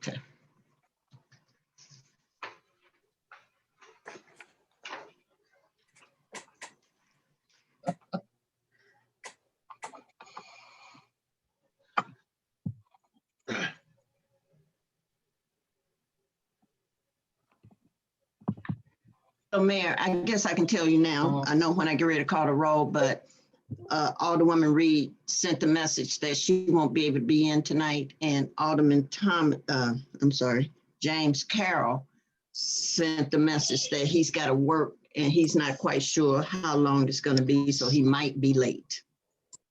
Okay. So Mayor, I guess I can tell you now, I know when I get ready to call the roll, but Alderwoman Reed sent the message that she won't be able to be in tonight, and James Carroll sent the message that he's got to work and he's not quite sure how long it's going to be, so he might be late.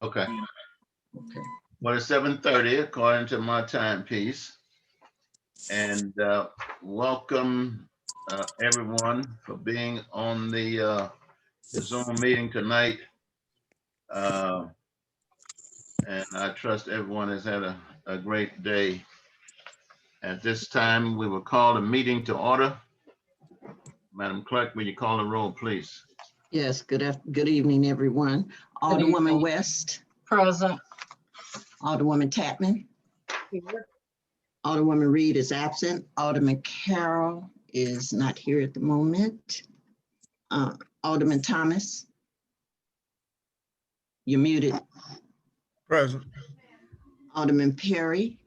Okay. Okay. Well, it's 7:30 according to my timepiece. And welcome everyone for being on the Zoom meeting tonight. And I trust everyone has had a great day. At this time, we will call the meeting to order. Madam Clerk, will you call the roll, please? Yes, good evening, everyone. Alderwoman West. Present. Alderwoman Tapman. Here. Alderwoman Reed is absent. Alderman Carroll is not here at the moment. Alderman Thomas. You're muted. Present. Alderman Perry.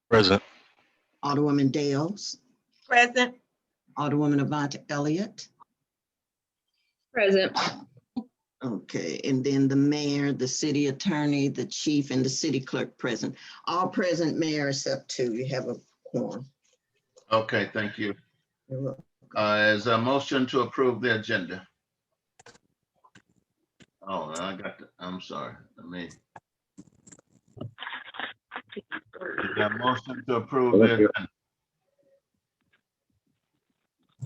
Present. Alderwoman Dales. Present. Alderwoman Avant Elliott. Present. Okay, and then the mayor, the city attorney, the chief, and the city clerk present. All present, Mayor, except two. You have a quorum. Okay, thank you. You're welcome. Is a motion to approve the agenda? Oh, I'm sorry. Let me. Is there a motion to approve the agenda?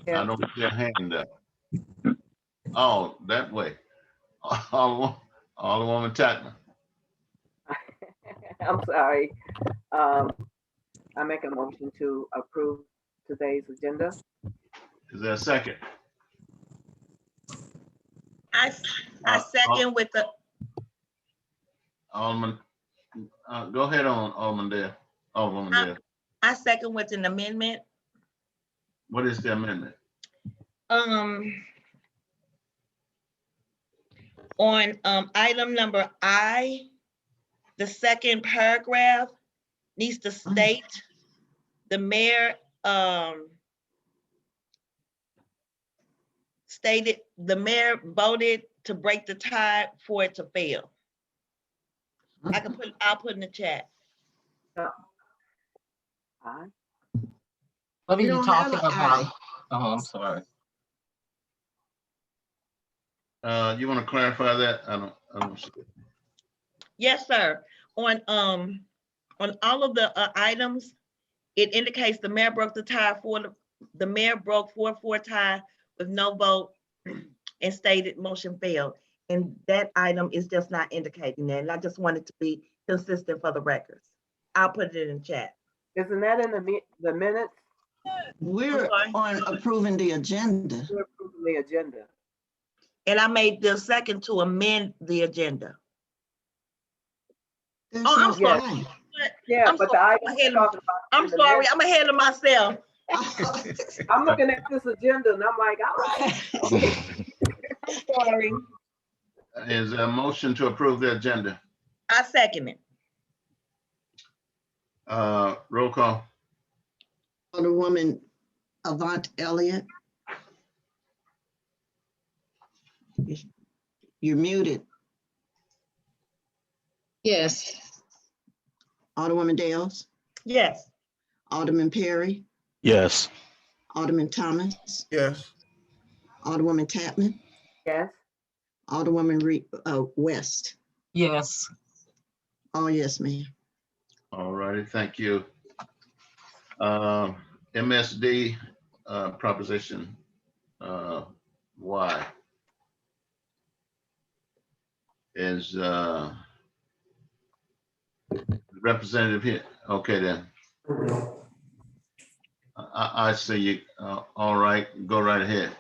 I don't see a hand up. Oh, that way. Alderwoman Tatman. I'm sorry. I make a motion to approve today's agenda. Is there a second? I second with the, Alderman, go ahead on, Alderman Dale. Alderwoman Dale. I second with an amendment. What is the amendment? On item number I, the second paragraph needs to state the mayor stated the mayor voted to break the tie for it to fail. I'll put in the chat. Aye. What are you talking about? Oh, I'm sorry. You want to clarify that? I don't see it. Yes, sir. On all of the items, it indicates the mayor broke the tie the mayor broke 4-4 tie with no vote and stated motion failed. And that item is just not indicating that. And I just wanted to be consistent for the records. I'll put it in the chat. Isn't that in the minutes? We're on approving the agenda. We're approving the agenda. And I made the second to amend the agenda. There's Oh, I'm no sorry. fine. Yeah, I'm but sorry. the item you're talking about. I'm sorry, I'm ahead of myself. I'm looking at this agenda and I'm like, all right. I'm sorry. Is there a motion to approve the agenda? I second it. Roll call. Alderwoman Avant Elliott. You're muted. Yes. Alderwoman Dales. Yes. Alderman Perry. Yes. Alderman Thomas. Yes. Alderwoman Tapman. Yes. Alderwoman West. Yes. Oh, yes, ma'am. All righty, thank you. MSD proposition Y is representative here. Okay, then. I see you. All right, go right ahead.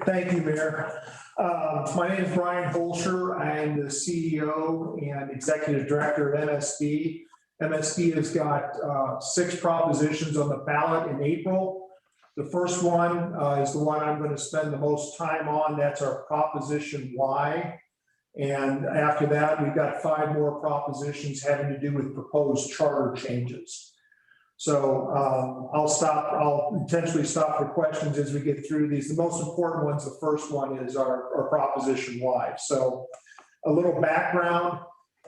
Thank you, Mayor. My name is Brian Holscher. I am the CEO and Executive Director of MSD. MSD has got 6 propositions on the ballot in April. The first one is the one I'm going to spend the most time on. That's our Proposition Y. And after that, we've got 5 more propositions having to do with proposed charter changes. So I'll intentionally stop for questions as we get through these. The most important ones, the first one is our Proposition Y. So a little background.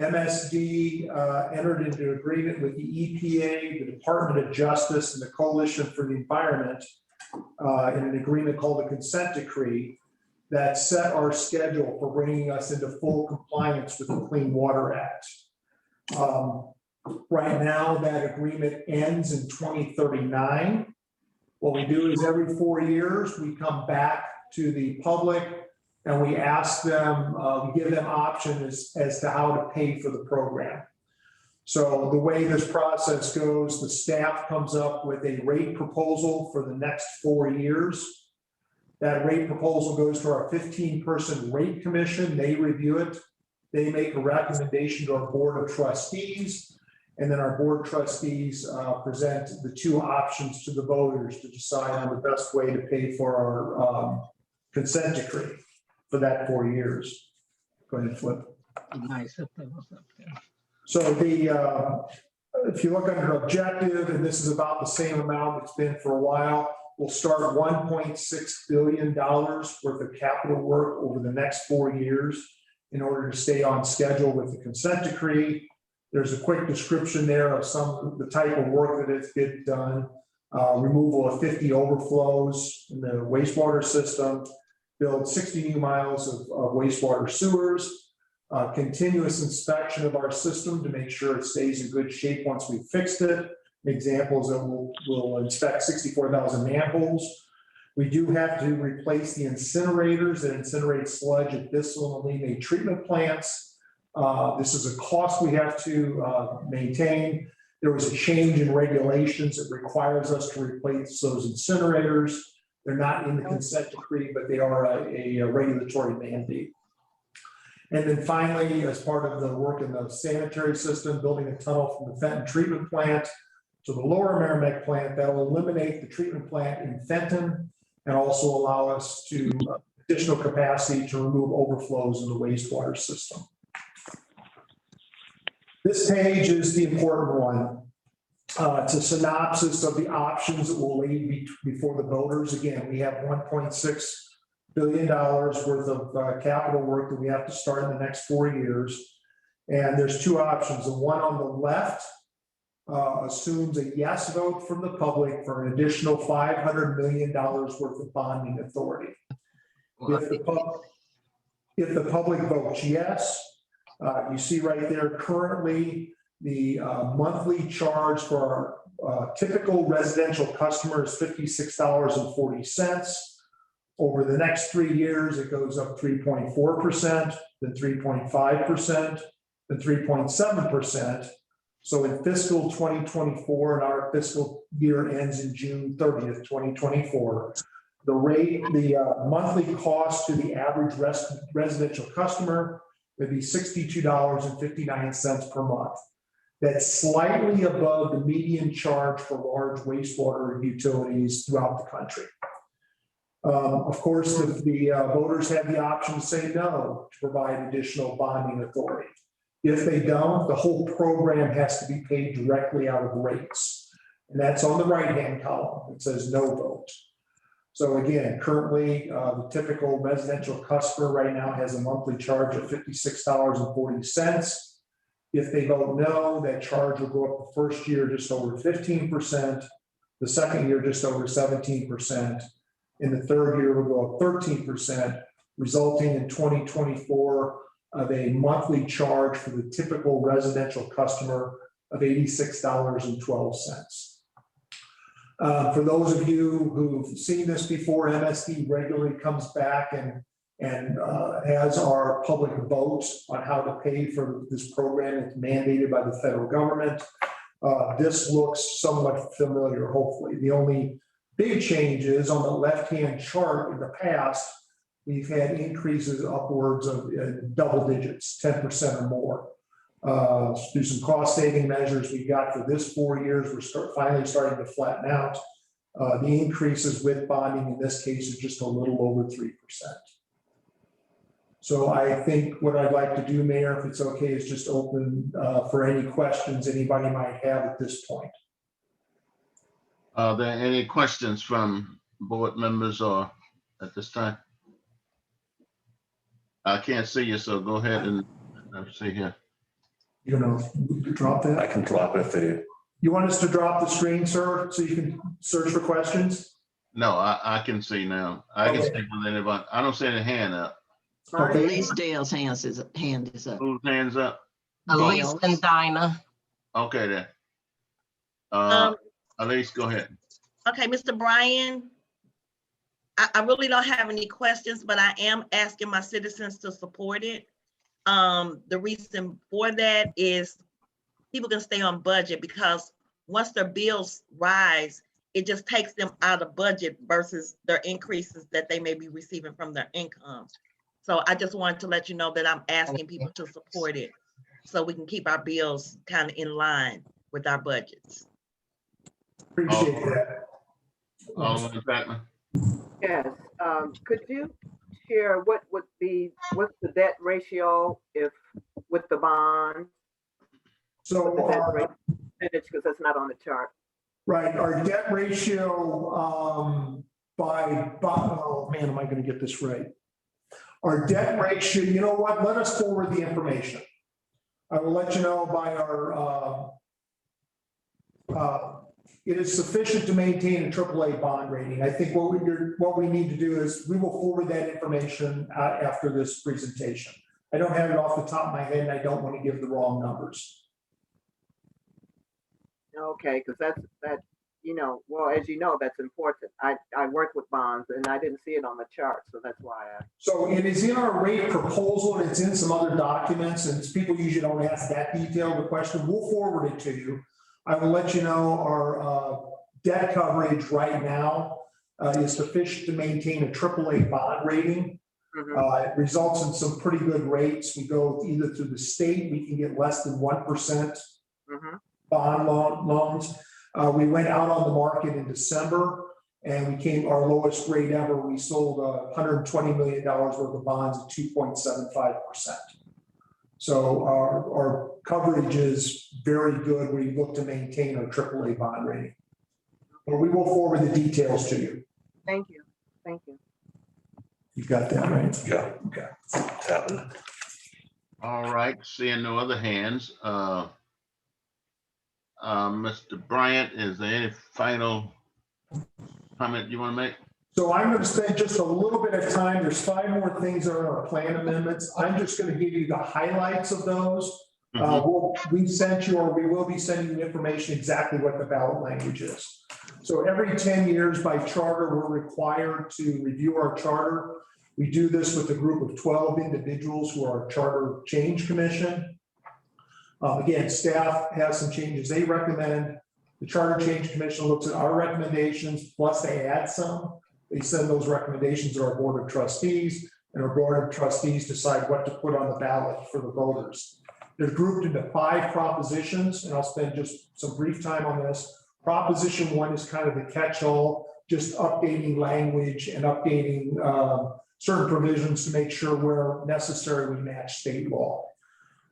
MSD entered into agreement with the EPA, the Department of Justice, and the Coalition for the Environment in an agreement called the Consent Decree that set our schedule for bringing us into full compliance with the Clean Water Act. Right now, that agreement ends in 2039. What we do is every 4 years, we come back to the public and we ask them, we give them options as to how to pay for the program. So the way this process goes, the staff comes up with a rate proposal for the next 4 years. That rate proposal goes to our 15-person rate commission. They review it. They make a recommendation to our board of trustees. And then our board of trustees present the 2 options to the voters to decide on the best way to pay for our consent decree for that 4 years. Go ahead and flip. Nice. So if you look under objective, and this is about the same amount it's been for a while, we'll start $1.6 billion worth of capital work over the next 4 years in order to stay on schedule with the consent decree. There's a quick description there of some of the type of work that has been done. Removal of 50 overflows in the wastewater system, build 60 new miles of wastewater sewers, continuous inspection of our system to make sure it stays in good shape once we've fixed it. Examples that we'll inspect 64,000 manholes. We do have to replace the incinerators that incinerate sludge at Bissell and Lee treatment plants. This is a cost we have to maintain. There was a change in regulations that requires us to replace those incinerators. They're not in the consent decree, but they are a regulatory mandate. And then finally, as part of the work in the sanitary system, building a tunnel from the Fenton treatment plant to the lower Merrimack plant that will eliminate the treatment plant in Fenton and also allow us to additional capacity to remove overflows in the wastewater system. This page is the important one. It's a synopsis of the options that will lay before the voters. Again, we have $1.6 billion worth of capital work that we have to start in the next 4 years. And there's 2 options. The one on the left assumes a yes vote from the public for an additional $500 million worth of bonding authority. If the public votes yes, you see right there currently the monthly charge for our typical residential customer is $56.40. Over the next 3 years, it goes up 3.4%, then 3.5%, then 3.7%. So in fiscal 2024, and our fiscal year ends in June 30th, 2024, the monthly cost to the average residential customer would be $62.59 per month. That's slightly above the median charge for large wastewater utilities throughout the country. Of course, the voters have the option to say no to provide additional bonding authority. If they don't, the whole program has to be paid directly out of rates. And that's on the right-hand column. It says no vote. So again, currently, the typical residential customer right now has a monthly charge of $56.40. If they vote no, that charge will go up the first year just over 15%, the second year just over 17%, and the third year will go up 13%, resulting in 2024 of a monthly charge for the typical residential customer of $86.12. For those of you who've seen this before, MSD regularly comes back and has our public votes on how to pay for this program. It's mandated by the federal government. This looks somewhat familiar, hopefully. The only big change is on the left-hand chart. In the past, we've had increases upwards of double digits, 10% or more. do some cost saving measures we got for this 4 years. We're finally starting to flatten out. The increases with bonding in this case is just a little over 3%. So I think what I'd like to do, Mayor, if it's okay, is just open for any questions anybody might have at this point. Are there any questions from board members or at this time? I can't see you, so go ahead and see here. You know, drop that. I can drop it for you. You want us to drop the screen, sir, so you can search for questions? No, I can see now. I can Okay. see with anybody. I don't see any hand up. Okay. Elise Dale's hand is up. Whose hands up? Elise Dale's. and Dinah. Okay then. Elise, go ahead. Okay, Mr. Bryan, I really don't have any questions, but I am asking my citizens to support it. The reason for that is people can stay on budget because once their bills rise, it just takes them out of budget versus their increases that they may be receiving from their income. So I just wanted to let you know that I'm asking people to support it so we can keep our bills kind of in line with our budgets. Appreciate that. Alderman Chapman. Yes, could you share what's the debt ratio if with the bond? So, The debt rate percentage, because that's not on the chart. right, our debt ratio oh man, am I going to get this right? Our debt ratio, you know what? Let us forward the information. I will let you know by our, it is sufficient to maintain a AAA bond rating. I think what we need to do is we will forward that information after this presentation. I don't have it off the top of my head and I don't want to give the wrong numbers. Okay, because that, well, as you know, that's important. I work with bonds and I didn't see it on the chart, so that's why So it is in our rate proposal and it's in some other documents, and people usually don't ask that detailed a question. We'll forward it to you. I will let you know our debt coverage right now is sufficient to maintain a AAA bond rating. It results in some pretty good rates. We go either through the state, we can get less than 1% bond loans. We went out on the market in December and we came our lowest rate ever. We sold $120 million worth of bonds at 2.75%. So our coverage is very good. We look to maintain our AAA bond rating. But we will forward the details to you. Thank you. Thank you. You got that right? Yeah. Okay. It's happening. All right, seeing no other hands. Mr. Bryant, is there any final comment you want to make? So I'm going to spend just a little bit of time. There's 5 more things that are our plan amendments. I'm just going to give you the highlights of those. We sent you, or we will be sending you information exactly what the ballot language is. So every 10 years by charter, we're required to review our charter. We do this with a group of 12 individuals who are Charter Change Commission. Again, staff has some changes they recommend. The Charter Change Commission looks at our recommendations, plus they add some. They send those recommendations to our Board of Trustees, and our Board of Trustees decide what to put on the ballot for the voters. They're grouped into 5 propositions, and I'll spend just some brief time on this. Proposition 1 is kind of the catch-all, just updating language and updating certain provisions to make sure where necessary we match state law.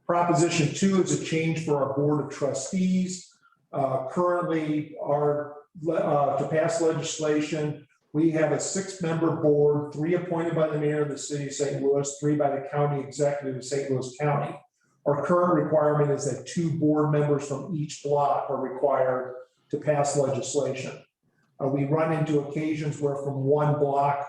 Proposition 2 is a change for our Board of Trustees. Currently, to pass legislation, we have a 6-member board, 3 appointed by the mayor of the city of St. Louis, 3 by the county executive of St. Louis County. Our current requirement is that 2 board members from each block are required to pass legislation. We run into occasions where from one block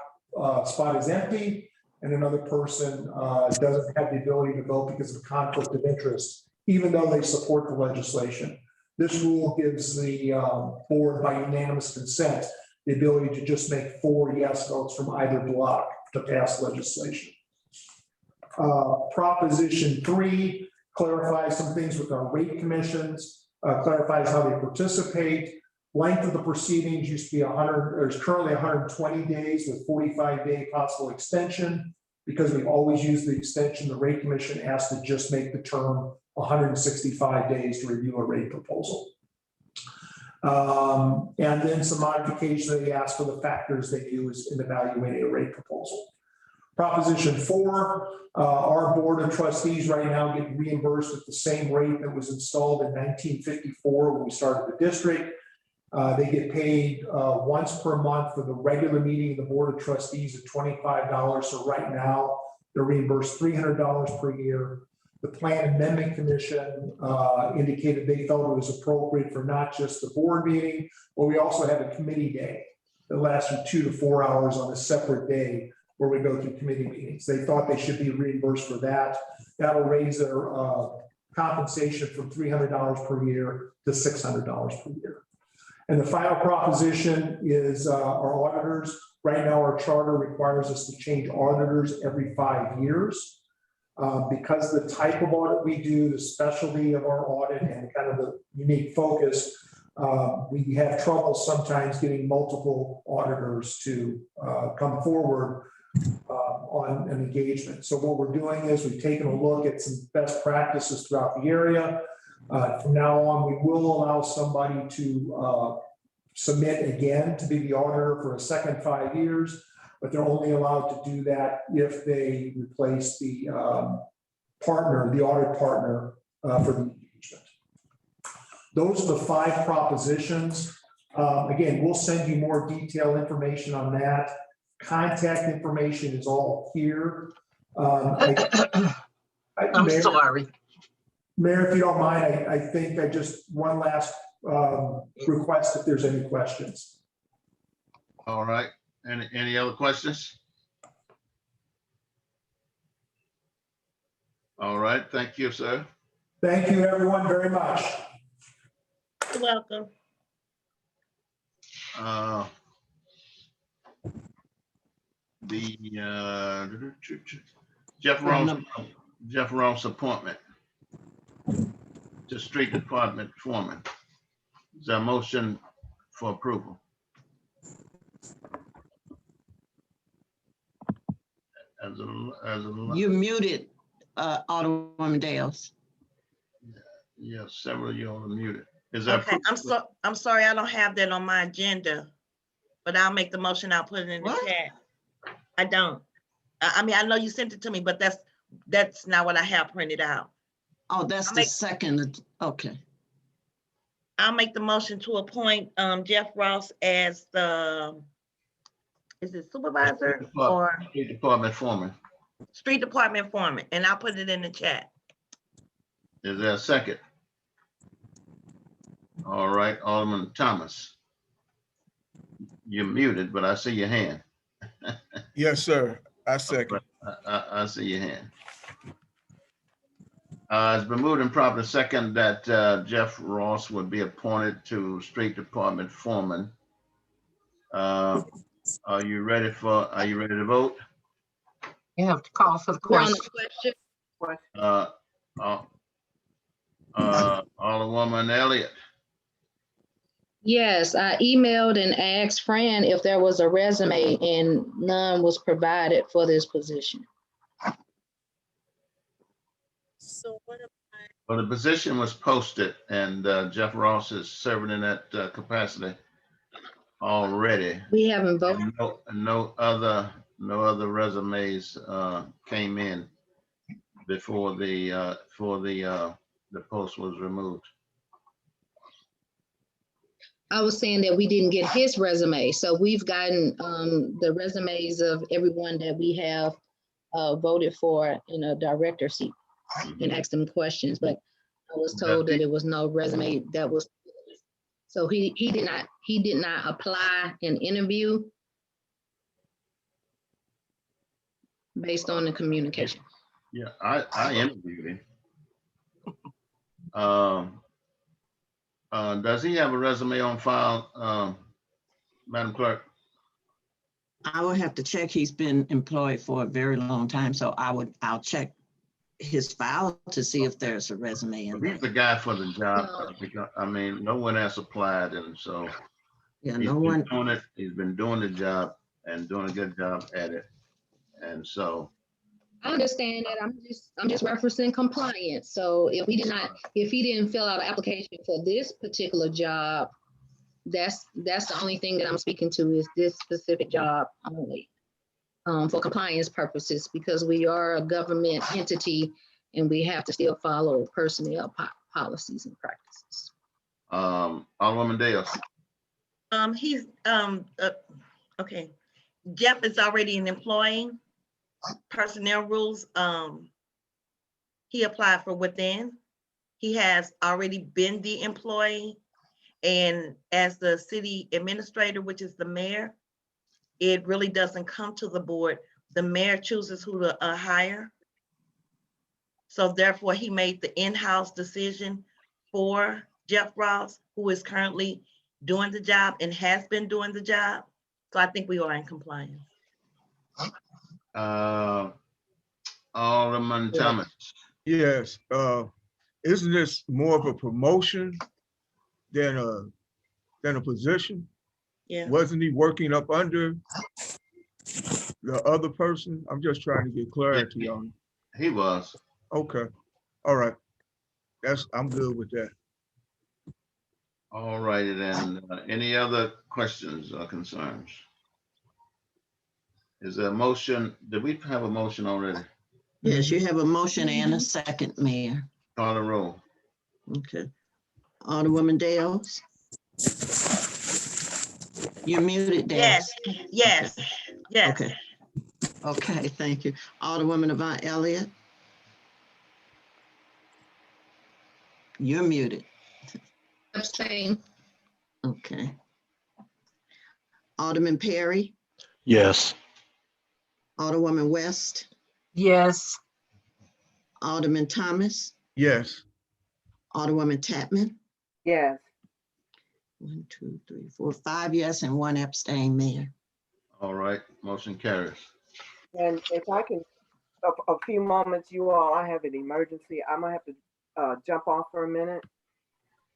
spot is empty and another person doesn't have the ability to vote because of conflict of interest, even though they support the legislation. This rule gives the board, by unanimous consent, the ability to just make 4 yes votes from either block to pass legislation. Proposition 3 clarifies some things with our rate commissions, clarifies how they participate. Length of the proceedings used to be 100, there's currently 120 days with 45-day possible extension. Because we've always used the extension, the rate commission asked to just make the term 165 days to review a rate proposal. And then some modification they ask for the factors they use in evaluating a rate proposal. Proposition 4, our board of trustees right now get reimbursed at the same rate that was installed in 1954 when we started the district. They get paid once per month for the regular meeting of the board of trustees at $25. So right now they're reimbursed $300 per year. The Plan Amendment Commission indicated they felt it was appropriate for not just the board meeting, but we also have a committee day that lasts from 2 to 4 hours on a separate day where we go through committee meetings. They thought they should be reimbursed for that. That'll raise their compensation from $300 per year to $600 per year. And the final proposition is our auditors. Right now, our charter requires us to change auditors every 5 years. Because the type of audit we do, the specialty of our audit and kind of the unique focus, we have trouble sometimes getting multiple auditors to come forward on an engagement. So what we're doing is we've taken a look at some best practices throughout the area. From now on, we will allow somebody to submit again to be the auditor for a second 5 years, but they're only allowed to do that if they replace the partner, the audit partner for the engagement. Those are the 5 propositions. Again, we'll send you more detailed information on that. Contact information is all here. I'm Mayor, sorry. Mayor, if you don't mind, I think I just one last request if there's any questions. All right. Any other questions? All right. Thank you, sir. Thank you, everyone, very much. You're welcome. Jeff Ross appointment to street department foreman. Is there a motion for approval? You muted, Alderwoman Dales. Yeah, several of you are muted. Is that Okay, I'm sorry, I don't have that on my agenda, but I'll make the motion, I'll put it in the What? chat. I don't. I mean, I know you sent it to me, but that's not what I have printed out. Oh, that's the second, okay. I'll make the motion to appoint Jeff Ross as the, is it supervisor or street department foreman? street department foreman, and I'll put it in the chat. Is there a second? All right, Alderman Thomas. You're muted, but I see your hand. Yes, sir. I second. I see your hand. It's been moved and properly second that Jeff Ross would be appointed to street department foreman. Are you ready to vote? You have to call for the We're on question. the question. Alderwoman Elliott. Yes, I emailed and asked Fran if there was a resume and none was provided for this position. So what am I? Well, the position was posted and Jeff Ross is serving in that capacity already. We haven't voted. And no other resumes came in before the post was removed. I was saying that we didn't get his resume. So we've gotten the resumes of everyone that we have voted for in a director seat and asked them questions, but I was told that it was no resume that was. So he did not apply an interview based on the communication. Yeah, I interviewed him. Does he have a resume on file, Madam Clerk? I would have to check. He's been employed for a very long time, so I'll check his file to see if there's a resume in there. He's the guy for the job. I mean, no one has applied, and so Yeah, he's no been one. doing it. He's been doing the job and doing a good job at it. And so I understand that. I'm just referencing compliance. So if he didn't fill out an application for this particular job, that's the only thing that I'm speaking to is this specific job only. For compliance purposes, because we are a government entity and we have to still follow personnel policies and practices. Alderwoman Dales. He's, okay. Jeff is already an employee. Personnel rules, he applied for within. He has already been the employee. And as the city administrator, which is the mayor, it really doesn't come to the board. The mayor chooses who to hire. So therefore, he made the in-house decision for Jeff Ross, who is currently doing the job and has been doing the job. So I think we are in compliance. Alderman Thomas. Yes, isn't this more of a promotion than a position? Yeah. Wasn't he working up under the other person? I'm just trying to get clarity on it. He was. Okay, all right. I'm good with that. All righty then. Any other questions or concerns? Is there a motion? Did we have a motion already? Yes, you have a motion and a second, Mayor. Call the roll. Okay. Alderwoman Dales? You're muted, Dales. Yes, yes. Okay. Okay, thank you. Alderwoman Avant Elliott? You're muted. Abstain. Okay. Alderman Perry? Yes. Alderwoman West? Yes. Alderman Thomas? Yes, Alderwoman Tapman? Yes. 1, 2, 3, 4, 5 yes and 1 abstain, Mayor. All right, motion carries. And if I can, a few moments, you all, I have an emergency. I might have to jump off for a minute.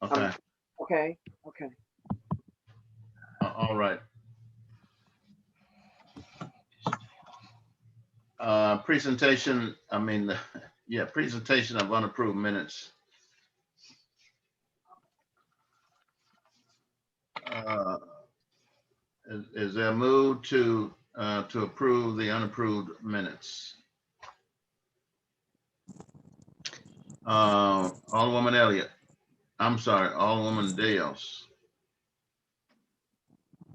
Okay, Okay, okay. all right. Presentation of unapproved minutes. Is there a move to approve the unapproved minutes? Alderwoman Elliott. I'm sorry, Alderwoman Dales.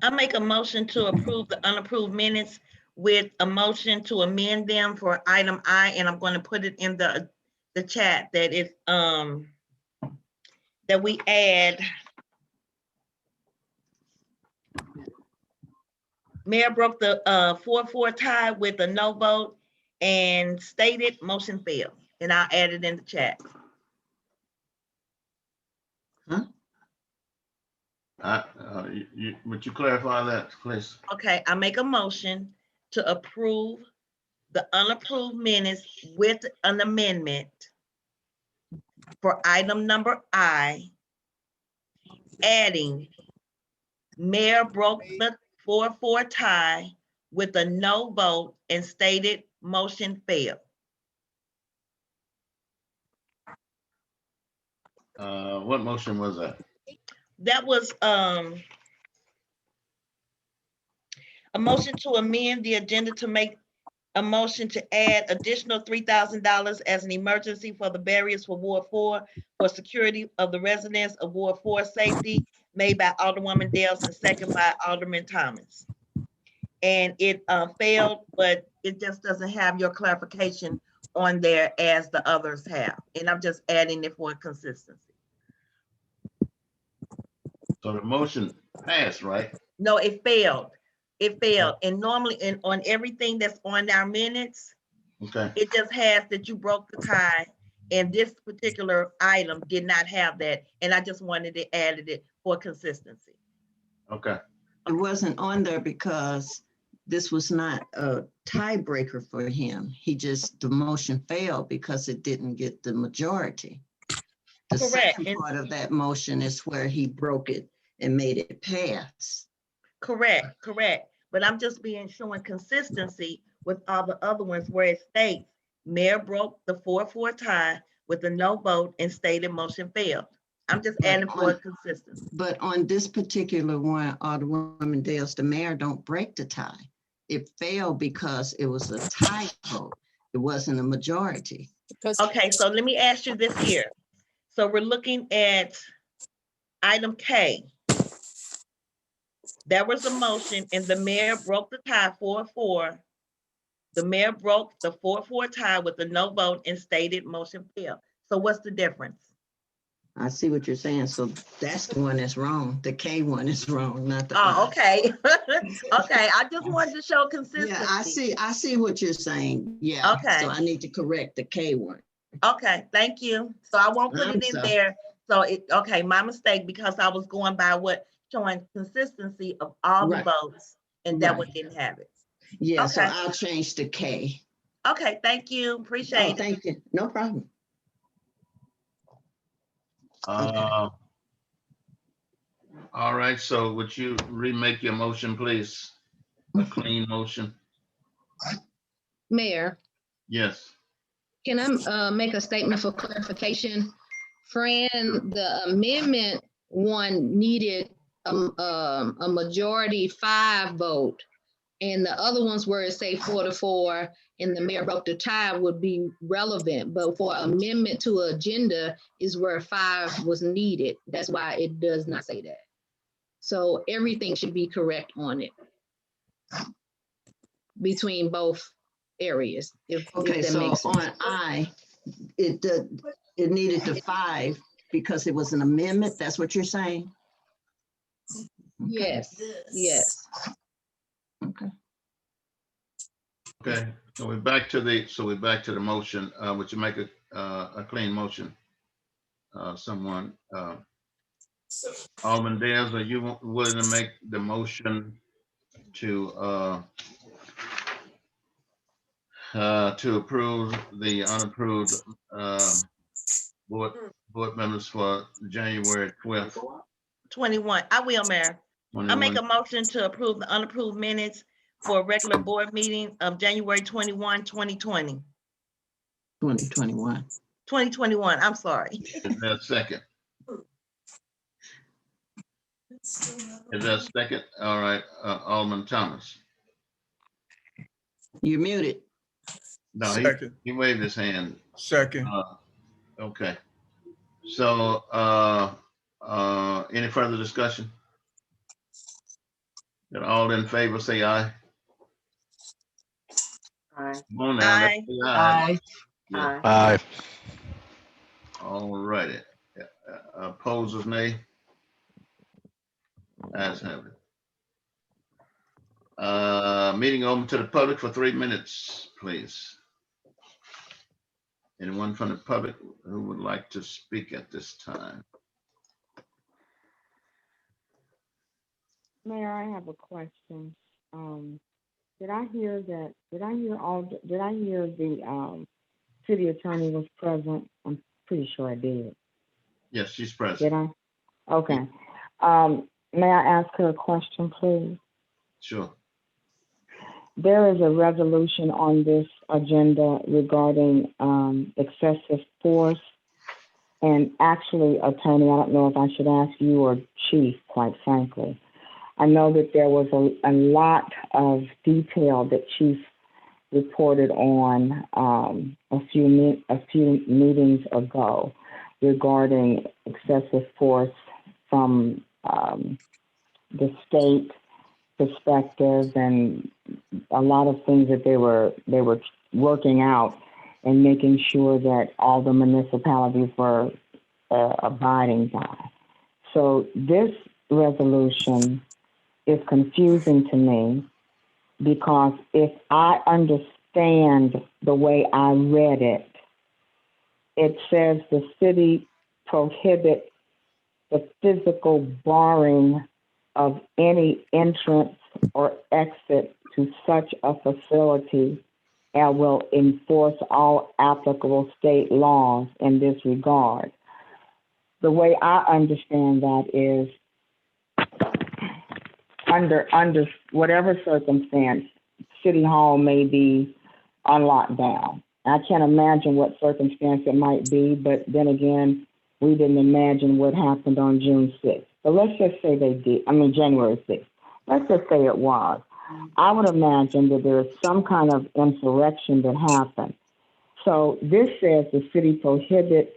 I make a motion to approve the unapproved minutes with a motion to amend them for item I, and I'm going to put it in the chat that is, that we add. Mayor broke the 4-4 tie with a no vote and stated motion failed, and I'll add it in the chat. Would you clarify that, please? Okay, I make a motion to approve the unapproved minutes with an amendment for item number I, adding Mayor broke the 4-4 tie with a no vote and stated motion failed. What motion was that? That was a motion to amend the agenda to make a motion to add additional $3,000 as an emergency for the barriers for Ward 4 for security of the residents of Ward 4 safety, made by Alderwoman Dales and second by Alderman Thomas. And it failed, but it just doesn't have your clarification on there as the others have. And I'm just adding it for consistency. So the motion passed, right? No, it failed. It failed. And normally on everything that's on our minutes, Okay, it just has that you broke the tie, and this particular item did not have that. And I just wanted to add it for consistency. okay. It wasn't on there because this was not a tiebreaker for him. The motion failed because it didn't get the majority. The Correct. second part of that motion is where he broke it and made it pass. Correct, correct. But I'm just showing consistency with all the other ones where it states Mayor broke the 4-4 tie with a no vote and stated motion failed. I'm just But adding for on- consistency. But on this particular one, Alderwoman Dales, the mayor don't break the tie. It failed because it was a tie vote. It wasn't a majority. Okay, so let me ask you this here. So we're looking at item K. There was a motion and the mayor broke the tie 4-4. The mayor broke the 4-4 tie with a no vote and stated motion failed. So what's the difference? I see what you're saying. So that's the one that's wrong. The K one is wrong, not the Oh, I. okay. Okay, I just wanted to show consistency. Yeah, I see what you're saying. Yeah. Okay. So I need to correct the K one. Okay, thank you. So I won't put I'm it in sorry. there. So okay, my mistake, because I was going by what showing consistency of all the Right. votes, and that one Right. didn't have it. Yeah, so Okay. I'll change the K. Okay, thank you. Oh, Appreciate it. thank you. No problem. All right, so would you remake your motion, please? A clean motion? Mayor, Yes. can I make a statement for clarification? Fran, the amendment one needed a majority 5 vote. And the other ones where it say 4-4 and the mayor broke the tie would be relevant. But for amendment to agenda is where 5 was needed. That's why it does not say that. So everything should be correct on it between both areas. If Okay, that so makes sense. on I, it needed the 5 because it was an amendment. That's what you're saying? Yes, yes. Okay. Okay, so we're back to the motion. Would you make a clean motion? Someone, Alderman Dales, are you willing to make the motion to approve the unapproved board members for January 12th? 21. I will, Mayor. I make 21. a motion to approve the unapproved minutes for a regular board meeting of January 21, 2020. 2021. 2021, I'm sorry. Is there a second? Is there a second? All right, Alderman Thomas. You're muted. No, Second. he waved his hand. Second. Okay. So, any further discussion? Then all in favor, say aye. Aye. Come on now, let's Aye. say aye. Yeah. Aye. All righty. Opposers, nay. Ayes have it. Meeting open to the public for 3 minutes, please. Anyone from the public who would like to speak at this time? Mayor, I have a question. Did I hear the city attorney was present? I'm pretty sure I did. Yes, she's Did present. I? Okay. May I ask her a question, please? Sure. There is a resolution on this agenda regarding excessive force. And actually, attorney, I don't know if I should ask you or chief, quite frankly. I know that there was a lot of detail that Chief reported on a few meetings ago regarding excessive force from the state perspective, and a lot of things that they were working out and making sure that all the municipalities were abiding by. So this resolution is confusing to me, because if I understand the way I read it, it says the city prohibits the physical barring of any entrance or exit to such a facility and will enforce all applicable state laws in this regard. The way I understand that is, under whatever circumstance, City Hall may be on lockdown, I can't imagine what circumstance it might be, but then again, we didn't imagine what happened on June 6th. But let's just say they did, January 6th. Let's just say it was. I would imagine that there is some kind of insurrection that happened. So this says the city prohibits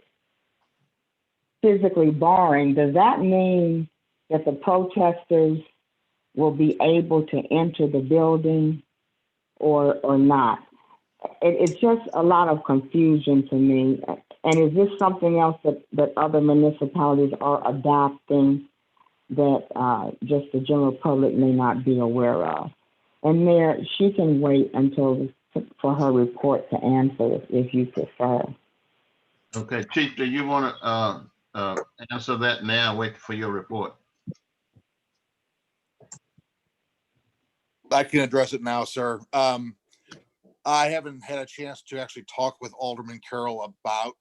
physically barring. Does that mean that the protesters will be able to enter the building or not? It's just a lot of confusion to me. And is this something else that other municipalities are adopting that just the general public may not be aware of? And Mayor, she can wait for her report to answer if you prefer. Okay, Chief, do you want to answer that now? Wait for your report. I can address it now, sir. I haven't had a chance to actually talk with Alderman Carroll about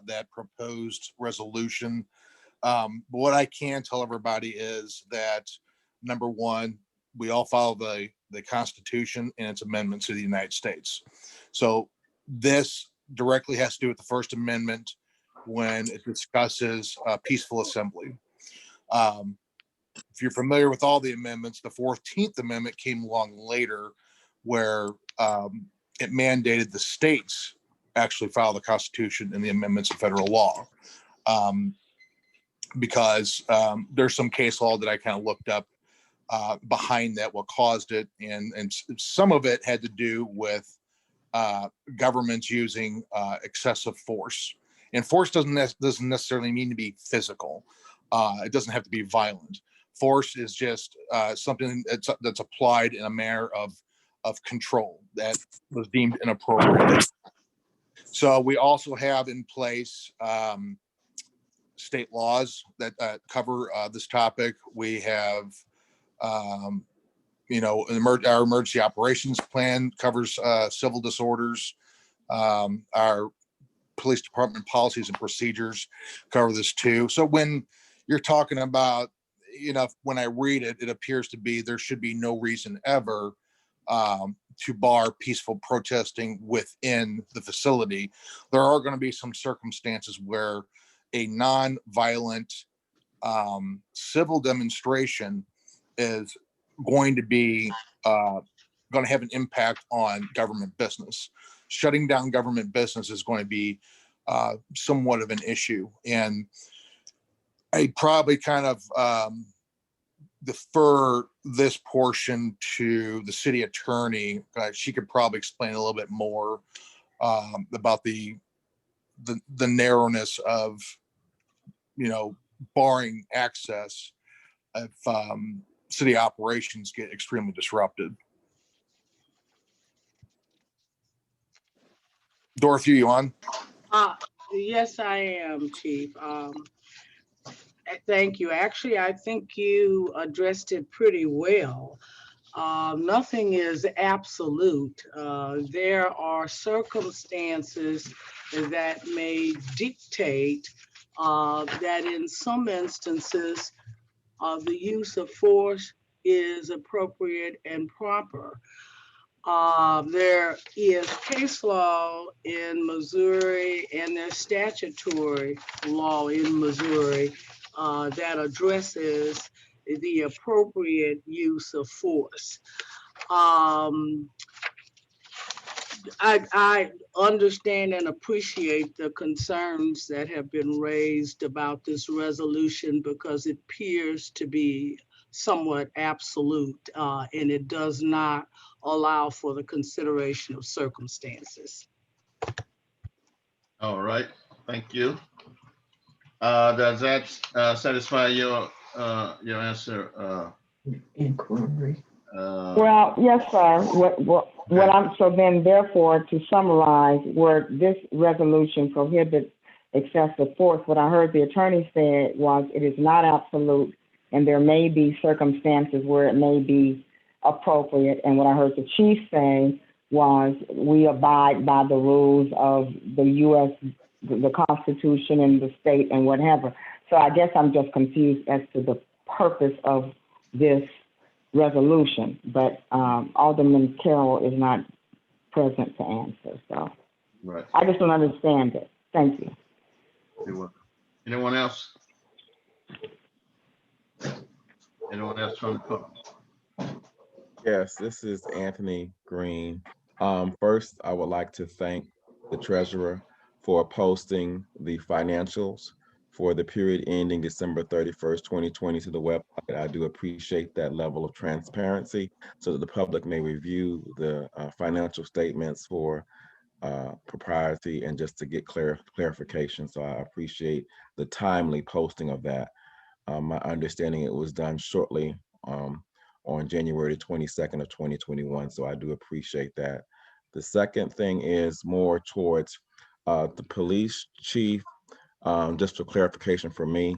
that proposed resolution. But what I can tell everybody is that, number one, we all follow the Constitution and its amendments to the United States. So this directly has to do with the First Amendment when it discusses peaceful assembly. If you're familiar with all the amendments, the 14th Amendment came along later where it mandated the states actually follow the Constitution and the amendments of federal law. Because there's some case law that I kind of looked up behind that, what caused it. And some of it had to do with governments using excessive force. And force doesn't necessarily mean to be physical. It doesn't have to be violent. Force is just something that's applied in a manner of control that was deemed inappropriate. So we also have in place state laws that cover this topic. We have, our emergency operations plan covers civil disorders. Our police department policies and procedures cover this too. So when you're talking about, when I read it, it appears to be there should be no reason ever to bar peaceful protesting within the facility. There are going to be some circumstances where a non-violent civil demonstration is going to be going to have an impact on government business. Shutting down government business is going to be somewhat of an issue. And I probably kind of defer this portion to the city attorney. She could probably explain a little bit more about the narrowness of, barring access if city operations get extremely disrupted. Dorothy, you on? Yes, I am, Chief. Thank you. Actually, I think you addressed it pretty well. Nothing is absolute. There are circumstances that may dictate that in some instances, the use of force is appropriate and proper. There is case law in Missouri and there's statutory law in Missouri that addresses the appropriate use of force. I understand and appreciate the concerns that have been raised about this resolution because it appears to be somewhat absolute and it does not allow for the consideration of circumstances. All right, thank you. Does that satisfy your answer? Inquiry. Well, yes, sir. Therefore, to summarize, where this resolution prohibits excessive force, what I heard the attorney say was it is not absolute, and there may be circumstances where it may be appropriate. And what I heard the chief say was we abide by the rules of the U.S., the Constitution, and the state, and whatever. So I guess I'm just confused as to the purpose of this resolution, but Alderman Carroll is not present to answer. So Right. I just don't understand it. Thank you. You're welcome. Anyone else? Anyone else from the public? Yes, this is Anthony Green. First, I would like to thank the treasurer for posting the financials for the period ending December 31st, 2020 to the website. I do appreciate that level of transparency so that the public may review the financial statements for propriety and just to get clarification. So I appreciate the timely posting of that. My understanding it was done shortly on January 22nd of 2021. So I do appreciate that. The second thing is more towards the police chief, just for clarification for me.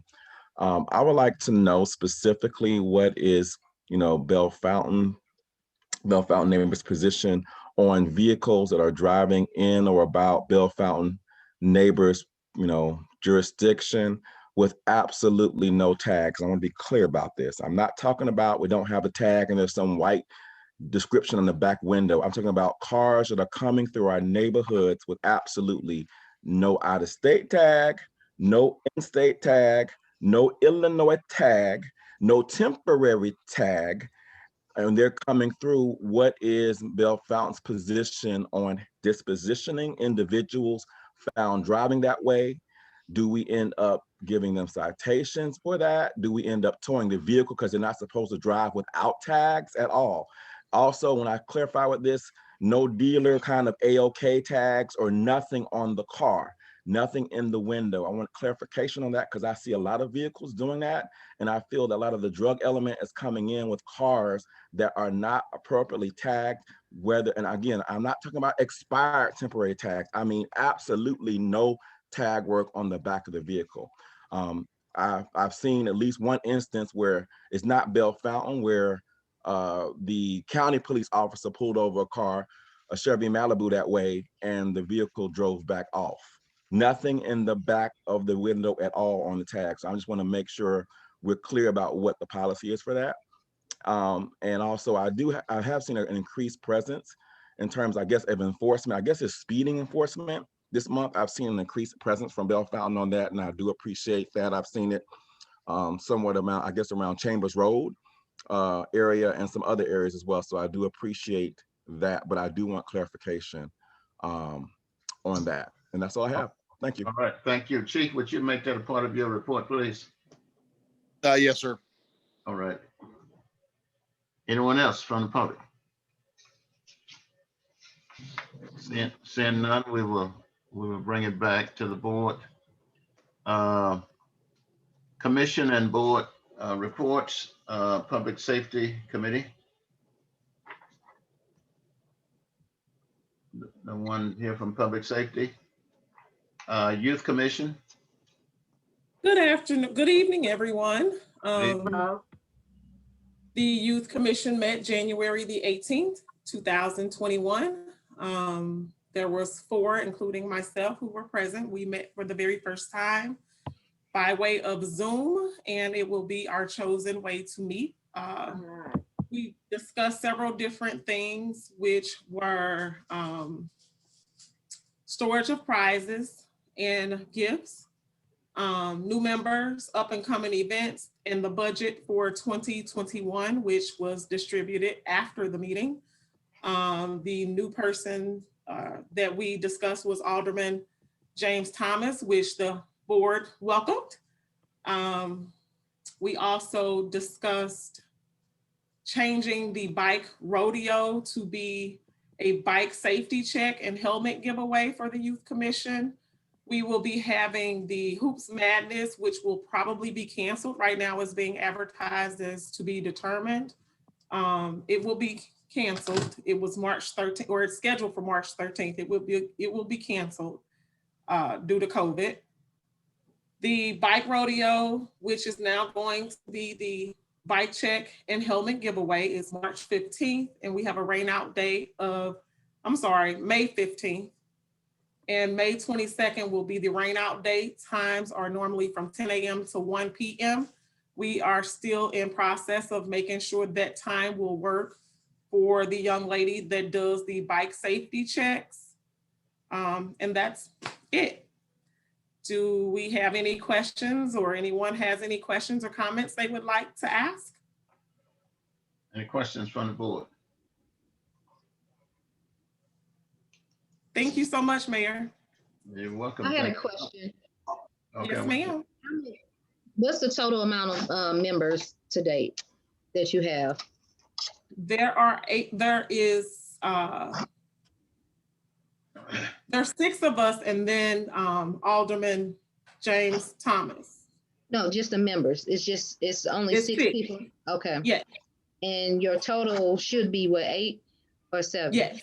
I would like to know specifically what is, Bell Fountain neighbor's position on vehicles that are driving in or about Bell Fountain neighbors, jurisdiction with absolutely no tags. I want to be clear about this. I'm not talking about we don't have a tag and there's some white description on the back window. I'm talking about cars that are coming through our neighborhoods with absolutely no out-of-state tag, no in-state tag, no Illinois tag, no temporary tag, and they're coming through. What is Bell Fountain's position on dispositioning individuals found driving that way? Do we end up giving them citations for that? Do we end up towing the vehicle because they're not supposed to drive without tags at all? Also, when I clarify with this, no dealer kind of AOK tags or nothing on the car, nothing in the window. I want clarification on that because I see a lot of vehicles doing that. And I feel that a lot of the drug element is coming in with cars that are not appropriately tagged, and again, I'm not talking about expired temporary tags. I mean, absolutely no tag work on the back of the vehicle. I've seen at least one instance where it's not Bell Fountain, where the county police officer pulled over a car, a Chevy Malibu that way, and the vehicle drove back off. Nothing in the back of the window at all on the tag. So I just want to make sure we're clear about what the policy is for that. And also I have seen an increased presence in terms, I guess, of enforcement. I guess it's speeding enforcement. This month, I've seen an increased presence from Bell Fountain on that, and I do appreciate that. I've seen it somewhat around, I guess, around Chambers Road area and some other areas as well. So I do appreciate that, but I do want clarification on that. And that's all I have. Thank you. All right, thank you. Chief, would you make that a part of your report, please? Yes, sir. All right. Anyone else from the public? Seeing none, we will bring it back to the board. Commission and board reports, Public Safety Committee. No one here from Public Safety. Youth Commission. Good afternoon, good evening, everyone. The Youth Commission met January the 18th, 2021. There was 4, including myself, who were present. We met for the very first time by way of Zoom, and it will be our chosen way to meet. We discussed several different things, which were storage of prizes and gifts, new members, up and coming events, and the budget for 2021, which was distributed after the meeting. The new person that we discussed was Alderman James Thomas, which the board welcomed. We also discussed changing the bike rodeo to be a bike safety check and helmet giveaway for the Youth Commission. We will be having the Hoops Madness, which will probably be canceled. Right now it's being advertised as to be determined. It will be canceled. It was March 13th, or it's scheduled for March 13th. It will be canceled due to COVID. The bike rodeo, which is now going to be the bike check and helmet giveaway, is March 15th, and we have a rain out date of, May 15th. And May 22nd will be the rain out date. Times are normally from 10 a.m. to 1 p.m. We are still in process of making sure that time will work for the young lady that does the bike safety checks. And that's it. Do we have any questions, or anyone has any questions or comments they would like to ask? Any questions from the board? Thank you so much, Mayor. You're welcome. I had a Thank you. question. Okay, Yes, ma'am. What's the total amount of members to date that you have? There are there's 6 of us, and then Alderman James Thomas. No, just the members. It's only It's 6 6. people. Okay. Yeah. And your total should be what, 8 or 7? Yes.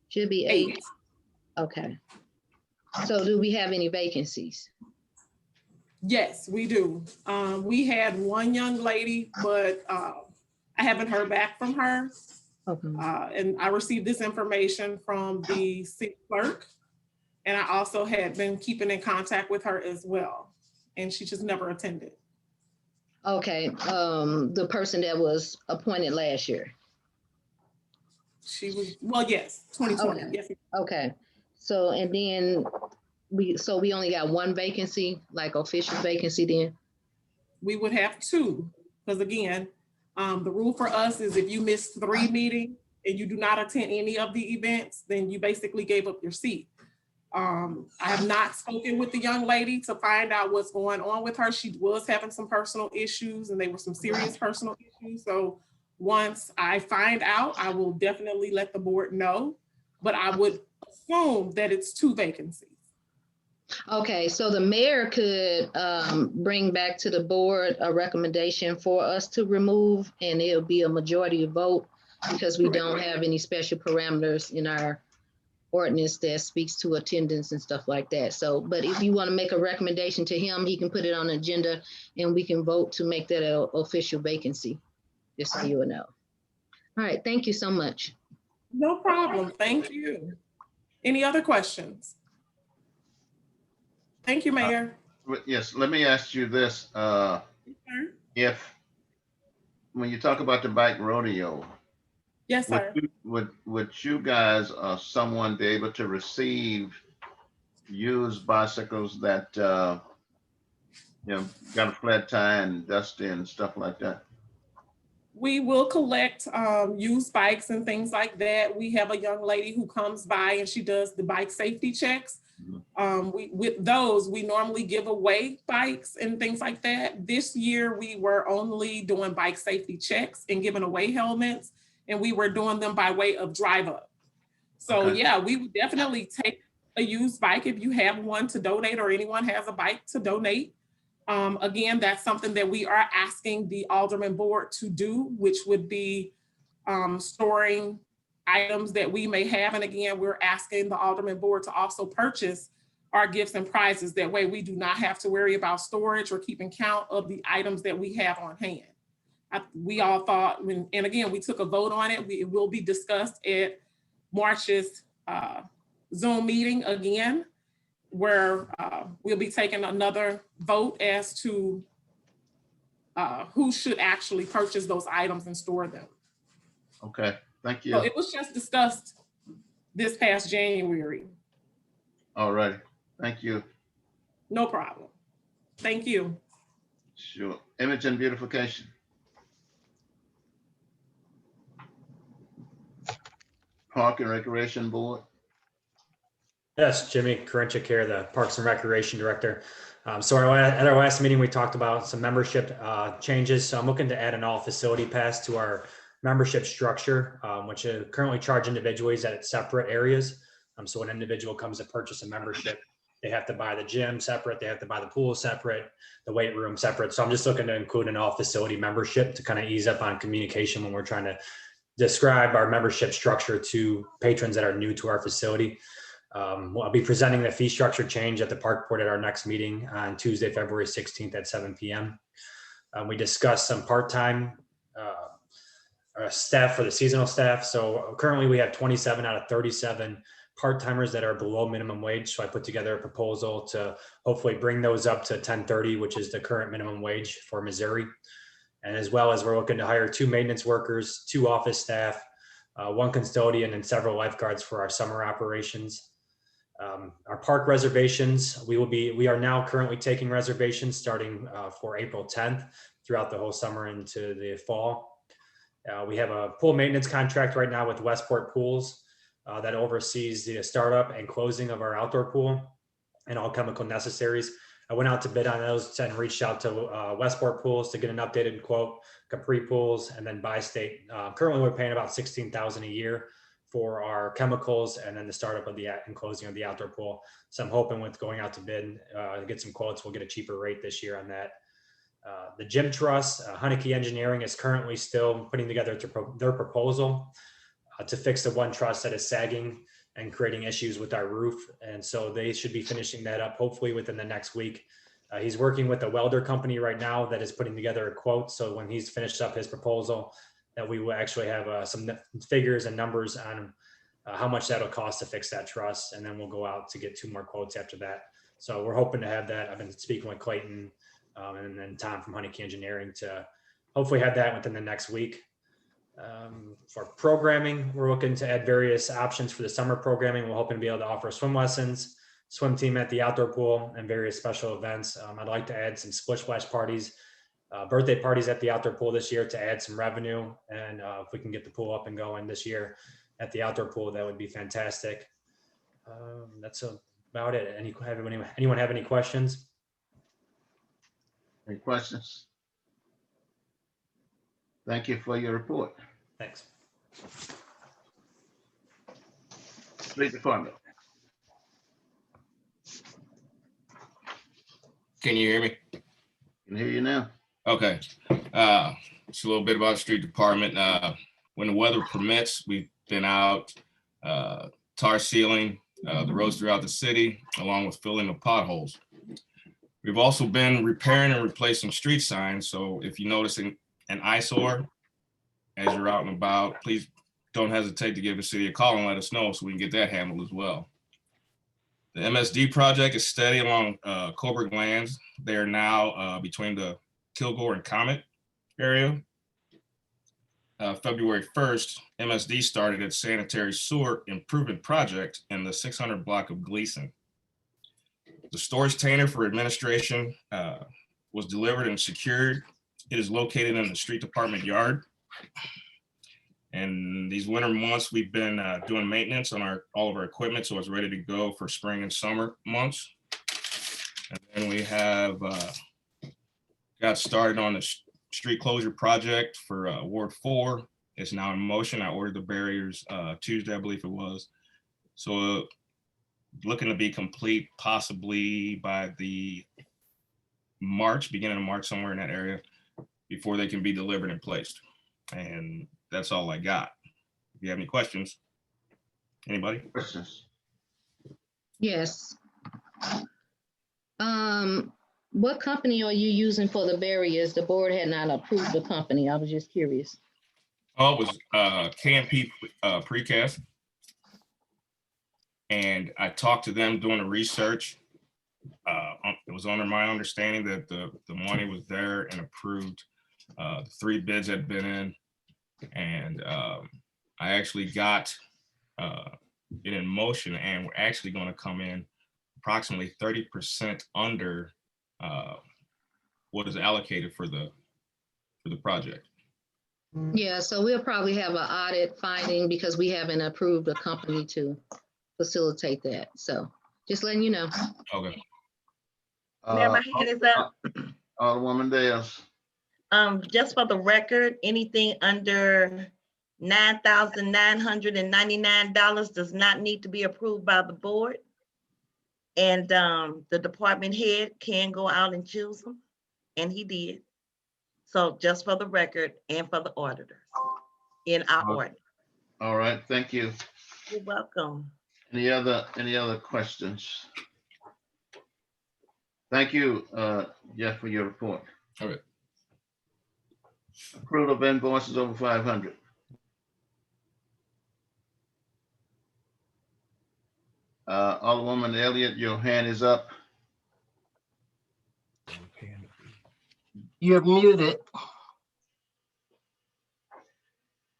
Should be 8. Okay. So do we have any vacancies? Yes, we do. We had one young lady, but I haven't heard back from her. Okay. And I received this information from the city clerk. And I also had been keeping in contact with her as well. And she just never attended. Okay. The person that was appointed last year. She was, well, yes, 2020. Okay. Yes. Okay. So, and then we only got 1 vacancy, like official vacancy then? We would have 2, because again, the rule for us is if you miss 3 meetings and you do not attend any of the events, then you basically gave up your seat. I have not spoken with the young lady to find out what's going on with her. She was having some personal issues, and they were some serious personal issues. So once I find out, I will definitely let the board know, but I would assume that it's 2 vacancies. Okay, so the mayor could bring back to the board a recommendation for us to remove, and it'll be a majority vote because we don't have any special parameters in our ordinance that speaks to attendance and stuff like that. So, but if you want to make a recommendation to him, he can put it on the agenda and we can vote to make that an official vacancy, just so you know. All right, thank you so much. No problem, thank you. Any other questions? Thank you, Mayor. Yes, let me ask you this. If, when you talk about the bike rodeo, Yes, sir. would you guys or someone be able to receive used bicycles that, got a flat tire and dusty and stuff like that? We will collect used bikes and things like that. We have a young lady who comes by and she does the bike safety checks. With those, we normally give away bikes and things like that. This year, we were only doing bike safety checks and giving away helmets, and we were doing them by way of drive up. So Okay. yeah, we would definitely take a used bike if you have one to donate, or anyone has a bike to donate. Again, that's something that we are asking the Alderman board to do, which would be storing items that we may have. And again, we're asking the Alderman board to also purchase our gifts and prizes. That way we do not have to worry about storage or keeping count of the items that we have on hand. We all thought, and again, we took a vote on it. It will be discussed at March's Zoom meeting again, where we'll be taking another vote as to who should actually purchase those items and store them. Okay, thank you. So it was just discussed this past January. All right, thank you. No problem. Thank you. Sure. Image and beautification. Park and Recreation Board. Yes, Jimmy Karinchik here, the Parks and Recreation Director. So at our last meeting, we talked about some membership changes. So I'm looking to add an all facility pass to our membership structure, which currently charge individuals at separate areas. So when an individual comes to purchase a membership, they have to buy the gym separate, they have to buy the pool separate, the weight room separate. So I'm just looking to include an all facility membership to kind of ease up on communication when we're trying to describe our membership structure to patrons that are new to our facility. I'll be presenting the fee structure change at the park board at our next meeting on Tuesday, February 16th at 7 p.m. We discussed some part-time staff for the seasonal staff. So currently we have 27 out of 37 part-timers that are below minimum wage. So I put together a proposal to hopefully bring those up to 1030, which is the current minimum wage for Missouri. And as well as we're looking to hire 2 maintenance workers, 2 office staff, 1 custodian, and several lifeguards for our summer operations. Our park reservations, we are now currently taking reservations starting for April 10th throughout the whole summer into the fall. We have a pool maintenance contract right now with Westport Pools that oversees the startup and closing of our outdoor pool and all chemical necessaries. I went out to bid on those and reached out to Westport Pools to get an updated quote, Capri Pools, and then Bi-State. Currently, we're paying about $16,000 a year for our chemicals and then the startup of the and closing of the outdoor pool. So I'm hoping with going out to bid, get some quotes, we'll get a cheaper rate this year on that. The gym truss, Haneke Engineering is currently still putting together their proposal to fix the one truss that is sagging and creating issues with our roof. And so they should be finishing that up hopefully within the next week. He's working with a welder company right now that is putting together a quote. So when he's finished up his proposal, that we will actually have some figures and numbers on how much that'll cost to fix that truss. And then we'll go out to get 2 more quotes after that. So we're hoping to have that. I've been speaking with Clayton and then Tom from Haneke Engineering to hopefully have that within the next week. For programming, we're looking to add various options for the summer programming. We're hoping to be able to offer swim lessons, swim team at the outdoor pool, and various special events. I'd like to add some splish splash parties, birthday parties at the outdoor pool this year to add some revenue. And if we can get the pool up and going this year at the outdoor pool, that would be fantastic. That's about it. Anyone have any questions? Any questions? Thank you for your report. Thanks. Street Department. Can you hear me? Can hear you now. Okay. Just a little bit about the street department. When the weather permits, we've been out tar sealing the roads throughout the city, along with filling the potholes. We've also been repairing and replacing street signs. So if you notice an eyesore as you're out and about, please don't hesitate to give the city a call and let us know so we can get that handled as well. The MSD project is steady along Coburg lands. They are now between the Kilgore and Comet area. February 1st, MSD started its sanitary sewer improvement project in the 600 block of Gleason. The storage container for administration was delivered and secured. It is located in the street department yard. And these winter months, we've been doing maintenance on all of our equipment, so it's ready to go for spring and summer months. And then we have got started on the street closure project for Ward 4. It's now in motion. I ordered the barriers Tuesday, I believe it was. So looking to be complete possibly by the beginning of March, somewhere in that area, before they can be delivered and placed. And that's all I got. If you have any questions, anybody? Questions? Yes. What company are you using for the barriers? The board had not approved the company. I was just curious. Oh, it was KMP Precast. And I talked to them doing the research. It was under my understanding that the money was there and approved. The 3 bids had been in. And I actually got it in motion, and we're actually going to come in approximately 30% under what is allocated for the project. Yeah, so we'll probably have an audit finding because we haven't approved a company to facilitate that. So just letting you know. Okay. Mayor, my hand is up. Alderwoman Dales. Just for the record, anything under $9,999 does not need to be approved by the board. And the department head can go out and choose them, and he did. So just for the record and for the auditors in our order. All right, thank you. You're welcome. Any other questions? Thank you, Jeff, for your report. All right. Approval of invoices over 500. Alderwoman Elliott, your hand is up. You're muted.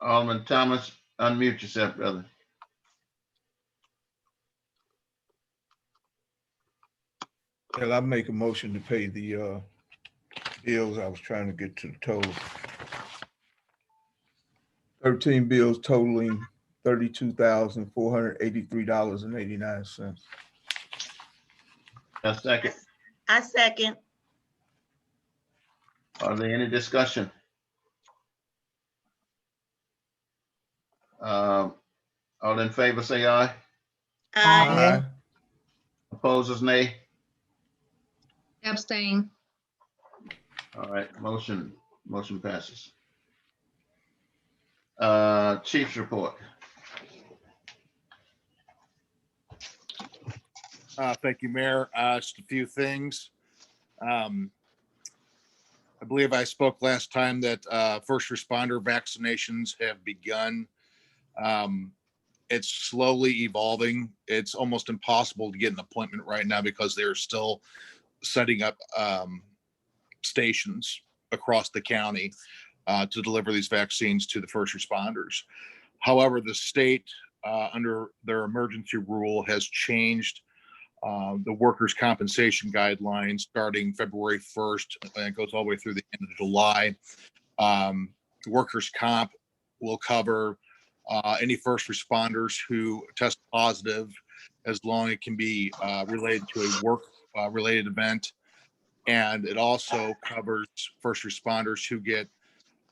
Alderman Thomas, unmute yourself, brother. And I make a motion to pay the bills. I was trying to get to the total. 13 bills totaling $32,483.89. A second. I second. Are there any discussion? All in favor, say aye. Aye. Opposers, nay. Abstain. All right, motion passes. Chief's report. Thank you, Mayor. Just a few things. I believe I spoke last time that first responder vaccinations have begun. It's slowly evolving. It's almost impossible to get an appointment right now because they're still setting up stations across the county to deliver these vaccines to the first responders. However, the state, under their emergency rule, has changed the workers' compensation guidelines starting February 1st, and it goes all the way through the end of July. Workers' comp will cover any first responders who test positive, as long as it can be related to a work related event. And it also covers first responders who get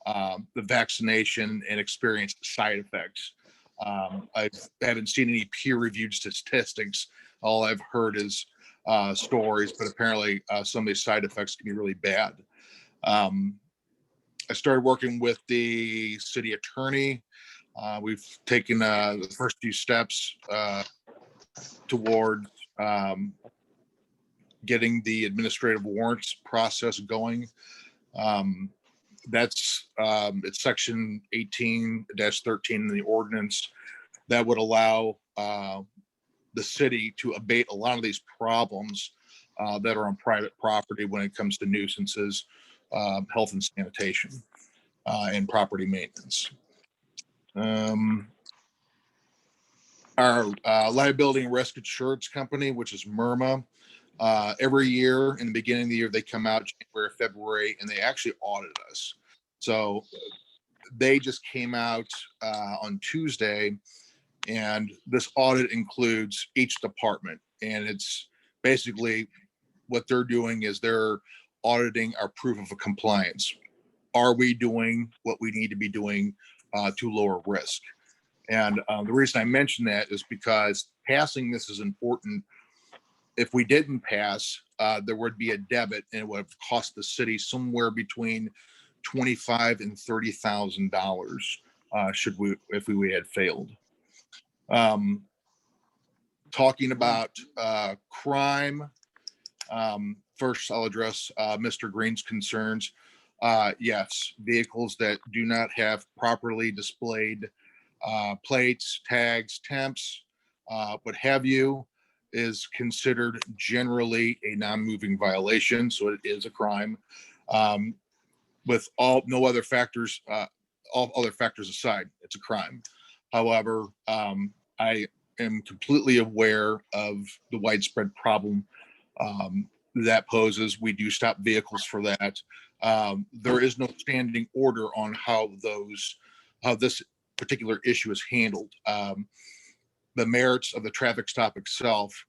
the vaccination and experience side effects. I haven't seen any peer-reviewed statistics. All I've heard is stories, but apparently some of these side effects can be really bad. I started working with the city attorney. We've taken the first few steps toward getting the administrative warrants process going. That's it's section 18-13 in the ordinance that would allow the city to abate a lot of these problems that are on private property when it comes to nuisances, health and sanitation, and property maintenance. Our liability and risk insurance company, which is MIRMA, every year in the beginning of the year, they come out January, February, and they actually audit us. So they just came out on Tuesday, and this audit includes each department. And it's basically what they're doing is they're auditing our proof of compliance. Are we doing what we need to be doing to lower risk? And the reason I mention that is because passing this is important. If we didn't pass, there would be a debit, and it would have cost the city somewhere between $25,000 and $30,000 if we had failed. Talking about crime, first I'll address Mr. Green's concerns. Yes, vehicles that do not have properly displayed plates, tags, temps, what have you, is considered generally a non-moving violation, so it is a crime. With all other factors aside, it's a crime. However, I am completely aware of the widespread problem that poses. We do stop vehicles for that. There is no standing order on how this particular issue is handled. The merits of the traffic stop itself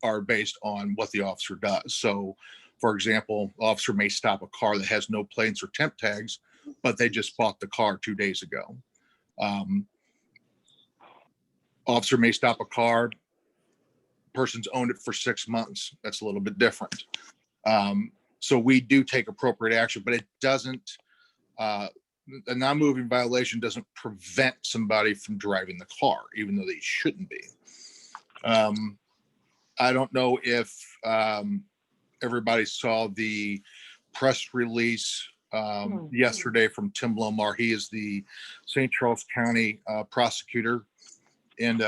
are based on what the officer does. So, for example, officer may stop a car that has no plates or temp tags, but they just bought the car 2 days ago. Officer may stop a car, person's owned it for 6 months. That's a little bit different. So we do take appropriate action, but it doesn't, a non-moving violation doesn't prevent somebody from driving the car, even though they shouldn't be. I don't know if everybody saw the press release yesterday from Tim Lomar. He is the St. Charles County prosecutor, and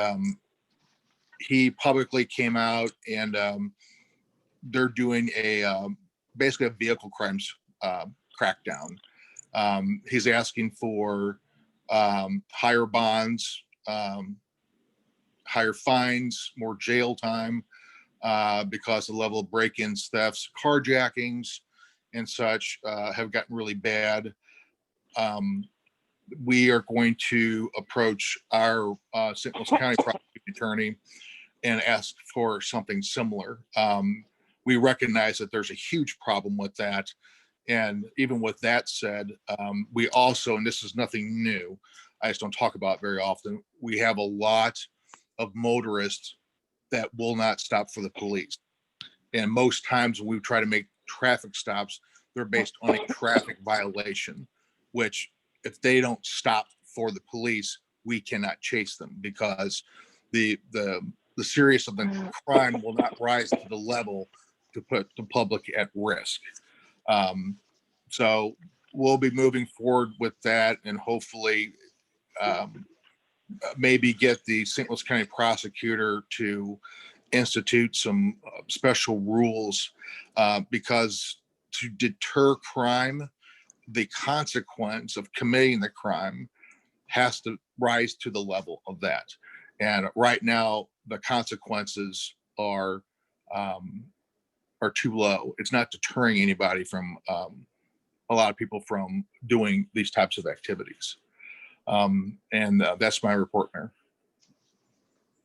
he publicly came out, and they're doing basically a vehicle crimes crackdown. He's asking for higher bonds, higher fines, more jail time, because the level of break-ins, thefts, carjackings, and such have gotten really bad. We are going to approach our St. Louis County prosecuting attorney and ask for something similar. We recognize that there's a huge problem with that. And even with that said, we also, and this is nothing new, I just don't talk about it very often, we have a lot of motorists that will not stop for the police. And most times when we try to make traffic stops, they're based on a traffic violation, which if they don't stop for the police, we cannot chase them because the seriousness of the crime will not rise to the level to put the public at risk. So we'll be moving forward with that and hopefully maybe get the St. Louis County prosecutor to institute some special rules because to deter crime, the consequence of committing the crime has to rise to the level of that. And right now, the consequences are too low. It's not deterring anybody from a lot of people from doing these types of activities. And that's my report, Mayor.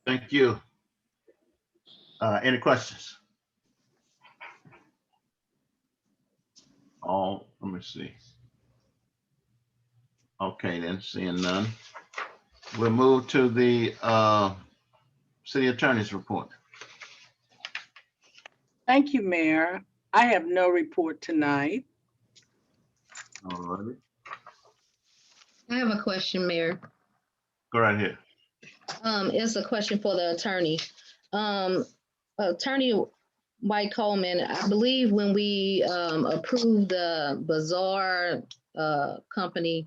Thank you. Any questions? Let me see. Okay, then seeing none. We'll move to the city attorney's report. Thank you, Mayor. I have no report tonight. All right. I have a question, Mayor. Go right ahead. It's a question for the attorney. Attorney Mike Coleman, I believe when we approved the Bazaar company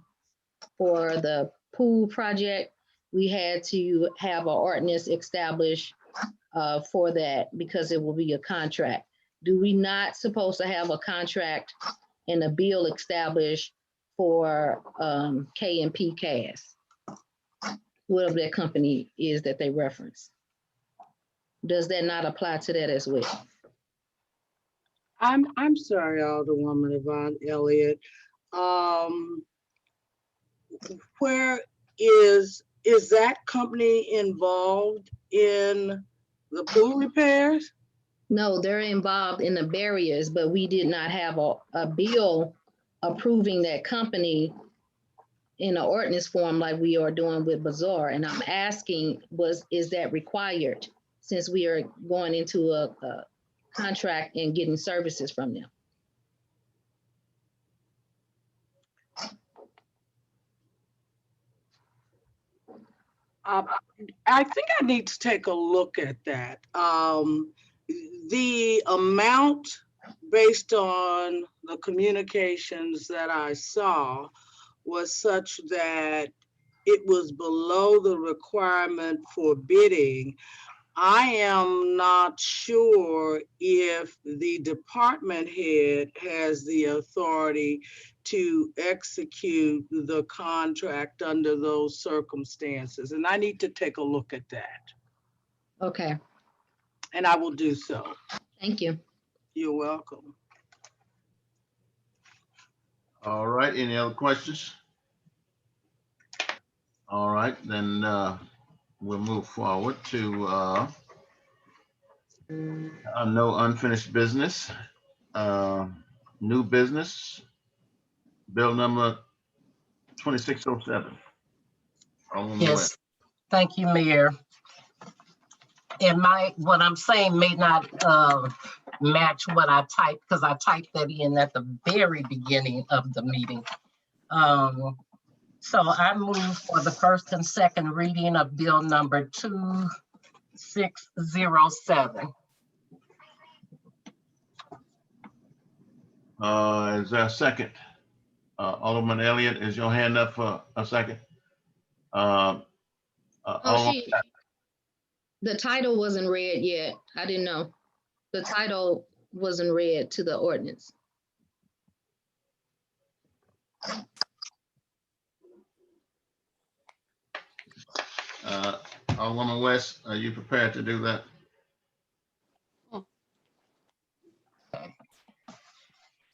for the pool project, we had to have an ordinance established for that because it will be a contract. Do we not supposed to have a contract and a bill established for K&P Cast, whatever that company is that they reference? Does that not apply to that as well? I'm sorry, Alderwoman Yvonne Elliott. Where is that company involved in the pool repairs? No, they're involved in the barriers, but we did not have a bill approving that company in an ordinance form like we are doing with Bazaar. And I'm asking, is that required since we are going into a contract and getting services from them? I think I need to take a look at that. The amount based on the communications that I saw was such that it was below the requirement for bidding. I am not sure if the department head has the authority to execute the contract under those circumstances. And I need to take a look at that. Okay. And I will do so. Thank you. You're welcome. All right, any other questions? All right, then we'll move forward to no unfinished business. New business, bill number 2607. Yes, thank you, Mayor. And what I'm saying may not match what I typed because I typed that in at the very beginning of the meeting. So I move for the first and second reading of bill number 2607. Is there a second? Alderman Elliott, is your hand up for a second? The title wasn't read yet. I didn't know. The title wasn't read to the ordinance. Alderwoman West, are you prepared to do that?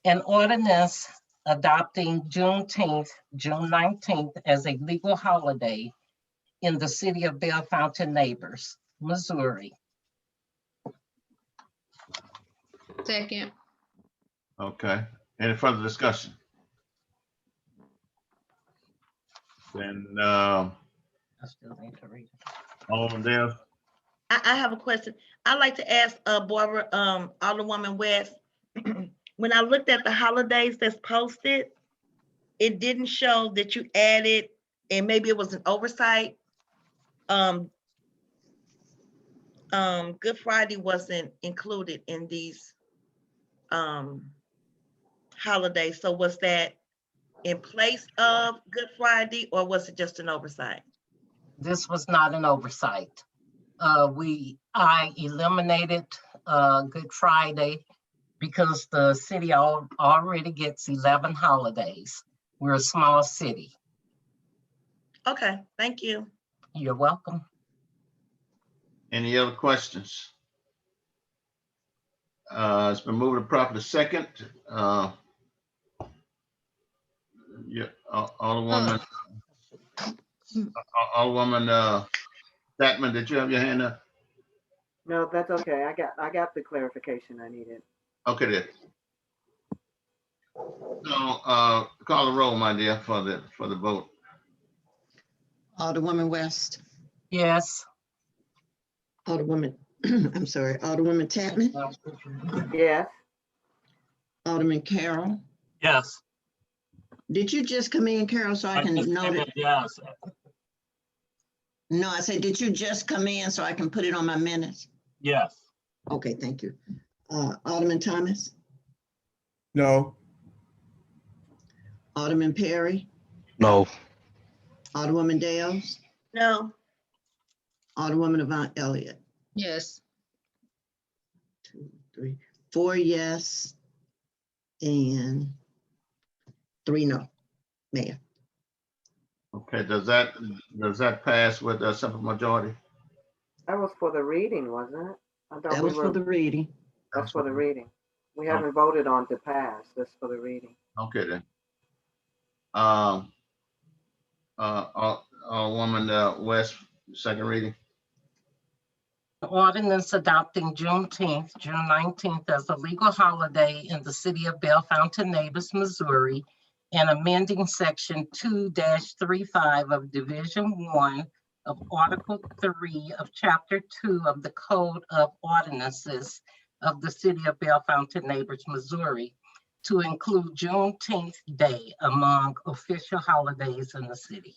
An ordinance adopting Juneteenth, June 19th as a legal holiday in the city of Belle Fountain Neighbors, Missouri. Second. Okay, any further discussion? Then, I still need to read it. Alderman Dales, I have a question. I'd like to ask Barbara, Alderwoman West, when I looked at the holidays that's posted, it didn't show that you added, and maybe it was an oversight. Good Friday wasn't included in these holidays. So was that in place of Good Friday, or was it just an oversight? This was not an oversight. I eliminated Good Friday because the city already gets 11 holidays. We're a small city. Okay, thank you. You're welcome. any other questions? It's been moved and properly second. Yeah, Alderwoman, Alderwoman Statman, did you have your hand up? No, that's okay. I got the clarification I needed. Okay, then. So, call the roll, my dear, for the vote. Alderwoman West, Yes. Alderwoman, I'm sorry, Alderwoman Chapman, Yes. Alderman Carroll. Yes. Did you just come in, Carol, so I can note it? Yes. No, I said, did you just come in so I can put it on my minutes? Yes. Okay, thank you. Alderman Thomas, No. Alderman Perry, No. Alderwoman Dales, No, Alderwoman Avant Elliott. Yes. 2, 3, 4 yes, and 3 no, Mayor. Okay, does that pass with a simple majority? That was for the reading, wasn't it? I thought That was for the reading. That's for the reading. We haven't voted on to pass. That's for the reading. Okay, then. Alderwoman West, second reading. Ordinance adopting Juneteenth, June 19th as a legal holiday in the city of Belle Fountain Neighbors, Missouri, and amending section 2-35 of Division 1 of Article 3 of Chapter 2 of the Code of Ordinances of the city of Belle Fountain Neighbors, Missouri, to include Juneteenth Day among official holidays in the city.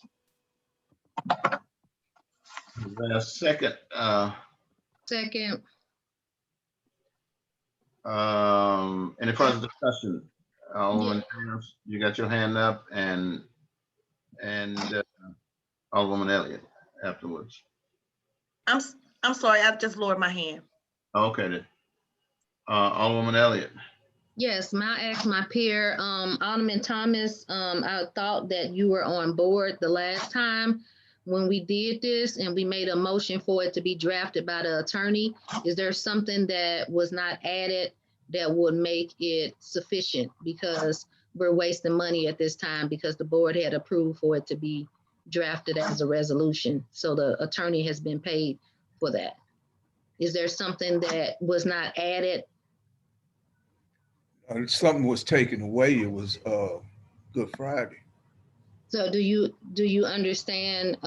Is there a second? Second. Any further discussion? Alderwoman Dales, you got your hand up, and Alderwoman Elliott afterwards. I'm sorry, I've just lowered my hand. Okay, then. Alderwoman Elliott. Yes, I asked my peer, Alderman Thomas, I thought that you were on board the last time when we did this and we made a motion for it to be drafted by the attorney. Is there something that was not added that would make it sufficient? Because we're wasting money at this time because the board had approved for it to be drafted as a resolution. So the attorney has been paid for that. Is there something that was not added? Something was taken away. It was Good Friday. So do you understand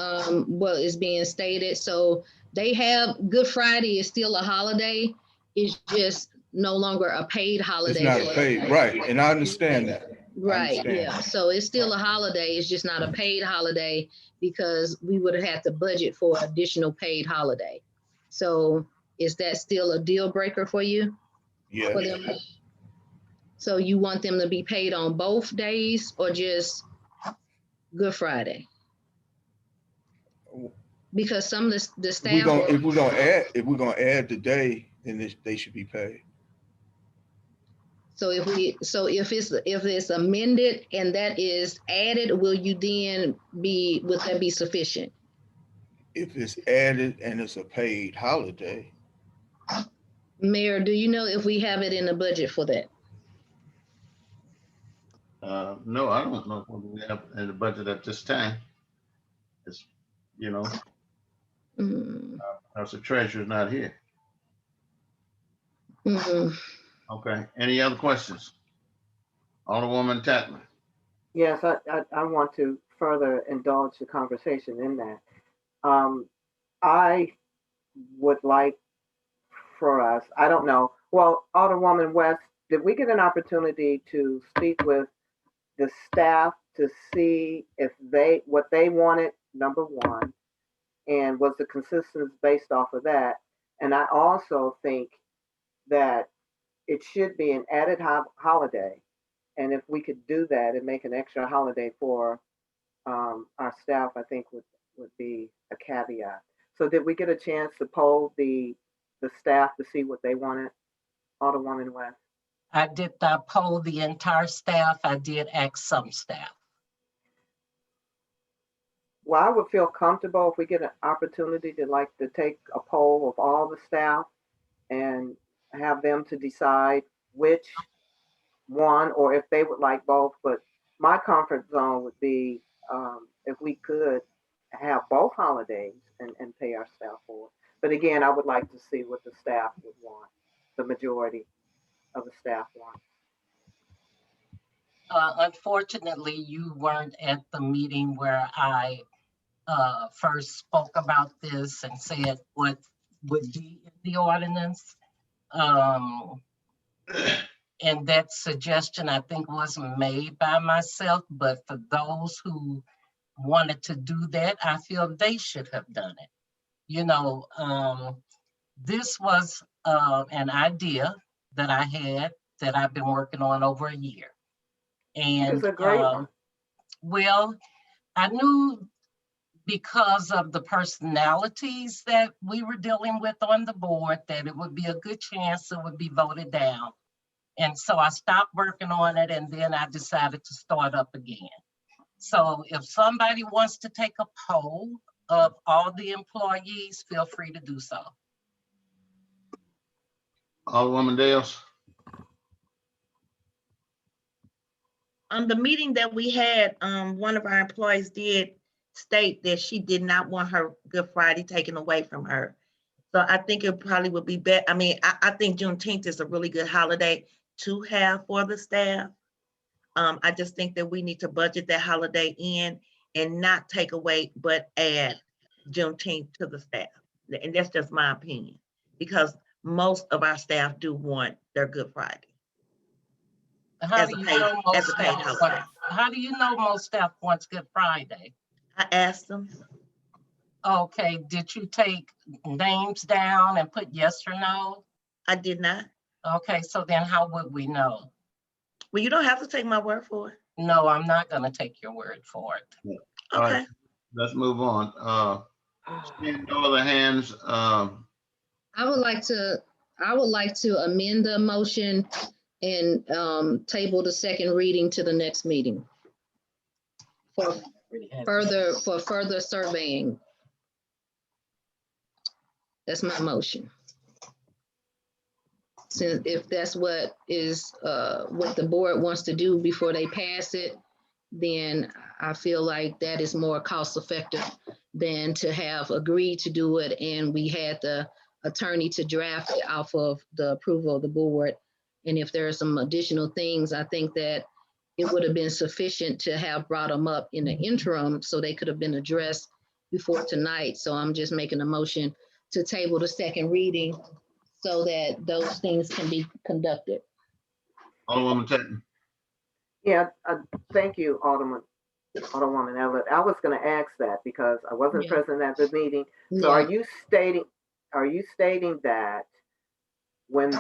what is being stated? So they have Good Friday is still a holiday. It's just no longer a paid holiday. It's not a paid, right? And I understand that. Right, yeah. So it's still a holiday. It's just not a paid holiday because we would have had to budget for additional paid holiday. So is that still a deal breaker for you? Yeah. For them? So you want them to be paid on both days or just Good Friday? Because some of the staff. If we're gonna add the day, then they should be paid. So if it's amended and that is added, would that be sufficient? If it's added and it's a paid holiday. Mayor, do you know if we have it in the budget for that? No, I don't know what we have in the budget at this time. It's, you know, as the treasurer's not here. Okay, any other questions? Alderwoman Tatman. Yes, I want to further indulge the conversation in that. I would like for us, I don't know, well, Alderwoman West, did we get an opportunity to speak with the staff to see if what they wanted, number one, and was the consistency based off of that? And I also think that it should be an added holiday. And if we could do that and make an extra holiday for our staff, I think would be a caveat. So did we get a chance to poll the staff to see what they wanted? Alderwoman West. I did not poll the entire staff. I did ask some staff. Well, I would feel comfortable if we get an opportunity to take a poll of all the staff and have them to decide which one, or if they would like both. But my comfort zone would be if we could have both holidays and pay our staff for it. But again, I would like to see what the staff would want, the majority of the staff want. Unfortunately, you weren't at the meeting where I first spoke about this and said what would be in the ordinance. And that suggestion, I think, was made by myself, but for those who wanted to do that, I feel they should have done it. You know, this was an idea that I had that I've been working on over a year. And it's a great one. Well, I knew because of the personalities that we were dealing with on the board that it would be a good chance it would be voted down. And so I stopped working on it, and then I decided to start up again. So if somebody wants to take a poll of all the employees, feel free to do so. Alderwoman Dales. On the meeting that we had, one of our employees did state that she did not want her Good Friday taken away from her. So I think it probably would be better. I mean, I think Juneteenth is a really good holiday to have for the staff. I just think that we need to budget that holiday in and not take away, but add Juneteenth to the staff. And that's just my opinion, because most of our staff do want their Good Friday. How do you know most staff wants Good Friday? I asked them. Okay, did you take names down and put yes or no? I did not. Okay, so then how would we know? Well, you don't have to take my word for it. No, I'm not gonna take your word for it. Yeah. Okay. All right, let's move on. Seeing no other hands. I would like to amend the motion and table the second reading to the next meeting for further surveying. That's my motion. Since if that's what the board wants to do before they pass it, then I feel like that is more cost effective than to have agreed to do it and we had the attorney to draft it off of the approval of the board. And if there are some additional things, I think that it would have been sufficient to have brought them up in the interim so they could have been addressed before tonight. So I'm just making a motion to table the second reading so that those things can be conducted. Alderwoman Tatman. Yeah, thank you, Alderwoman Elliott. I was going to ask that because I wasn't present at the meeting. So are you stating that when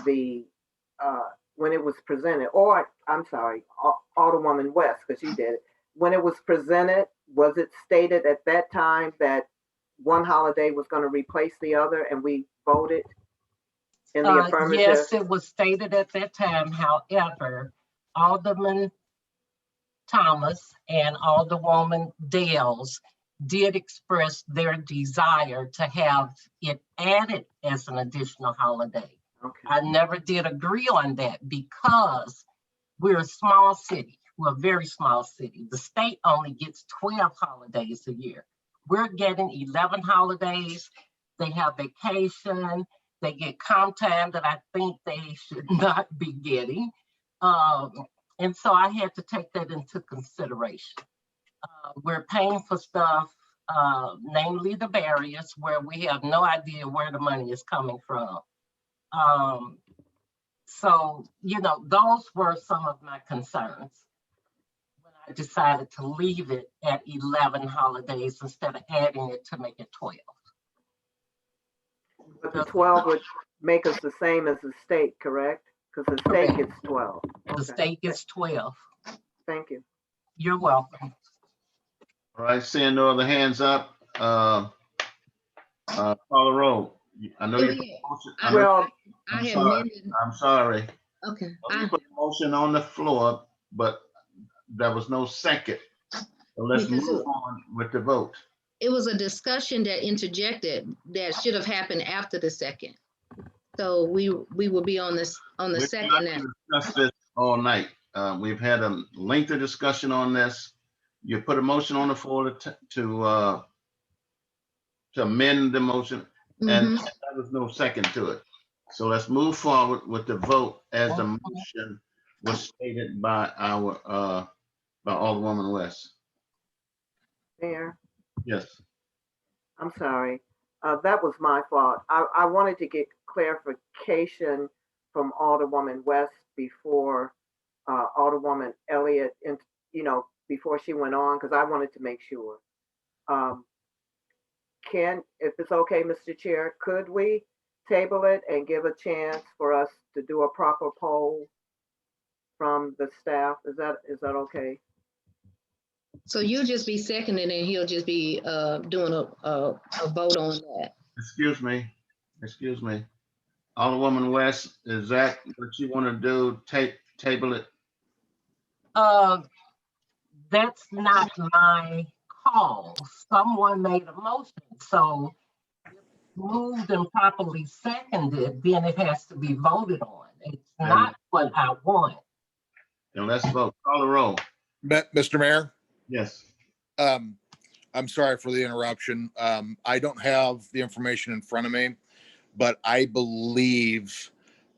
it was presented, or I'm sorry, Alderwoman West, because you did it, when it was presented, was it stated at that time that one holiday was going to replace the other and we voted in the affirmative? Yes, it was stated at that time. However, Alderman Thomas and Alderwoman Dales did express their desire to have it added as an additional holiday. Okay. I never did agree on that because we're a small city. we're a very small city. The state only gets 12 holidays a year. We're getting 11 holidays. They have vacation. They get comp time that I think they should not be getting. And so I had to take that into consideration. We're paying for stuff, namely the barriers, where we have no idea where the money is coming from. So, you know, those were some of my concerns when I decided to leave it at 11 holidays instead of adding it to make it 12. But the 12 would make us the same as the state, correct? Because the state gets 12. The state gets 12. Thank you. You're welcome. All right, seeing no other hands up, call the roll. I know you. Well, I had sorry. amended. I'm sorry. Okay. You put a motion on the floor, but there was no second. So let's Because move on with the vote. It was a discussion that interjected that should have happened after the second. So we will be on this on the We're second not now. gonna discuss this all night. We've had a lengthy discussion on this. You put a motion on the floor to amend the motion, and there was no second to it. So let's move forward with the vote as the motion was stated by our by Alderwoman West. Mayor, Yes. I'm sorry. That was my fault. I wanted to get clarification from Alderwoman West before Alderwoman Elliott, and you know, before she went on, because I wanted to make sure. If it's okay, Mr. Chair, could we table it and give a chance for us to do a proper poll from the staff? Is that okay? So you'll just be seconding and he'll just be doing a vote on that. Excuse me. Alderwoman West, is that what you want to do? Table it? That's not my call. Someone made a motion, so if it's moved and properly seconded, then it has to be voted on. It's not what I want. Then let's vote. Call the roll. Mr. Mayor? Yes. I'm sorry for the interruption. I don't have the information in front of me, but I believe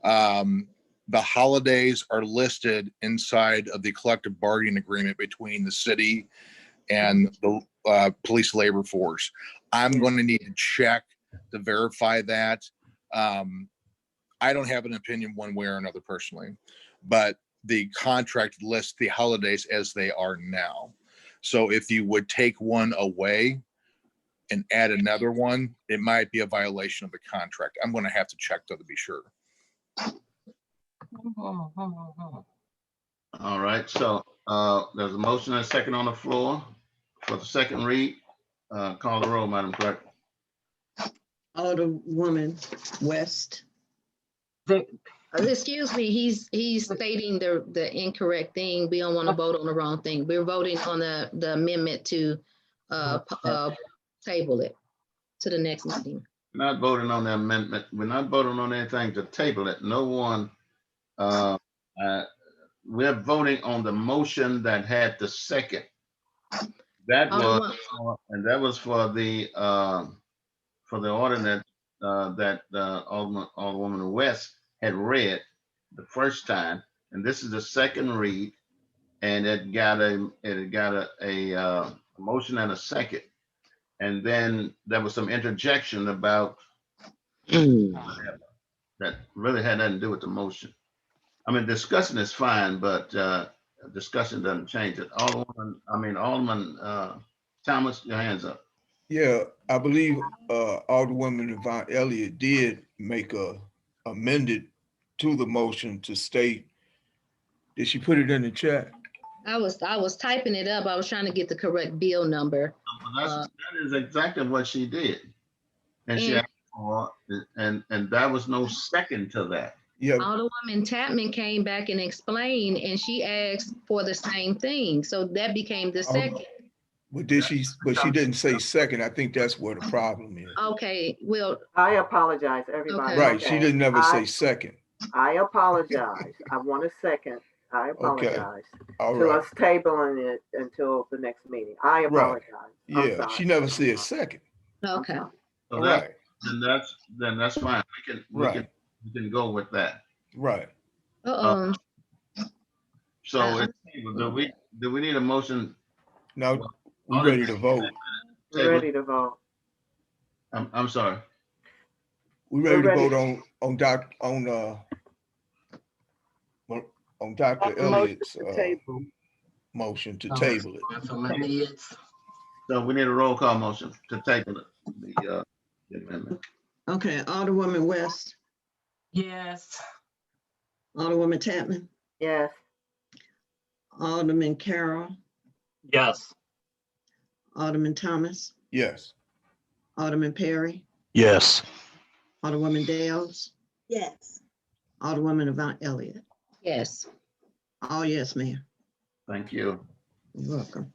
the holidays are listed inside of the collective bargaining agreement between the city and the police labor force. I'm going to need to check to verify that. I don't have an opinion one way or another personally, but the contract lists the holidays as they are now. So if you would take one away and add another one, it might be a violation of the contract. I'm going to have to check though to be sure. All right, so there's a motion and a second on the floor for the second read. Call the roll, Madam Clerk. Alderwoman West. Excuse me, he's stating the incorrect thing. We don't want to vote on the wrong thing. We're voting on the amendment to table it to the next meeting. We're not voting on the amendment. We're not voting on anything to table it. No one. We're voting on the motion that had the second. That was and that was for the ordinance that Alderwoman West had read the first time, and this is the second read, and it got a motion and a second, and then there was some interjection about that really had nothing to do with the motion. I mean, discussion is fine, but discussion doesn't change it. Alderman Thomas, your hands up. Yeah, I believe Alderwoman Yvonne Elliott did make a amended to the motion to state. Did she put it in the chat? I was typing it up. I was trying to get the correct bill number. That is exactly what she did, and she asked for, and there was no second to that. Yeah. Alderwoman Tapman came back and explained, and she asked for the same thing, so that became the second. But she didn't say second. I think that's where the problem is. Okay, well. I apologize, everybody. Right, she didn't never say second. I apologize. I want a second. I apologize. All To right. us tabling it until the next meeting. I apologize. I'm Yeah, sorry. she never said second. Okay. So All that, right. then that's fine. We can go with that. Right. Uh-oh. So do we need a motion? Now we're ready to vote. We're ready to vote. I'm sorry. We're ready to vote on Dr. Elliott's motion to table it. So we need a roll call motion to table it, the amendment. Okay, Alderwoman West, Yes. Alderwoman Tapman, Yes. Alderman Carroll, Yes. Alderman Thomas, Yes. Alderman Perry, Yes. Alderwoman Dales, Yes. Alderwoman Avant Elliott. Yes. All yes, Mayor. Thank you. You're welcome.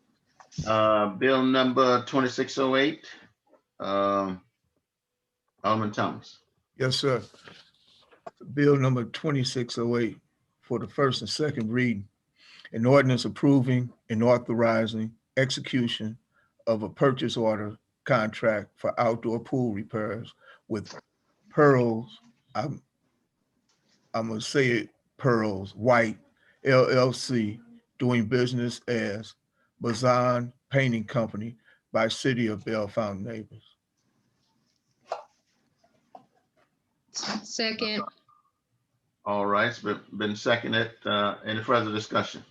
Bill number 2608. Alderman Thomas. Yes, sir. Bill number 2608 for the first and second reading. An ordinance approving and authorizing execution of a purchase order contract for outdoor pool repairs with Pearls, I'm gonna say it, Pearls White LLC, doing business as Bazan Painting Company by City of Belle Fountain Neighbors. Second. All right, it's been seconded. Any further discussion?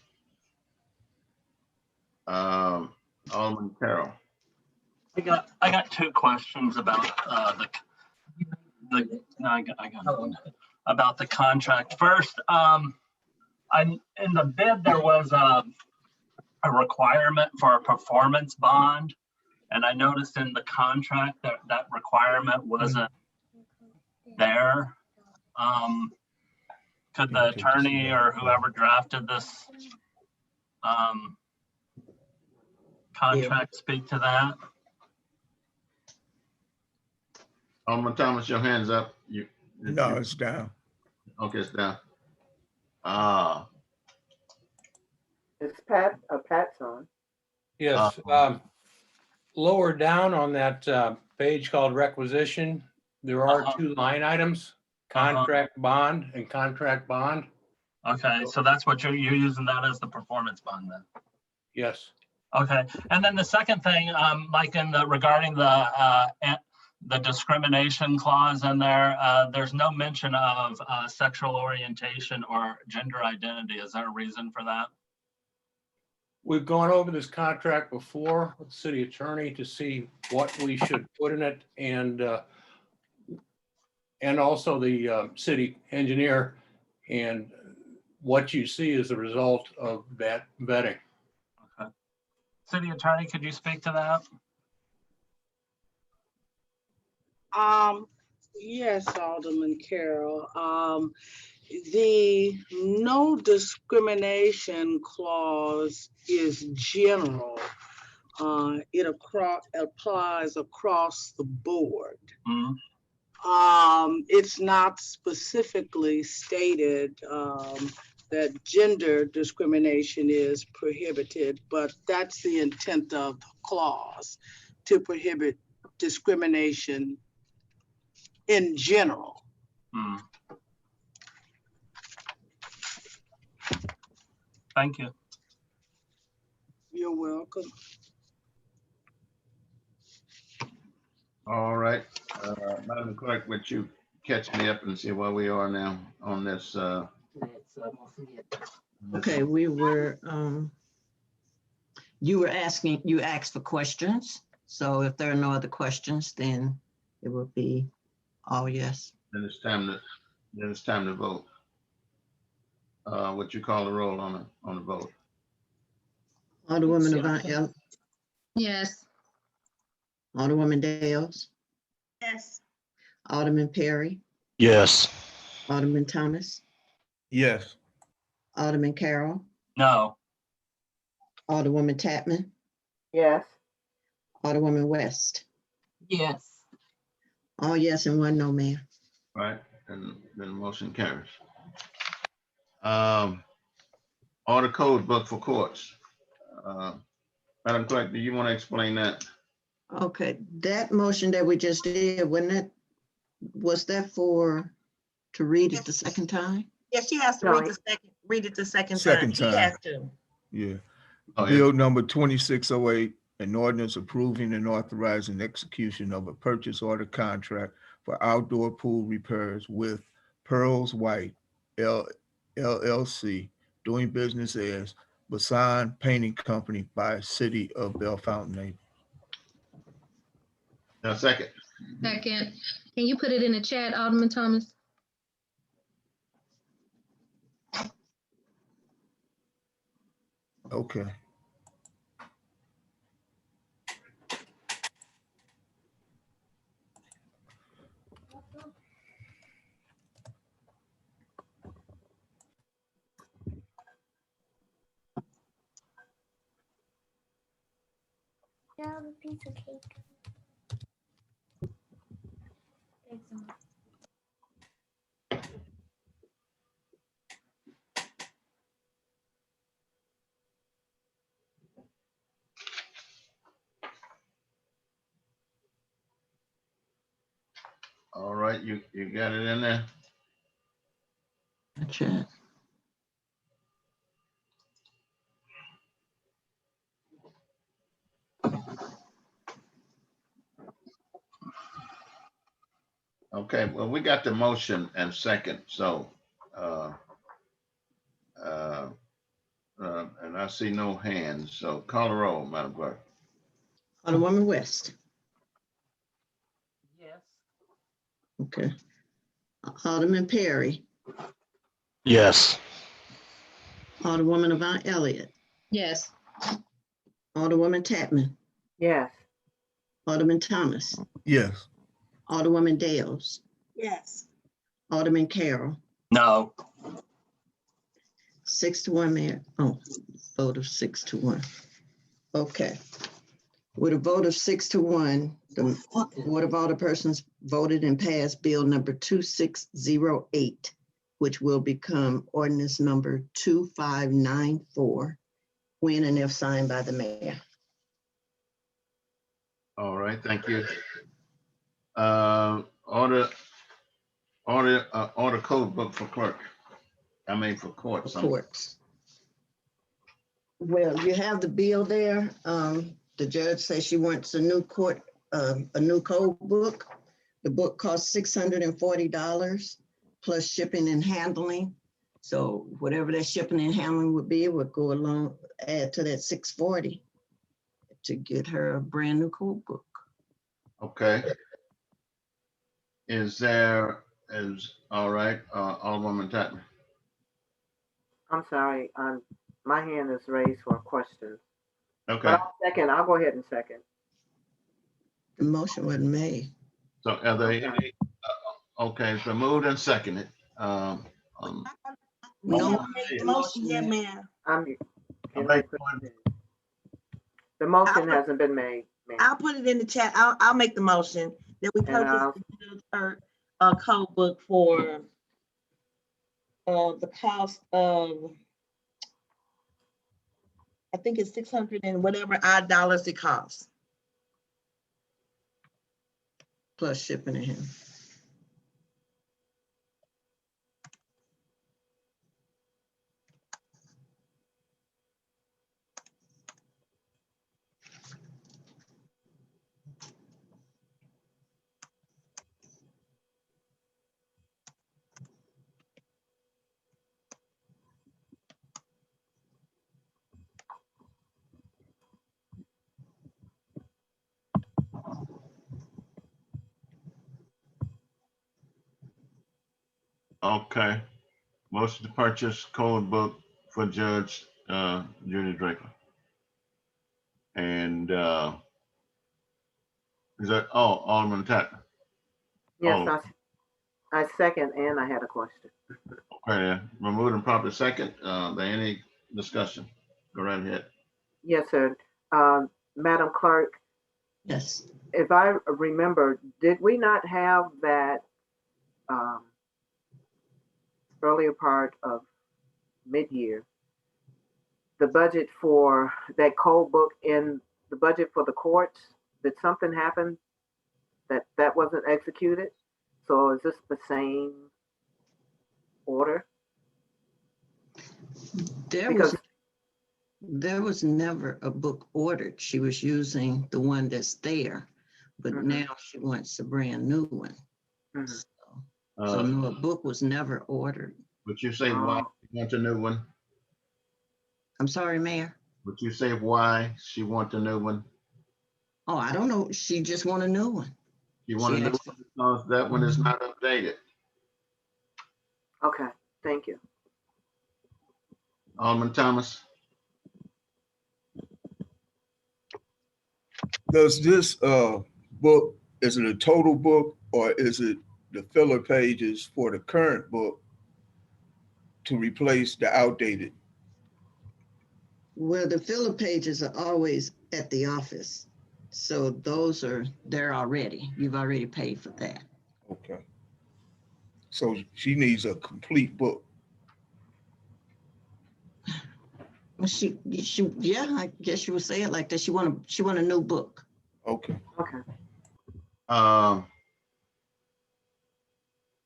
Alderman Carroll. I got two questions about I got one about the contract. First, in the bid there was a requirement for a performance bond, and I noticed in the contract that requirement wasn't there. Could the attorney or whoever drafted this contract speak to that? Alderman Thomas, your hand's up. No, it's down. Okay, it's down. It's Pat's on. Yes, lower down on that page called requisition, there are two line items, contract bond and contract bond. Okay, so that's what you're using that as the performance bond then? Yes. Okay, and then the second thing, like regarding the discrimination clause in there, there's no mention of sexual orientation or gender identity. Is there a reason for that? We've gone over this contract before with the city attorney to see what we should put in it, and also the city engineer, and what you see is the result of that vetting. Okay. City attorney, could you speak to that? Yes, Alderman Carroll. The no discrimination clause is general. It applies across the board. Mm-hmm. It's not specifically stated that gender discrimination is prohibited, but that's the intent of the clause, to prohibit discrimination in general. Mm. Thank you. You're welcome. All right, Madam Clerk, would you catch me up and see where we are now on this? Okay, we were, you asked for questions. So if there are no other questions, then it will be all yes. Then it's time to vote. Would you call the roll on the vote? Alderwoman Avant Elliott, Yes. Alderwoman Dales, Yes. Alderman Perry, Yes. Alderman Thomas, Yes. Alderman Carroll, No. Alderwoman Tapman, Yes. Alderwoman West. Yes. All yes and one no, Mayor. Right, and then the motion carries. order code book for courts. Madam Clerk, do you want to explain that? Okay, that motion that we just did, was that for, to read it the second time? Yeah, she has to No, read it the second Second time. He time. has to. Yeah. Oh, yeah. Bill number 2608, an ordinance approving and authorizing execution of a purchase order contract for outdoor pool repairs with Pearls White LLC, doing business as Basan Painting Company by City of Bell Fountain. Now, second. Second, can you put it in the chat, Alderman Thomas? Okay. Have a piece of cake. All right, you got it in there? Chat. Okay, well, we got the motion and second, so, and I see no hands, so call the roll, Madam Clerk. Alderwoman West. Yes. Okay. Alderman Perry. Yes. Alderwoman Avant Elliott. Yes. Alderwoman Tapman. Yes. Alderman Thomas. Yes. Alderwoman Dales. Yes. Alderman Carroll. No. 6-1, Mayor. Oh, vote of 6-1. Okay. With a vote of 6-1, the Board of Alderpersons voted and passed Bill number 2608, which will become ordinance number 2594, when and if signed by the mayor. All right, thank you. Order code book for clerk. I mean, for courts. Courts. Well, you have the bill there. The judge says she wants a new code book. The book costs $640 plus shipping and handling. So whatever that shipping and handling would be, it would go along, add to that $640 to get her a brand new code book. Okay. All right, Alderwoman Tatman. I'm sorry, my hand is raised for a question. Okay, I'll go ahead and second. The motion wasn't made. so are they, okay, so moved and seconded. No. Motion, yeah, Mayor. The motion hasn't been made, ma'am. I'll put it in the chat. I'll make the motion that we purchase a code book for the cost of, I think it's 600 and whatever odd dollars it costs. Plus shipping and handling. Okay, motion to purchase code book for Judge Judy Draper. And is that, Alderman Tatman? Yes, I second, and I had a question. Okay, we're moving and properly second. There any discussion? Go right ahead. Yes, sir. Madam Clerk, Yes. if I remember, did we not have that earlier part of mid-year the budget for that code book in the budget for the courts? Did something happen that wasn't executed? So is this the same order? There was never a book ordered. She was using the one that's there, but now she wants a brand new one. So no, a book was never ordered. Would you say why she wants a new one? I'm sorry, Mayor. Would you say why she wants a new one? Oh, I don't know. She just want a new one. You want a new one because that one is not updated. Okay, thank you. Alderman Thomas? Does this book, is it a total book or is it the filler pages for the current book to replace the outdated? Well, the filler pages are always at the office. So those are there already. You've already paid for that. Okay. So she needs a complete book. Yeah, I guess you would say it like that. She want a new book. Okay. Okay.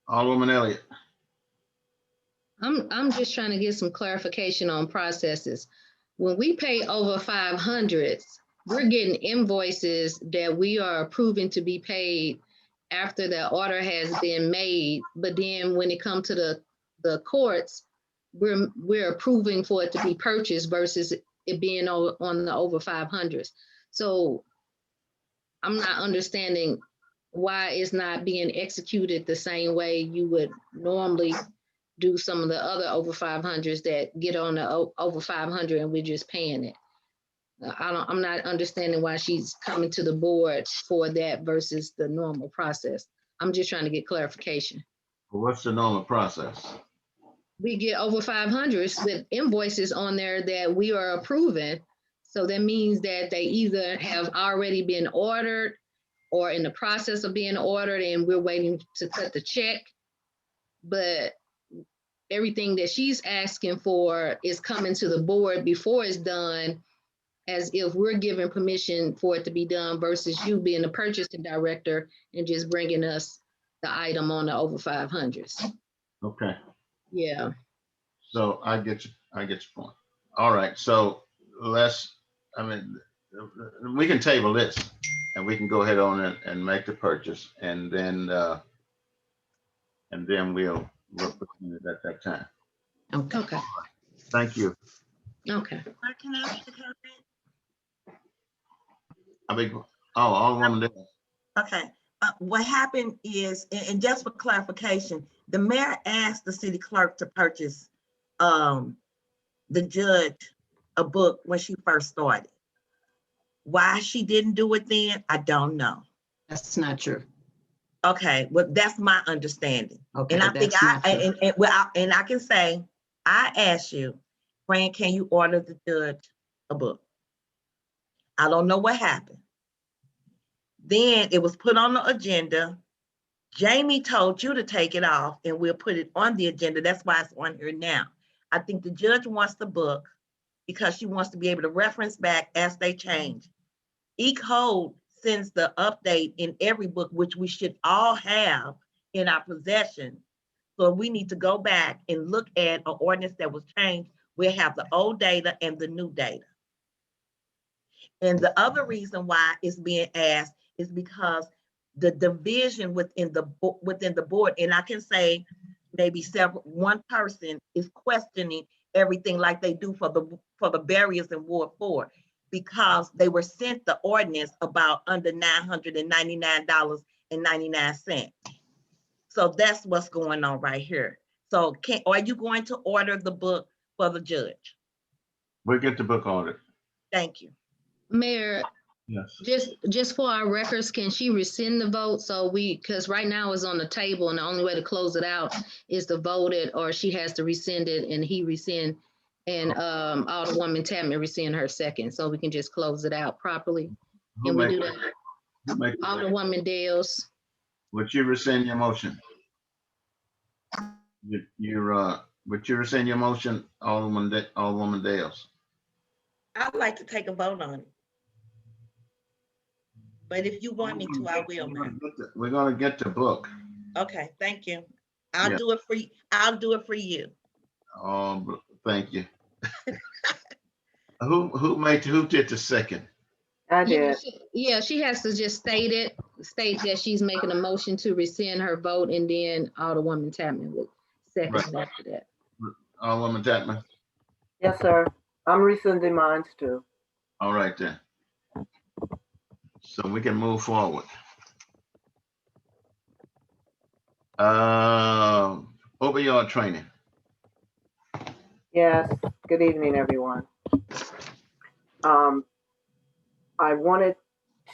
Alderwoman Elliott. I'm just trying to get some clarification on processes. When we pay over 500s, we're getting invoices that we are approving to be paid after the order has been made. But then when it comes to the courts, we're approving for it to be purchased versus it being on the over 500s. So I'm not understanding why it's not being executed the same way you would normally do some of the other over 500s that get on the over 500 and we're just paying it. I'm not understanding why she's coming to the board for that versus the normal process. I'm just trying to get clarification. What's the normal process? We get over 500s with invoices on there that we are approving. So that means that they either have already been ordered or in the process of being ordered and we're waiting to cut the check. But everything that she's asking for is coming to the board before it's done, as if we're giving permission for it to be done versus you being the purchasing director and just bringing us the item on the over 500s. Okay. Yeah. So I get your point. All right. So we can table this and we can go ahead on and make the purchase and then we'll represent it at that time. Okay. Thank you. Okay. Can I ask a comment? Alderwoman Dale. Okay, what happened is, and just for clarification, the mayor asked the city clerk to purchase the judge a book when she first started. Why she didn't do it then, I don't know. That's not true. Okay, well, that's my understanding. Okay, and I think I can say, I asked you, Fran, can you order the judge a book? I don't know what happened. Then it was put on the agenda. Jamie told you to take it off and we'll put it on the agenda. That's why it's on here now. I think the judge wants the book because she wants to be able to reference back as they change. E-code sends the update in every book, which we should all have in our possession. So we need to go back and look at an ordinance that was changed. We'll have the old data and the new data. And the other reason why it's being asked is because the division within the board, and I can say maybe one person is questioning everything like they do for the barriers in Ward 4, because they were sent the ordinance about under $999.99. So that's what's going on right here. So are you going to order the book for the judge? We'll get the book ordered. Thank you. Mayor, yes. Just for our records, can she rescind the vote? So because right now it's on the table and the only way to close it out is to vote it, or she has to rescind it and he rescind, and Alderwoman Tapman rescind her second, so we can just close it out properly. Can we do that? Alderwoman Dales. Would you rescind your motion? Would you rescind your motion, Alderwoman Dales? I'd like to take a vote on it. But if you want me to, I will, ma'am. We're gonna get the book. Okay, thank you. I'll Yeah. do it for you. I'll do it for you. Thank you. Who did the second? I Yeah, did. she has to just state that she's making a motion to rescind her vote, and then Alderwoman Chapman would second Right. after that. Alderwoman Chapman. Yes, sir. I'm rescinding mine too. All right then. So we can move forward. Opioid training. Yes. Good evening, everyone. I wanted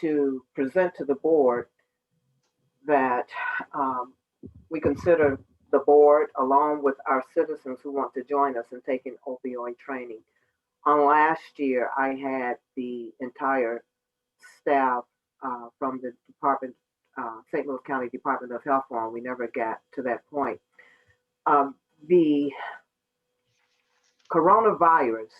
to present to the board that we consider the board, along with our citizens who want to join us in taking opioid training. On last year, I had the entire staff from the Department, St. Louis County Department of Health on. We never got to that point. The coronavirus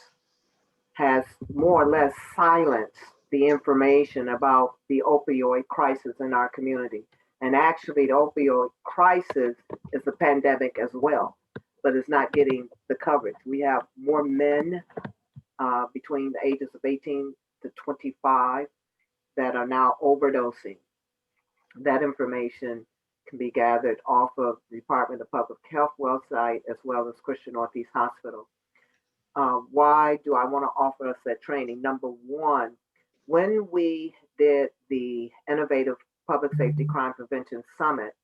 has more or less silenced the information about the opioid crisis in our community. And actually, the opioid crisis is a pandemic as well, but it's not getting the coverage. We have more men between the ages of 18 to 25 that are now overdosing. That information can be gathered off of the Department of Public Health website as well as Christian Northeast Hospital. Why do I want to offer us that training? Number one, when we did the Innovative Public Safety Crime Prevention Summit,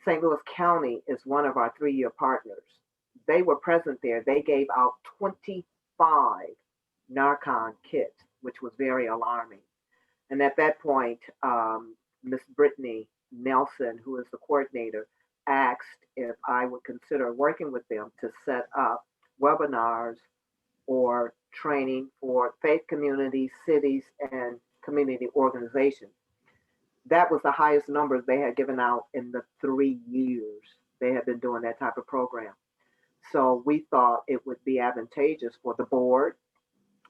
St. Louis County is one of our 3-year partners. They were present there. They gave out 25 Narcan kits, which was very alarming. And at that point, Ms. Brittany Nelson, who is the coordinator, asked if I would consider working with them to set up webinars or training for faith communities, cities, and community organizations. That was the highest numbers they had given out in the 3 years they had been doing that type of program. So we thought it would be advantageous for the board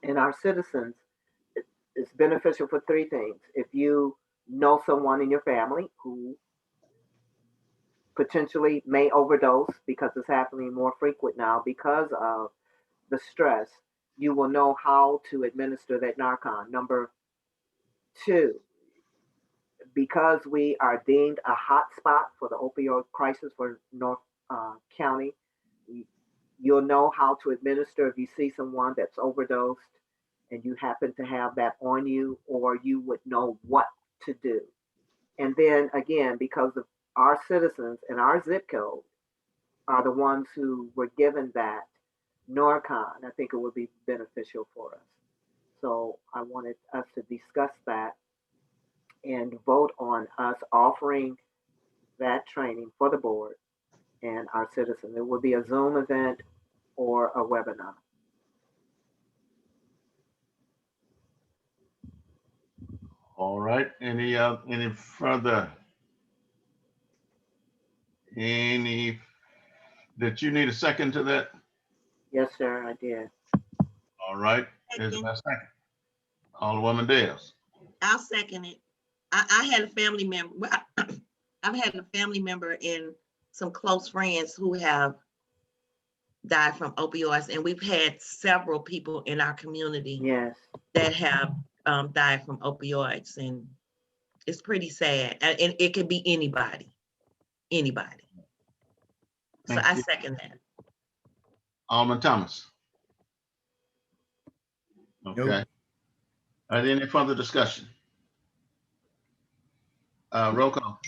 and our citizens. It's beneficial for 3 things. If you know someone in your family who potentially may overdose, because it's happening more frequent now because of the stress, you will know how to administer that Narcan. Number 2, because we are deemed a hot spot for the opioid crisis for North County, you'll know how to administer if you see someone that's overdosed and you happen to have that on you, or you would know what to do. And then again, because of our citizens and our zip code are the ones who were given that Narcan, I think it would be beneficial for us. So I wanted us to discuss that and vote on us offering that training for the board and our citizens. It would be a Zoom event or a webinar. All right. Any further? Did you need a second to that? Yes, sir, I did. All right. Is my second. Alderwoman Dales. I'll second it. I had a family member. I've had a family member and some close friends who have died from opioids, and we've had several people in our community that have died from opioids, and it's pretty sad. And it could be anybody. So I second that. Alderman Thomas. Okay. Nope. Are there any further discussion? Roll call.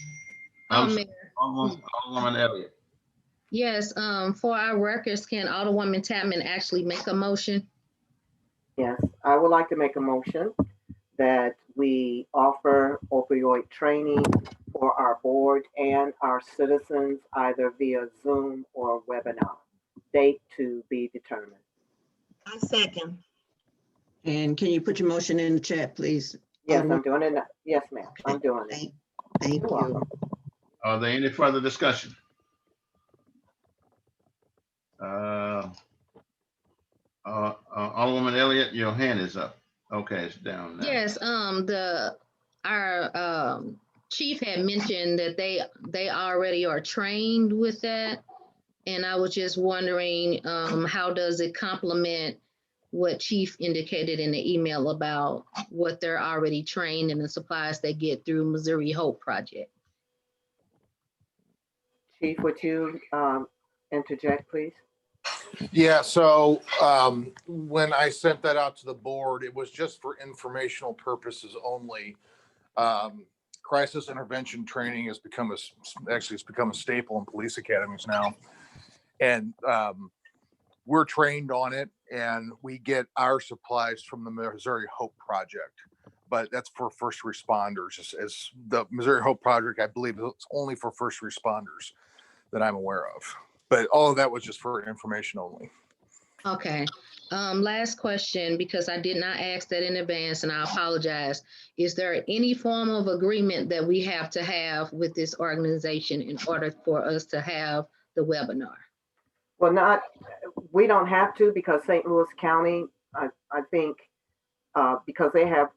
Mayor. Alderwoman Elliott. Yes, for our records, can Alderwoman Chapman actually make a motion? Yes, I would like to make a motion that we offer opioid training for our board and our citizens, either via Zoom or webinar. Date to be determined. I second. And can you put your motion in the chat, please? Yes, I'm doing it now. Yes, ma'am, I'm doing it. Thank You're you. welcome. Are there any further discussion? Alderwoman Elliott, your hand is up. Okay, it's down now. Yes, our chief had mentioned that they already are trained with that. And I was just wondering, how does it complement what chief indicated in the email about what they're already trained and the supplies they get through Missouri Hope Project? Chief, would you interject, please? Yeah, so when I sent that out to the board, it was just for informational purposes only. Crisis intervention training has become it's become a staple in police academies now. And we're trained on it, and we get our supplies from the Missouri Hope Project. But that's for first responders. As the Missouri Hope Project, I believe it's only for first responders that I'm aware of. But all of that was just for information only. Okay. Last question, because I did not ask that in advance and I apologize. Is there any form of agreement that we have to have with this organization in order for us to have the webinar? Well, we don't have to, because St. Louis County, I think, because they have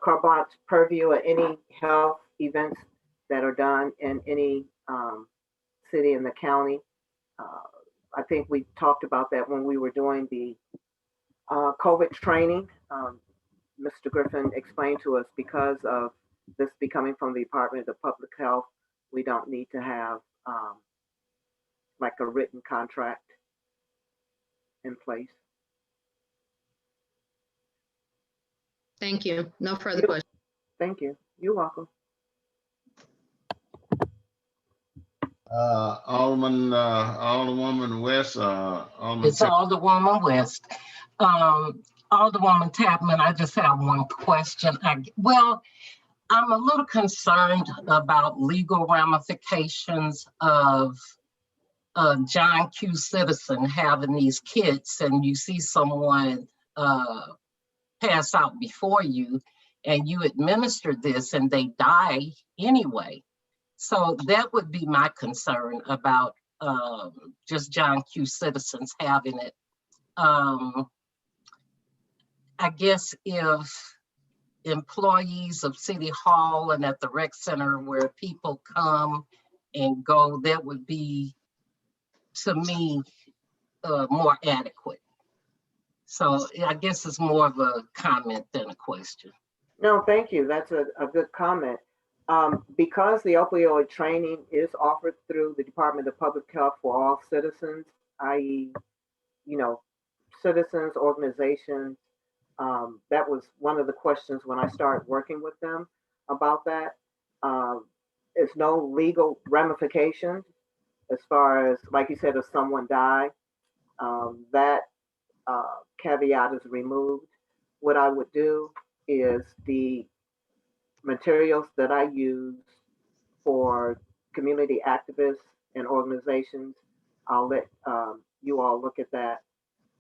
carte blanche purview at any health events that are done in any city in the county. I think we talked about that when we were doing the COVID training. Mr. Griffin explained to us, because of this becoming from the Department of Public Health, we don't need to have like a written contract in place. Thank you. No further questions. Thank you. You're welcome. Alderwoman West, It's Alderwoman West. Alderwoman Tapman, I just have one question. Well, I'm a little concerned about legal ramifications of John Q. Citizen having these kits, and you see someone pass out before you, and you administer this and they die anyway. So that would be my concern about just John Q. Citizens having it. I guess if employees of City Hall and at the rec center where people come and go, that would be, to me, more adequate. So I guess it's more of a comment than a question. No, thank you. That's a good comment. Because the opioid training is offered through the Department of Public Health for all citizens, i.e., citizens, organizations, that was one of the questions when I started working with them about that. There's no legal ramifications as far as, like you said, if someone died, that caveat is removed. What I would do is the materials that I use for community activists and organizations, I'll let you all look at that.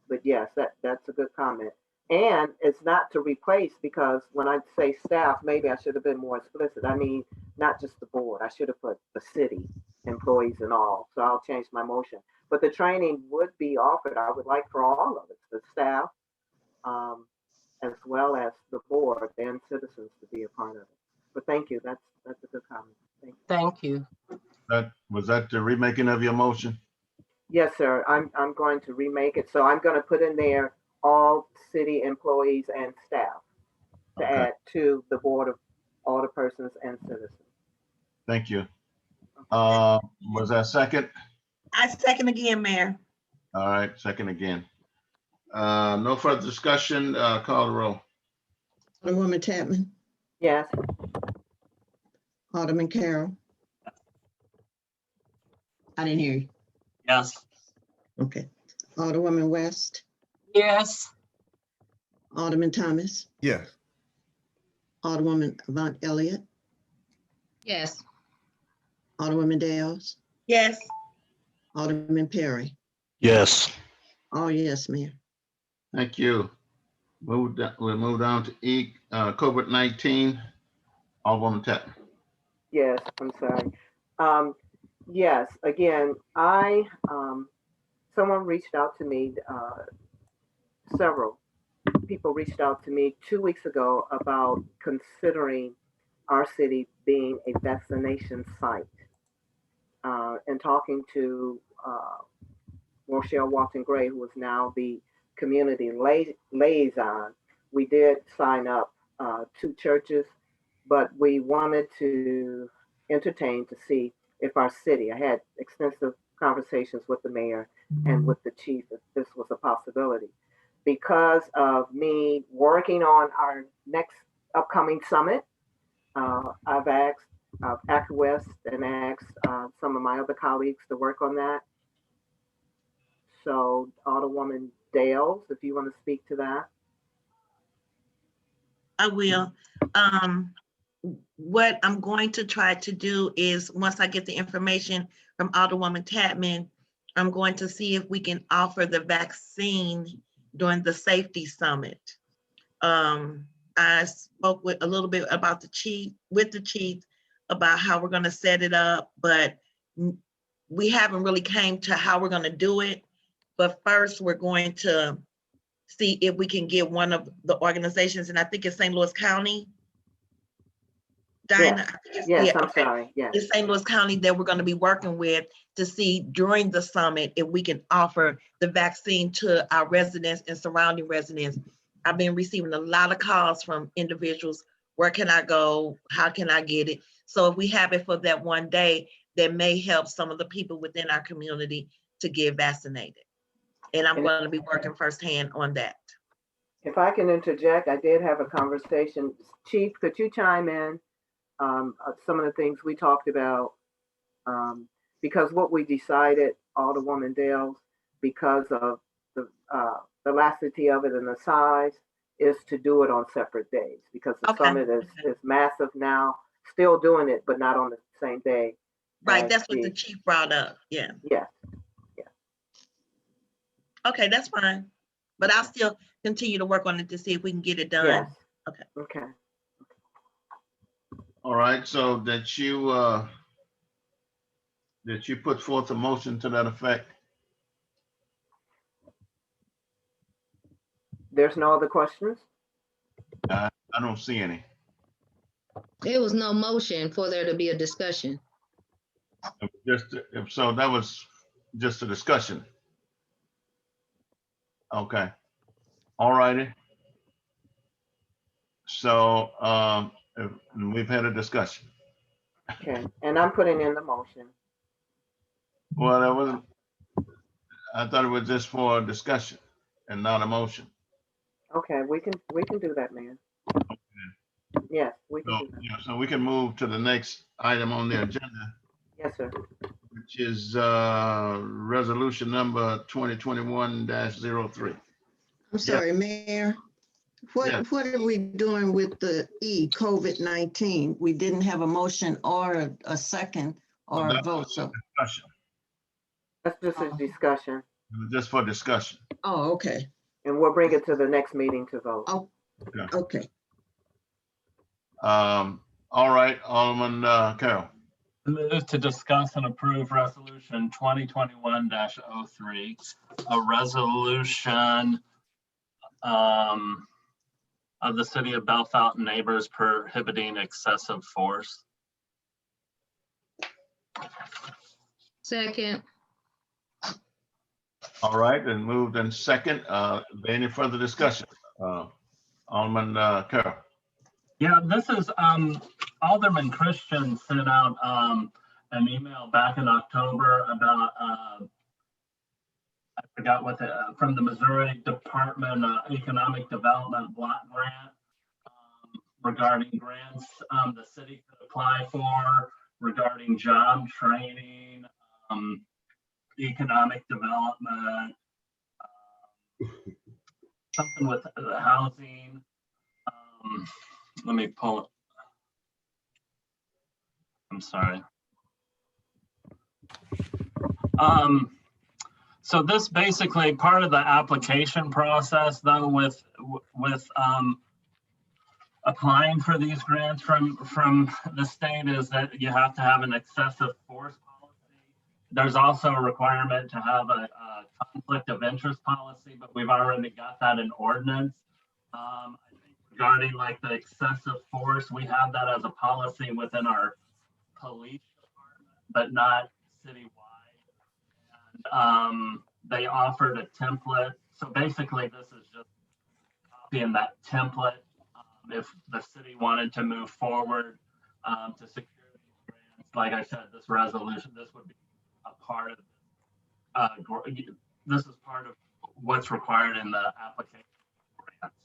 But yes, that's a good comment. And it's not to replace, because when I say staff, maybe I should have been more explicit. I mean, not just the board. I should have put the city employees and all. So I'll change my motion. But the training would be offered. I would like for all of it, the staff, as well as the board and citizens to be a part of it. But thank you. That's a good comment. Thank you. Was that the remaking of your motion? Yes, sir. I'm going to remake it. So I'm going to put in there all city employees and staff to add to the board of alderpersons and citizens. Thank you. Was that second? I second again, Mayor. All right, second again. No further discussion. Call the roll. Alderwoman Tapman, Yes. Alderman Carroll. I didn't hear you. Yes. Okay. Alderwoman West, Yes. Alderman Thomas, Yes. Alderwoman Avant Elliott, Yes. Alderwoman Dales, Yes. Alderman Perry. Yes. Oh, yes, Mayor. Thank you. We'll move down to COVID-19. Alderwoman Tapman. Yes, I'm sorry. Yes, again, someone reached out to me several people reached out to me 2 weeks ago about considering our city being a vaccination site. And talking to Rochelle Walton Gray, who is now the community liaison, we did sign up 2 churches, but we wanted to entertain to see if our city, I had extensive conversations with the mayor and with the chief if this was a possibility. Because of me working on our next upcoming summit, I've acquiesced and asked some of my other colleagues to work on that. So Alderwoman Dales, if you want to speak to that. I will. What I'm going to try to do is, once I get the information from Alderwoman Tapman, I'm going to see if we can offer the vaccine during the safety summit. I spoke with a little bit about the chief about how we're going to set it up, but we haven't really came to how we're going to do it. But first, we're going to see if we can get one of the organizations, and I think it's St. Louis County. Dinah, Yes, I'm sorry. Yes. It's St. Louis County that we're going to be working with to see during the summit if we can offer the vaccine to our residents and surrounding residents. I've been receiving a lot of calls from individuals. Where can I go? How can I get it? So if we have it for that one day, that may help some of the people within our community to get vaccinated. And I'm going to be working firsthand on that. If I can interject, I did have a conversation. Chief, could you chime in? Some of the things we talked about, because what we decided, Alderwoman Dales, because of the laxity of it and the size, is to do it on separate days, because the summit is massive now, still doing it, but not on the same day. Right, that's what the chief brought up, yeah. Yeah. Okay, that's fine, but I'll still continue to work on it to see if we can get it done. Yes. Okay. Okay. All right, so that you put forth a motion to that effect? There's no other questions? I don't see any. There was no motion for there to be a discussion. So that was just a discussion. Okay. All righty. So we've had a discussion. Okay, and I'm putting in the motion. Well, that wasn't, I thought it was just for a discussion and not a motion. Okay, we can do that, man. Yes, we can do that. Yeah, so we can move to the next item on the agenda, Yes, sir. which is resolution number 2021-03. I'm sorry, Mayor. Yes. What are we doing with the COVID-19? We didn't have a motion or a second or a vote, so. Discussion. That's just a discussion. Just for discussion. Oh, okay. And we'll bring it to the next meeting to vote. Oh, okay. All right, Alderman Carroll. Move to discuss and approve resolution 2021-03, a resolution of the city of Bellefonte neighbors prohibiting excessive force. Second. All right, and moved in second. Any further discussion? Alderman Carroll. Yeah, this is Alderman Christian sent out an email back in October about I forgot what from the Missouri Department of Economic Development block grant regarding grants the city could apply for regarding job training, economic development, something with the housing. Let me pull it. I'm sorry. So this basically part of the application process, though, with applying for these grants from the state is that you have to have an excessive force policy. There's also a requirement to have a conflict of interest policy, but we've already got that in ordinance. I think regarding like the excessive force, we have that as a policy within our police department, but not citywide. And they offered a template. So basically this is just copying that template. If the city wanted to move forward to secure these grants, like I said, this resolution, this would be a part of this is part of what's required in the application grants.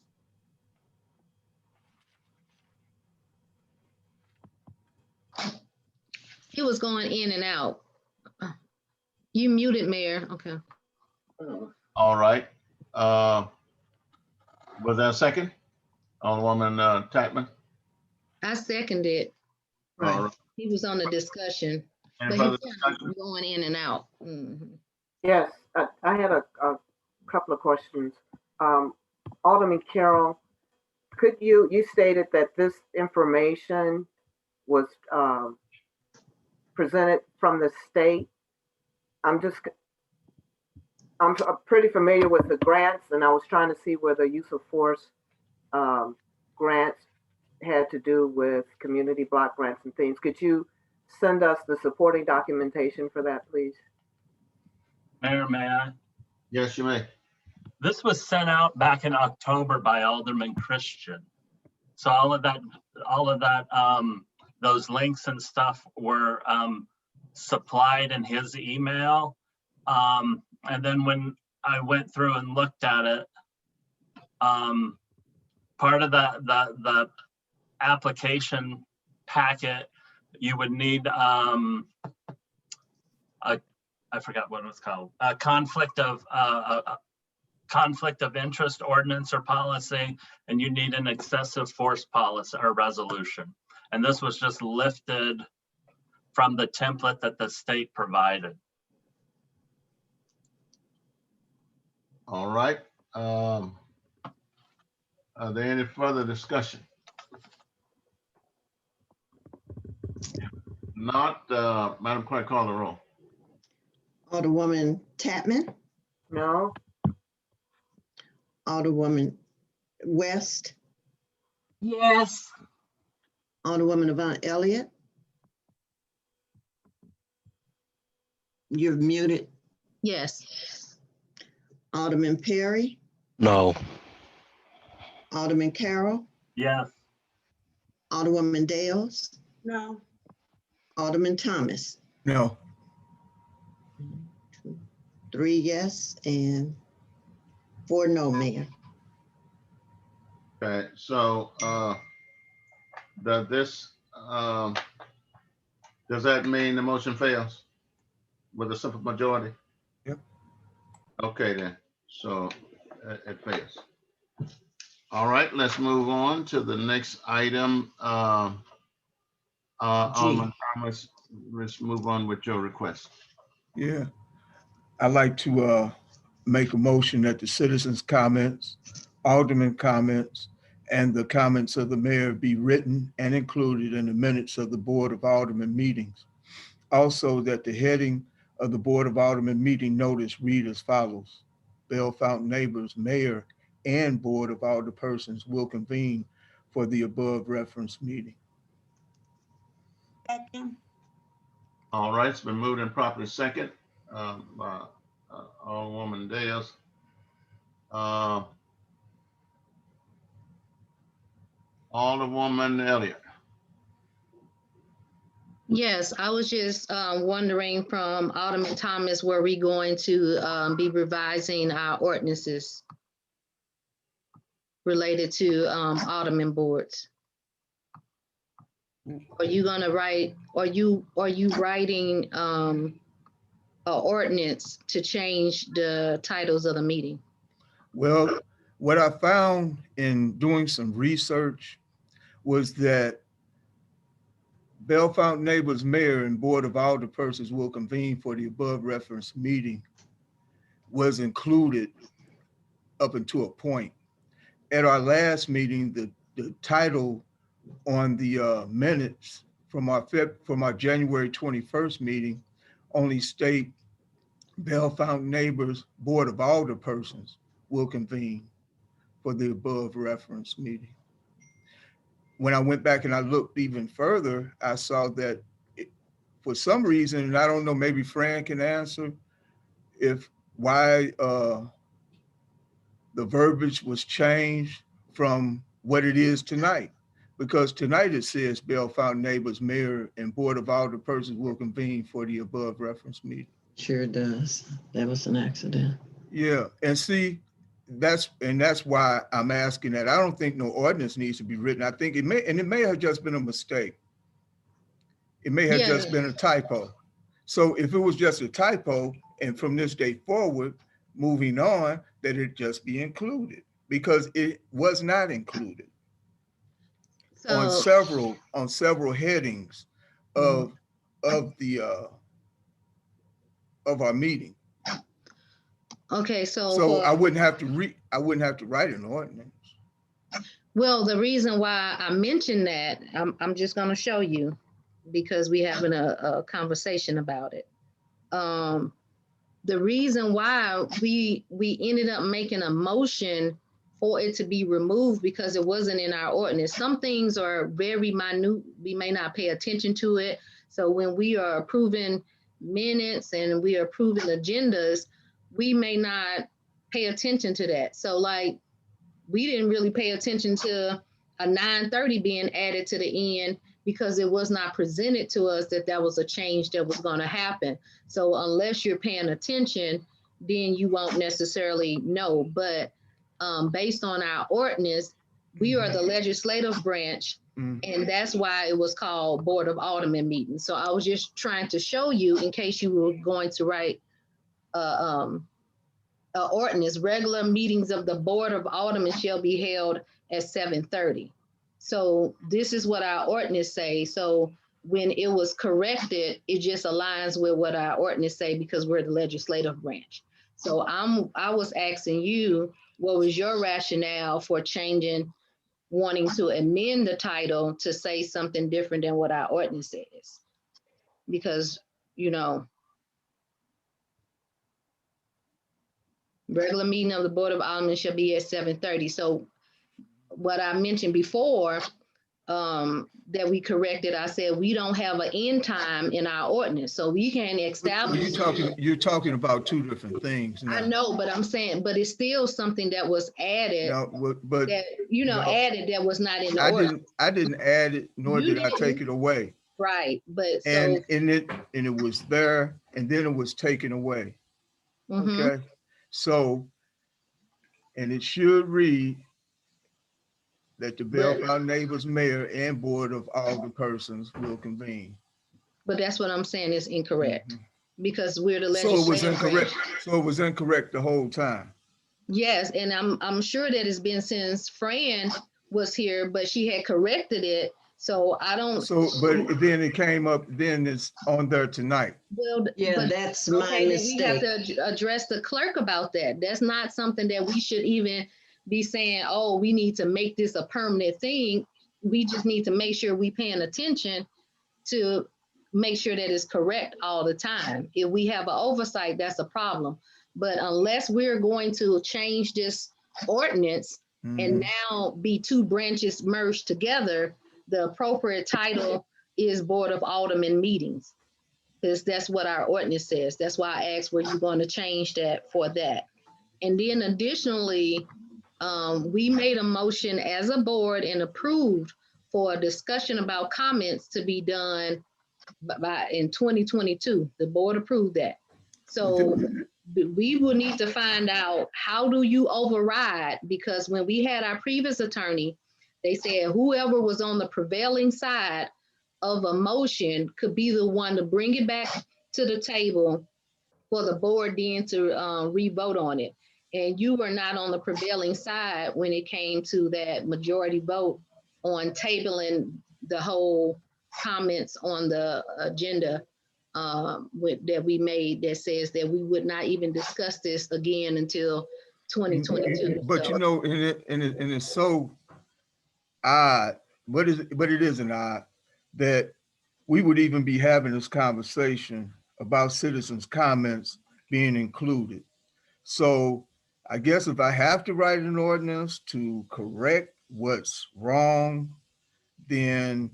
He was going in and out. You muted, Mayor. Okay. All right. Was there a second? Alderwoman Tapman? I seconded. All right. He was on the discussion, Any but further he's discussion? going in and out. Mhm. Yes, I had a couple of questions. Alderman Carroll, you stated that this information was presented from the state. I'm pretty familiar with the grants, and I was trying to see where the use of force grants had to do with community block grants and things. Could you send us the supporting documentation for that, please? Mayor, may I? Yes, you may. This was sent out back in October by Alderman Christian. So all of that, those links and stuff were supplied in his email. And then when I went through and looked at it, part of the application packet, you would need I forgot what it was called, a conflict of interest ordinance or policy, and you need an excessive force policy or resolution. And this was just lifted from the template that the state provided. All right. Are there any further discussion? Not, Madam Clerk, call the roll. Alderwoman Tapman, No. Alderwoman West, Yes. Alderwoman Avant Elliott. You're muted. Yes. Alderman Perry, No. Alderman Carroll, Yes. Alderwoman Dales, No. Alderman Thomas. No. 3 yes and 4 no, Mayor. Okay, so does that mean the motion fails with a simple majority? Yep. Okay then, so it fails. All right, let's move on to the next item. Alderman Thomas, let's move on with your request. Yeah. I'd like to make a motion that the citizens' comments, alderman comments, and the comments of the mayor be written and included in the minutes of the Board of Aldermen meetings. Also, that the heading of the Board of Aldermen meeting notice read as follows: Bellefonte Neighbors Mayor and Board of Alderpersons will convene for the above referenced meeting. Second. All right, it's been moved and properly second by Alderwoman Dales. Alderwoman Elliott. Yes, I was just wondering from Alderman Thomas, were we going to be revising our ordinances related to alderman boards? Are you gonna write, are you writing an ordinance to change the titles of the meeting? Well, what I found in doing some research was that Bellefonte Neighbors Mayor and Board of Alderpersons will convene for the above referenced meeting was included up until a point. At our last meeting, the title on the minutes from our January 21st meeting only state Bell Fountain Neighbors Board of Alderpersons will convene for the above reference meeting. When I went back and I looked even further, I saw that for some reason, and I don't know, maybe Fran can answer, if why the verbiage was changed from what it is tonight. Because tonight it says Bell Fountain Neighbors Mayor and Board of Alderpersons will convene for the above reference meeting. Sure does. That was an accident. Yeah, and see, that's why I'm asking that. I don't think no ordinance needs to be written. I think it may have just been a mistake. It may have just been a typo. So if it was just a typo, and from this day forward, moving on, that it just be included, because it was not included on several headings of the of our meeting. Okay, So I wouldn't have to write an ordinance. Well, the reason why I mentioned that, I'm just gonna show you, because we having a conversation about it. The reason why we ended up making a motion for it to be removed, because it wasn't in our ordinance. Some things are very minute, we may not pay attention to it. So when we are approving minutes and we are approving agendas, we may not pay attention to that. So like, we didn't really pay attention to a 9:30 being added to the end, because it was not presented to us that that was a change that was going to happen. So unless you're paying attention, then you won't necessarily know. But based on our ordinance, we are the legislative branch, and that's why it was called Board of Aldermen meeting. So I was just trying to show you, in case you were going to write ordinance, regular meetings of the Board of Aldermen shall be held at 7:30. So this is what our ordinance say. So when it was corrected, it just aligns with what our ordinance say, because we're the legislative branch. So I was asking you, what was your rationale for changing, wanting to amend the title to say something different than what our ordinance says? Because, you know, regular meeting of the Board of Aldermen shall be at 7:30. So what I mentioned before, that we corrected, I said, we don't have an end time in our ordinance, so we can establish. You're talking about two different things now. I know, but I'm saying, but it's still something that was added, but that, you know, added that was not in the ordinance. I didn't add it, nor did I take it away. Right, but and it was there, and then it was taken away. Okay, so, and it should read that the Bell Fountain Neighbors Mayor and Board of Alderpersons will convene. But that's what I'm saying is incorrect, because we're the So it was legislative incorrect. So it was incorrect the whole time. Yes, and I'm sure that it's been since Fran was here, but she had corrected it. So I don't. So, but then it came up, then it's on there tonight. Well, yeah, but, that's my mistake. We have to address the clerk about that. That's not something that we should even be saying, oh, we need to make this a permanent thing. We just need to make sure we paying attention to make sure that it's correct all the time. If we have an oversight, that's a problem. But unless we're going to change this ordinance and now be two branches merged together, the appropriate title is Board of Aldermen meetings, because that's what our ordinance says. That's why I asked, were you going to change that for that? And then additionally, we made a motion as a board and approved for a discussion about comments to be done by in 2022. The board approved that. So we will need to find out, how do you override? Because when we had our previous attorney, they said whoever was on the prevailing side of a motion could be the one to bring it back to the table for the board then to re-vote on it. And you were not on the prevailing side when it came to that majority vote on tabling the whole comments on the agenda that we made, that says that we would not even discuss this again until 2022. But you know, and it's so odd, but it isn't odd that we would even be having this conversation about citizens' comments being included. So I guess if I have to write an ordinance to correct what's wrong, then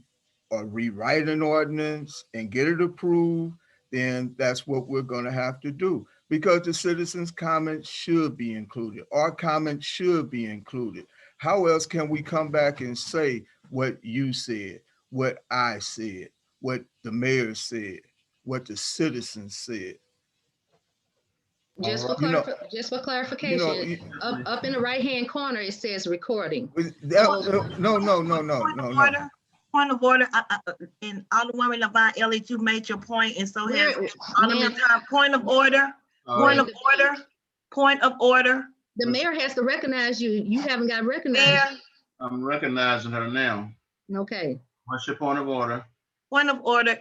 or rewrite an ordinance and get it approved, then that's what we're going to have to do, because the citizens' comments should be included. Our comments should be included. How else can we come back and say what you said, what I said, what the mayor said, what the citizens said? Just for You know, clarification, up in the right-hand corner, it says recording. no. Point of order, and Alderwoman Levine Elliott, you made your point, and so has Alderman Tom. Point of order, point of order, point of order. The mayor has to recognize you. You haven't got recognized. I'm recognizing her now. Okay. What's your point of order? Point of order.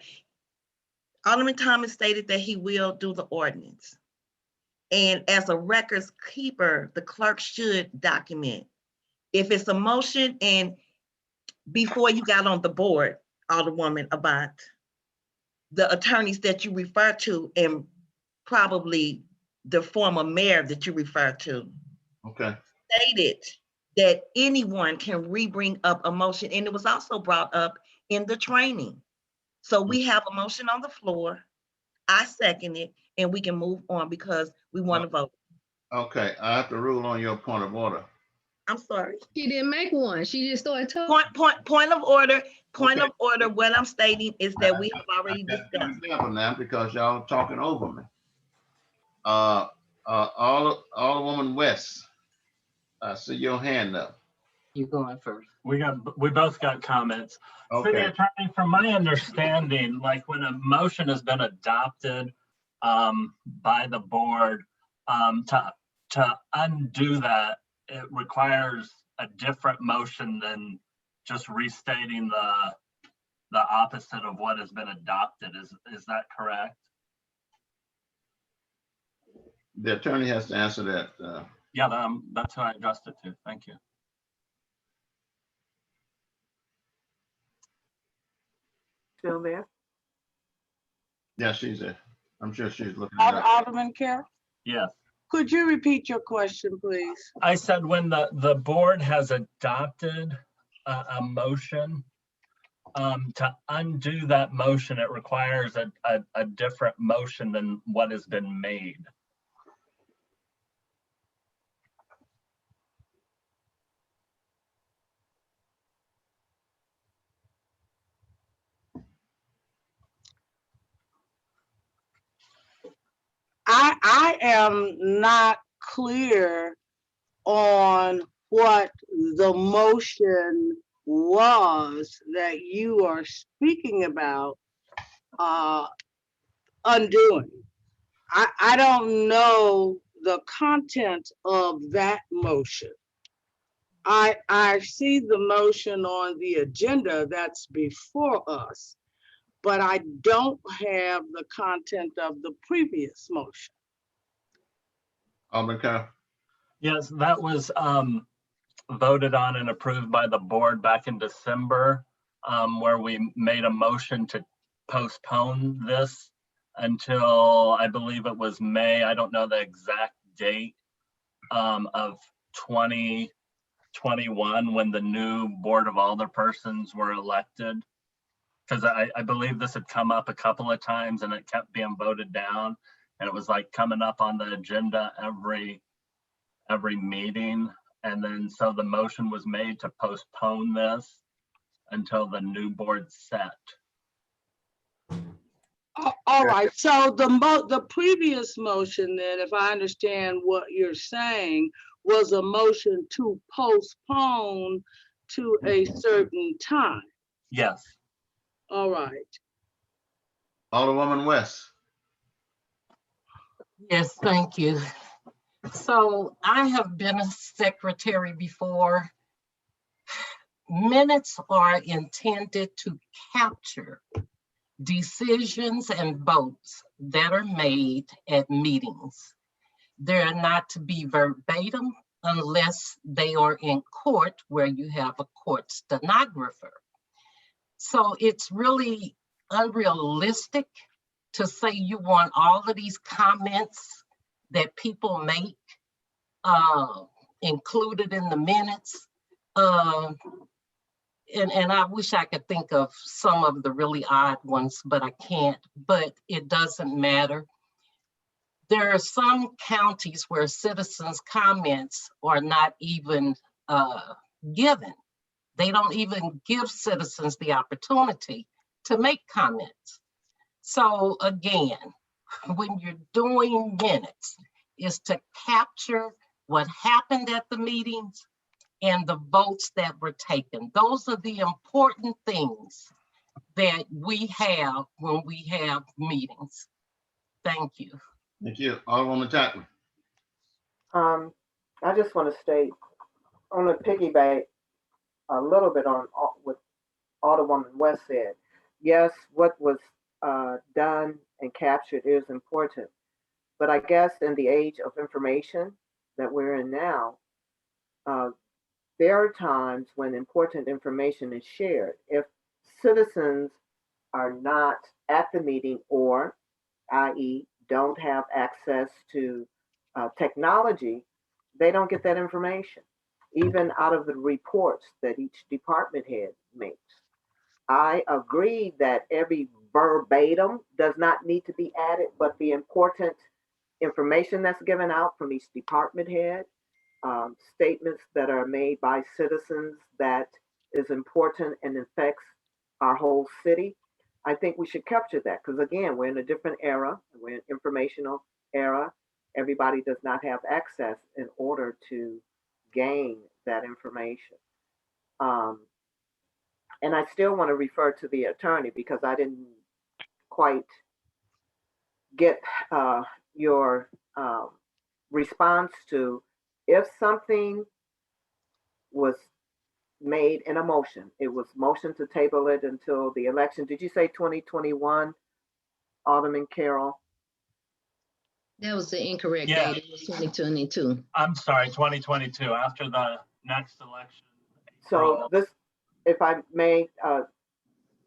Alderman Thomas stated that he will do the ordinance. And as a records keeper, the clerk should document. If it's a motion, and before you got on the board, Alderwoman, about the attorneys that you refer to, and probably the former mayor that you refer to, okay, stated that anyone can re-bring up a motion, and it was also brought up in the training. So we have a motion on the floor. I second it, and we can move on because we want to vote. Okay, I have to rule on your point of order. I'm sorry. She didn't make one. She just started talking. Point of order. Point of order. What I'm stating is that we have already discussed. Example now, because y'all are talking over me. Alderwoman West, I see your hand up. You going first? We both got comments. Okay. City attorney, from my understanding, like when a motion has been adopted by the board, to undo that, it requires a different motion than just restating the opposite of what has been adopted. Is that correct? The attorney has to answer that. Yeah, that's who I addressed it to. Thank you. Still there? Yeah, she's there. I'm sure she's looking at it. Alderman Carroll, Yes. could you repeat your question, please? I said when the board has adopted a motion, to undo that motion, it requires a different motion than what has been made. I am not clear on what the motion was that you are speaking about undoing. I don't know the content of that motion. I see the motion on the agenda that's before us, but I don't have the content of the previous motion. Alderman Carroll. Yes, that was voted on and approved by the board back in December, where we made a motion to postpone this until, I believe it was May, I don't know the exact date, of 2021, when the new Board of Alderpersons were elected. Because I believe this had come up a couple of times and it kept being voted down, and it was like coming up on the agenda every meeting. And then so the motion was made to postpone this until the new board set. All right, so the previous motion then, if I understand what you're saying, was a motion to postpone to a certain time. Yes. All right. Alderwoman West. Yes, thank you. So I have been a secretary before. Minutes are intended to capture decisions and votes that are made at meetings. They're not to be verbatim unless they are in court where you have a court stenographer. So it's really unrealistic to say you want all of these comments that people make included in the minutes. And I wish I could think of some of the really odd ones, but I can't, but it doesn't matter. There are some counties where citizens' comments are not even given. They don't even give citizens the opportunity to make comments. So again, when you're doing minutes, is to capture what happened at the meetings and the votes that were taken. Those are the important things that we have when we have meetings. Thank you. Thank you. Alderwoman Tackler. I just want to state, I want to piggyback a little bit on what Alderwoman West said. Yes, what was done and captured is important, but I guess in the age of information that we're in now, there are times when important information is shared. If citizens are not at the meeting, or i.e. don't have access to technology, they don't get that information, even out of the reports that each department head makes. I agree that every verbatim does not need to be added, but the important information that's given out from each department head, statements that are made by citizens that is important and affects our whole city, I think we should capture that, because again, we're in a different era. We're in an informational era. Everybody does not have access in order to gain that information. And I still want to refer to the attorney because I didn't quite get your response to, if something was made in a motion, it was motion to table it until the election. Did you say 2021, Alderman Carroll? That was the incorrect Yeah. date. It was 2022. I'm sorry, 2022, after the next election. So this, if I may,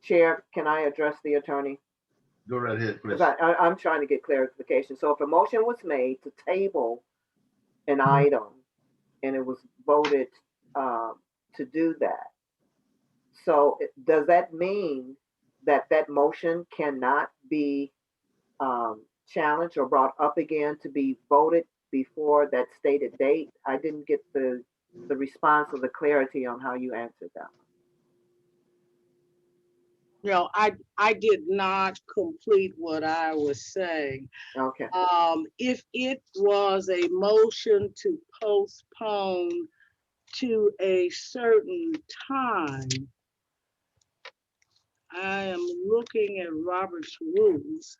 Chair, can I address the attorney? Go right ahead, please. Because I'm trying to get clarification. So if a motion was made to table an item and it was voted to do that, so does that mean that that motion cannot be challenged or brought up again to be voted before that stated date? I didn't get the response or the clarity on how you answered that. You know, I did not complete what I was saying. Okay. If it was a motion to postpone to a certain time, I am looking at Robert's rules.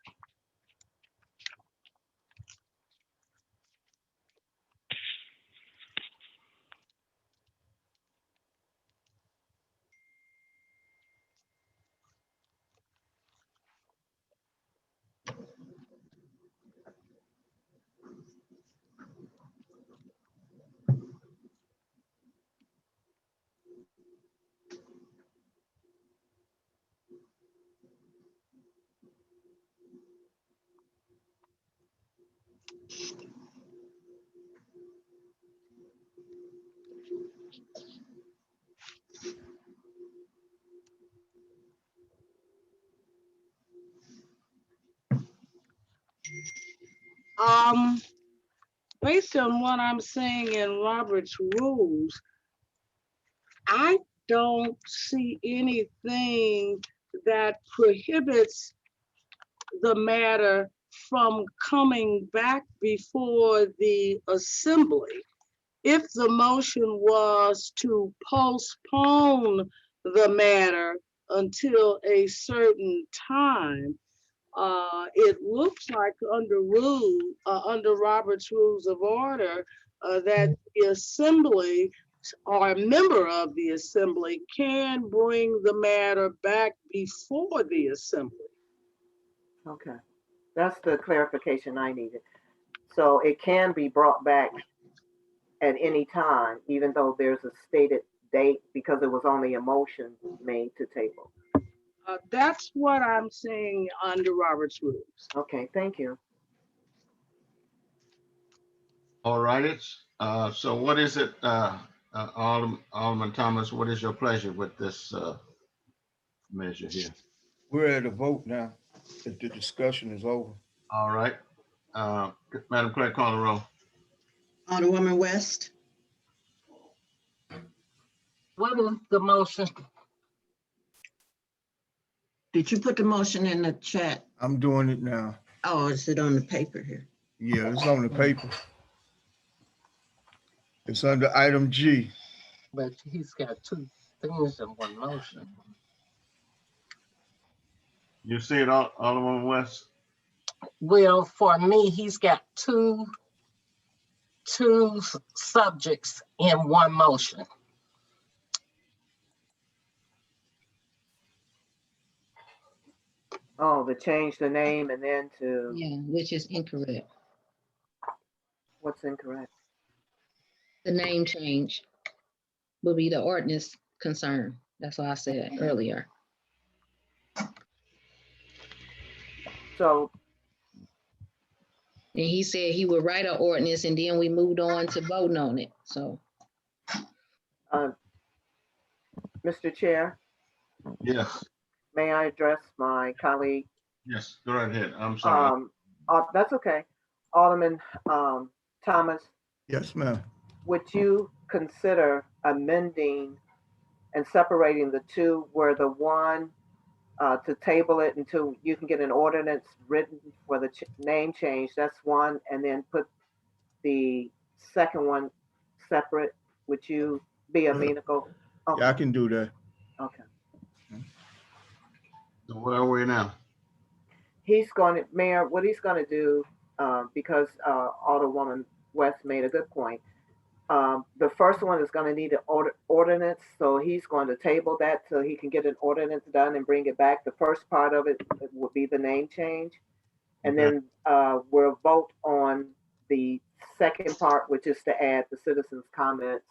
Based on what I'm seeing in Robert's rules, I don't see anything that prohibits the matter from coming back before the assembly. If the motion was to postpone the matter until a certain time, it looks like under Robert's Rules of Order, that the assembly or a member of the assembly can bring the matter back before the assembly. Okay, that's the clarification I needed. So it can be brought back at any time, even though there's a stated date, because it was only a motion made to table. That's what I'm saying under Robert's Rules. Okay, thank you. All right, so what is it, Alderman Thomas, what is your pleasure with this measure here? We're at a vote now. If the discussion is over. All right, Madam Clerk, call the roll. Alderwoman West, What is the motion? did you put the motion in the chat? I'm doing it now. Oh, is it on the paper here? Yeah, it's on the paper. It's under item G. But he's got two things in one motion. You see it, Alderman West? Well, for me, he's got two subjects in one motion. Oh, to change the name and then to, Yeah, which is incorrect. what's incorrect? The name change will be the ordinance concern. That's what I said earlier. So, And he said he would write an ordinance and then we moved on to voting on it. So Mr. Chair, Yes, may I address my colleague? yes, go right ahead. I'm sorry. That's okay. Alderman Thomas, Yes, ma'am. would you consider amending and separating the two, where the one to table it until you can get an ordinance written for the name change, that's one, and then put the second one separate? Would you be amenable? Okay. Yeah, I can do that. Okay. So where are we now? He's going to, Mayor, what he's going to do, because Alderwoman West made a good point. The first one is going to need an ordinance, so he's going to table that so he can get an ordinance done and bring it back. The first part of it would be the name change. And Okay. then we'll vote on the second part, which is to add the citizens' comments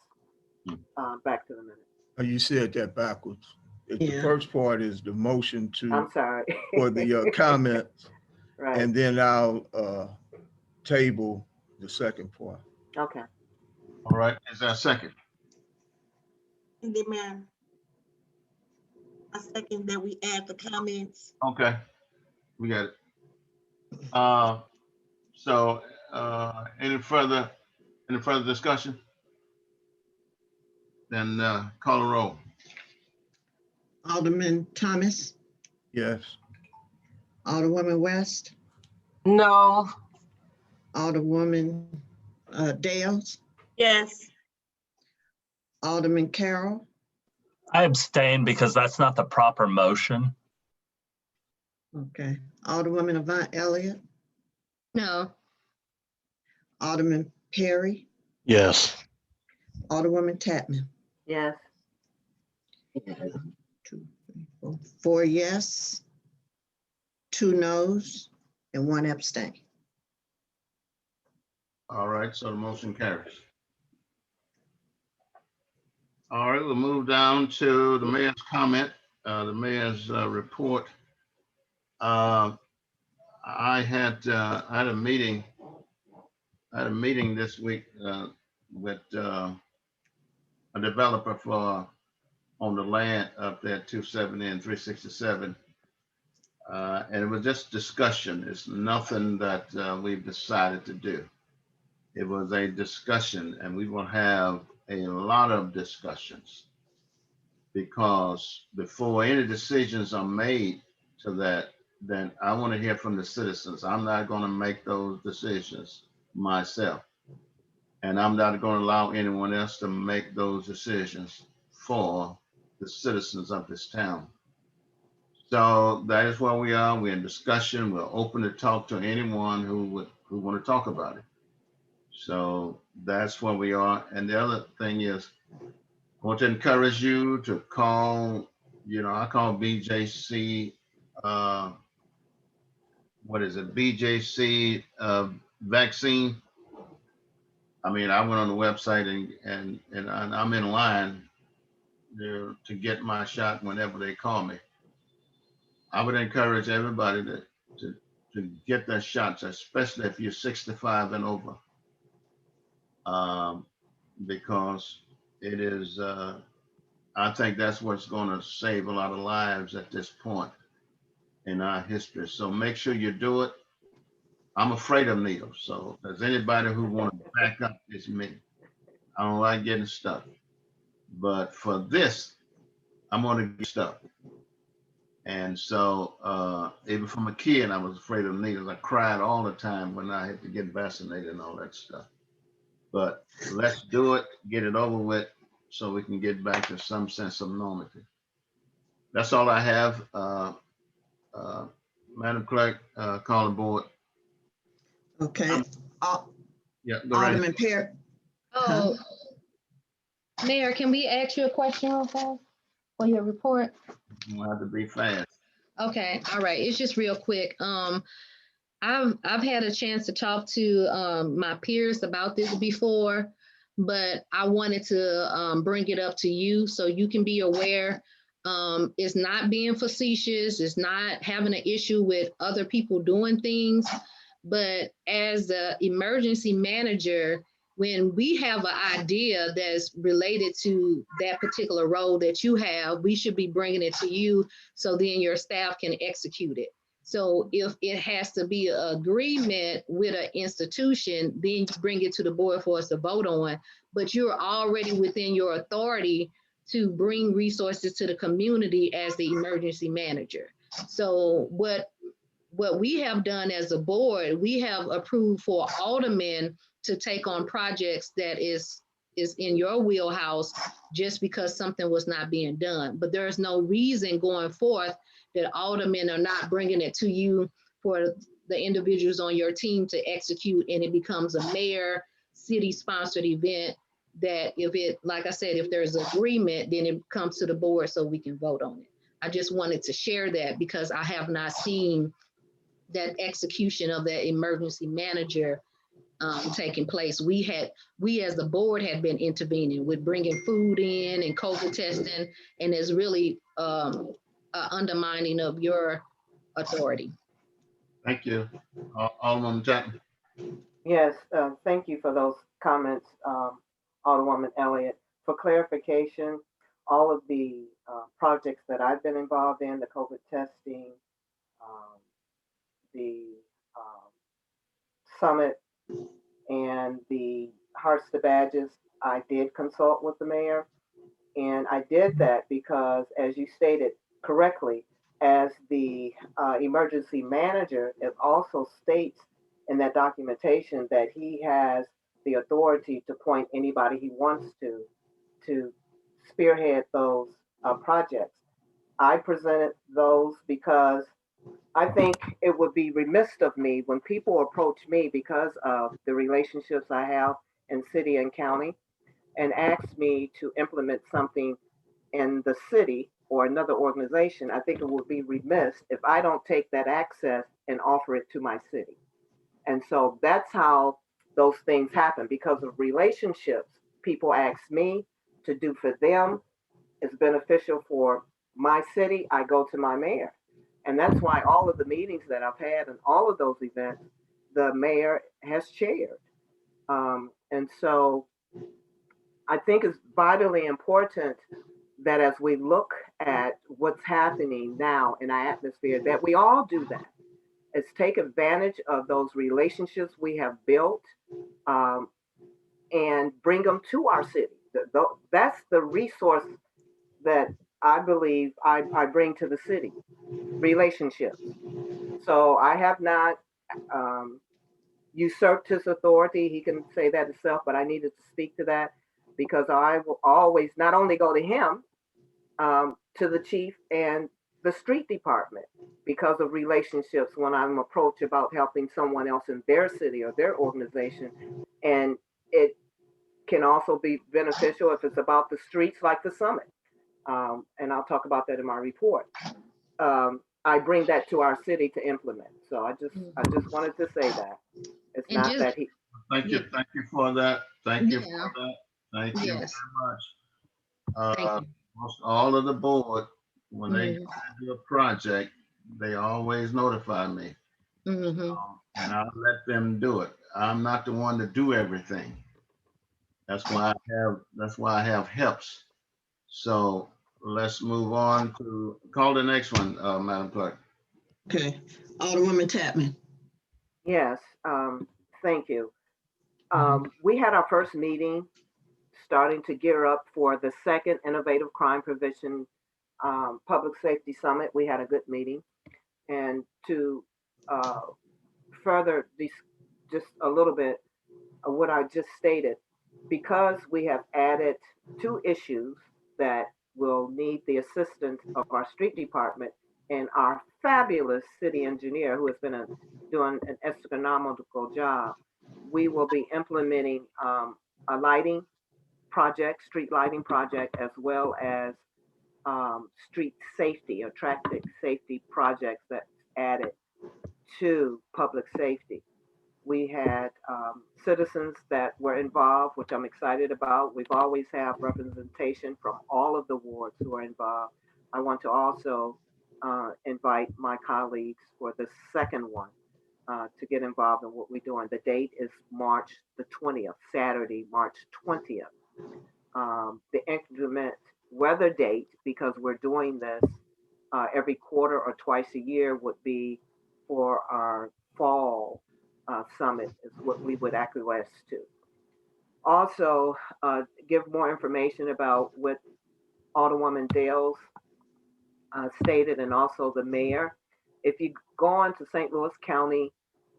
back to the minute. Oh, you said that backwards. If the Yeah. first part is the motion I'm to, sorry. for the comments, Right. and then I'll table the second part. Okay. All right, is there a second? And then, ma'am, I second that we add the comments. Okay, we got it. So, any further discussion? Then, call the roll. Alderman Thomas, Yes. Alderwoman West, No. Alderwoman Dales, Yes. Alderman Carroll, I abstain because that's not the proper motion. okay, Alderwoman Avant Elliott, no, Alderman Perry, Yes. Alderwoman Tatman. Yes. 2, 3, 4, 4 yes, 2 noes, and 1 abstain. All right, so the motion carries. All right, we'll move down to the mayor's comment, the mayor's report. I had a meeting this week with a developer on the land up there at 270 and 367. And it was just discussion. It's nothing that we've decided to do. It was a discussion, and we will have a lot of discussions, because before any decisions are made to that, then I want to hear from the citizens. I'm not going to make those decisions myself, and I'm not going to allow anyone else to make those decisions for the citizens of this town. So that is where we are. We're in discussion. We're open to talk to anyone who want to talk about it. So that's where we are. And the other thing is, I want to encourage you to call, I call BJC, what is it? BJC vaccine. I mean, I went on the website and I'm in line to get my shot whenever they call me. I would encourage everybody to get their shots, especially if you're 65 and over. because it is, I think that's what's going to save a lot of lives at this point in our history. So make sure you do it. I'm afraid of needles. So if there's anybody who want to back up, it's me. I don't like getting stuck. But for this, I'm going to get stuck. And so even from a kid, I was afraid of needles. I cried all the time when I had to get vaccinated and all that stuff. But let's do it, get it over with, so we can get back to some sense of normality. That's all I have. Madam Clerk, call the board. Okay. Yeah, go right ahead. Alderman Perry. Oh, Mayor, can we ask you a question real fast for your report? You have to be fast. Okay, all right. It's just real quick. I've had a chance to talk to my peers about this before, but I wanted to bring it up to you so you can be aware. It's not being facetious. It's not having an issue with other people doing things. But as the emergency manager, when we have an idea that's related to that particular role that you have, we should be bringing it to you so then your staff can execute it. So if it has to be an agreement with an institution, then you bring it to the board for us to vote on, but you're already within your authority to bring resources to the community as the emergency manager. So what we have done as a board, we have approved for aldermen to take on projects that is in your wheelhouse just because something was not being done. But there's no reason going forth that aldermen are not bringing it to you for the individuals on your team to execute, and it becomes a mayor city sponsored event that if it, like I said, if there's agreement, then it comes to the board so we can vote on it. I just wanted to share that because I have not seen that execution of that emergency manager taking place. We as the board had been intervening with bringing food in and COVID testing, and it's really undermining of your authority. Thank you. Alderman Chapman. Yes, thank you for those comments, Alderwoman Elliott. For clarification, all of the projects that I've been involved in, the COVID testing, the summit, and the Hearts to Badges, I did consult with the mayor. And I did that because, as you stated correctly, as the emergency manager, it also states in that documentation that he has the authority to appoint anybody he wants to spearhead those projects. I presented those because I think it would be remiss of me when people approach me because of the relationships I have in city and county and ask me to implement something in the city or another organization. I think it would be remiss if I don't take that access and offer it to my city. And so that's how those things happen because of relationships. People ask me to do for them. It's beneficial for my city. I go to my mayor. And that's why all of the meetings that I've had and all of those events, the mayor has chaired. And so I think it's vitally important that as we look at what's happening now in our atmosphere, that we all do that. Is take advantage of those relationships we have built and bring them to our city. That's the resource that I believe I bring to the city, relationships. So I have not usurped his authority. He can say that himself, but I needed to speak to that because I will always not only go to him, to the chief and the street department because of relationships when I'm approached about helping someone else in their city or their organization. And it can also be beneficial if it's about the streets like the summit. And I'll talk about that in my report. I bring that to our city to implement. So I just wanted to say that. It's And not just, that he. Thank you for that. Thank you for yeah, that. Thank you yes, very thank much. you. Most all of the board, when they Mhm, do a project, they always notify me. mhm, And I'll let them do it. I'm not the one to do everything. That's why I have HEPs. So let's move on to call the next one, Madam Clerk. Okay, Alderwoman Tapman. Yes, thank you. We had our first meeting starting to gear up for the second Innovative Crime Prevention Public Safety Summit. We had a good meeting. And to further just a little bit of what I just stated, because we have added 2 issues that will need the assistance of our street department and our fabulous city engineer who has been doing an astronomical job, we will be implementing a lighting project, street lighting project, as well as street safety or traffic safety projects that's added to public safety. We had citizens that were involved, which I'm excited about. We've always had representation from all of the wards who are involved. I want to also invite my colleagues for the second one to get involved in what we're doing. The date is March the 20th, Saturday, March 20th. The inclement weather date, because we're doing this every quarter or twice a year, would be for our fall summit is what we would acquiesce to. Also, give more information about what Alderwoman Dales stated and also the mayor. If you go on to St. Louis County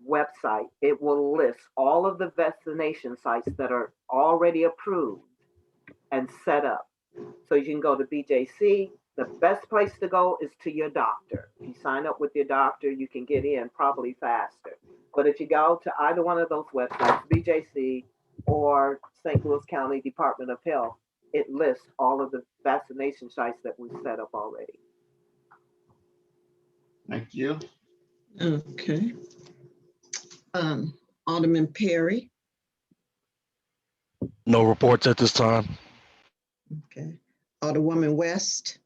website, it will list all of the vaccination sites that are already approved and set up. So you can go to BJC. The best place to go is to your doctor. If you sign up with your doctor, you can get in probably faster. But if you go to either one of those websites, BJC or St. Louis County Department of Health, it lists all of the vaccination sites that we've set up already. Thank you. Okay. Alderman Perry. No reports at this time. Okay. Alderwoman West.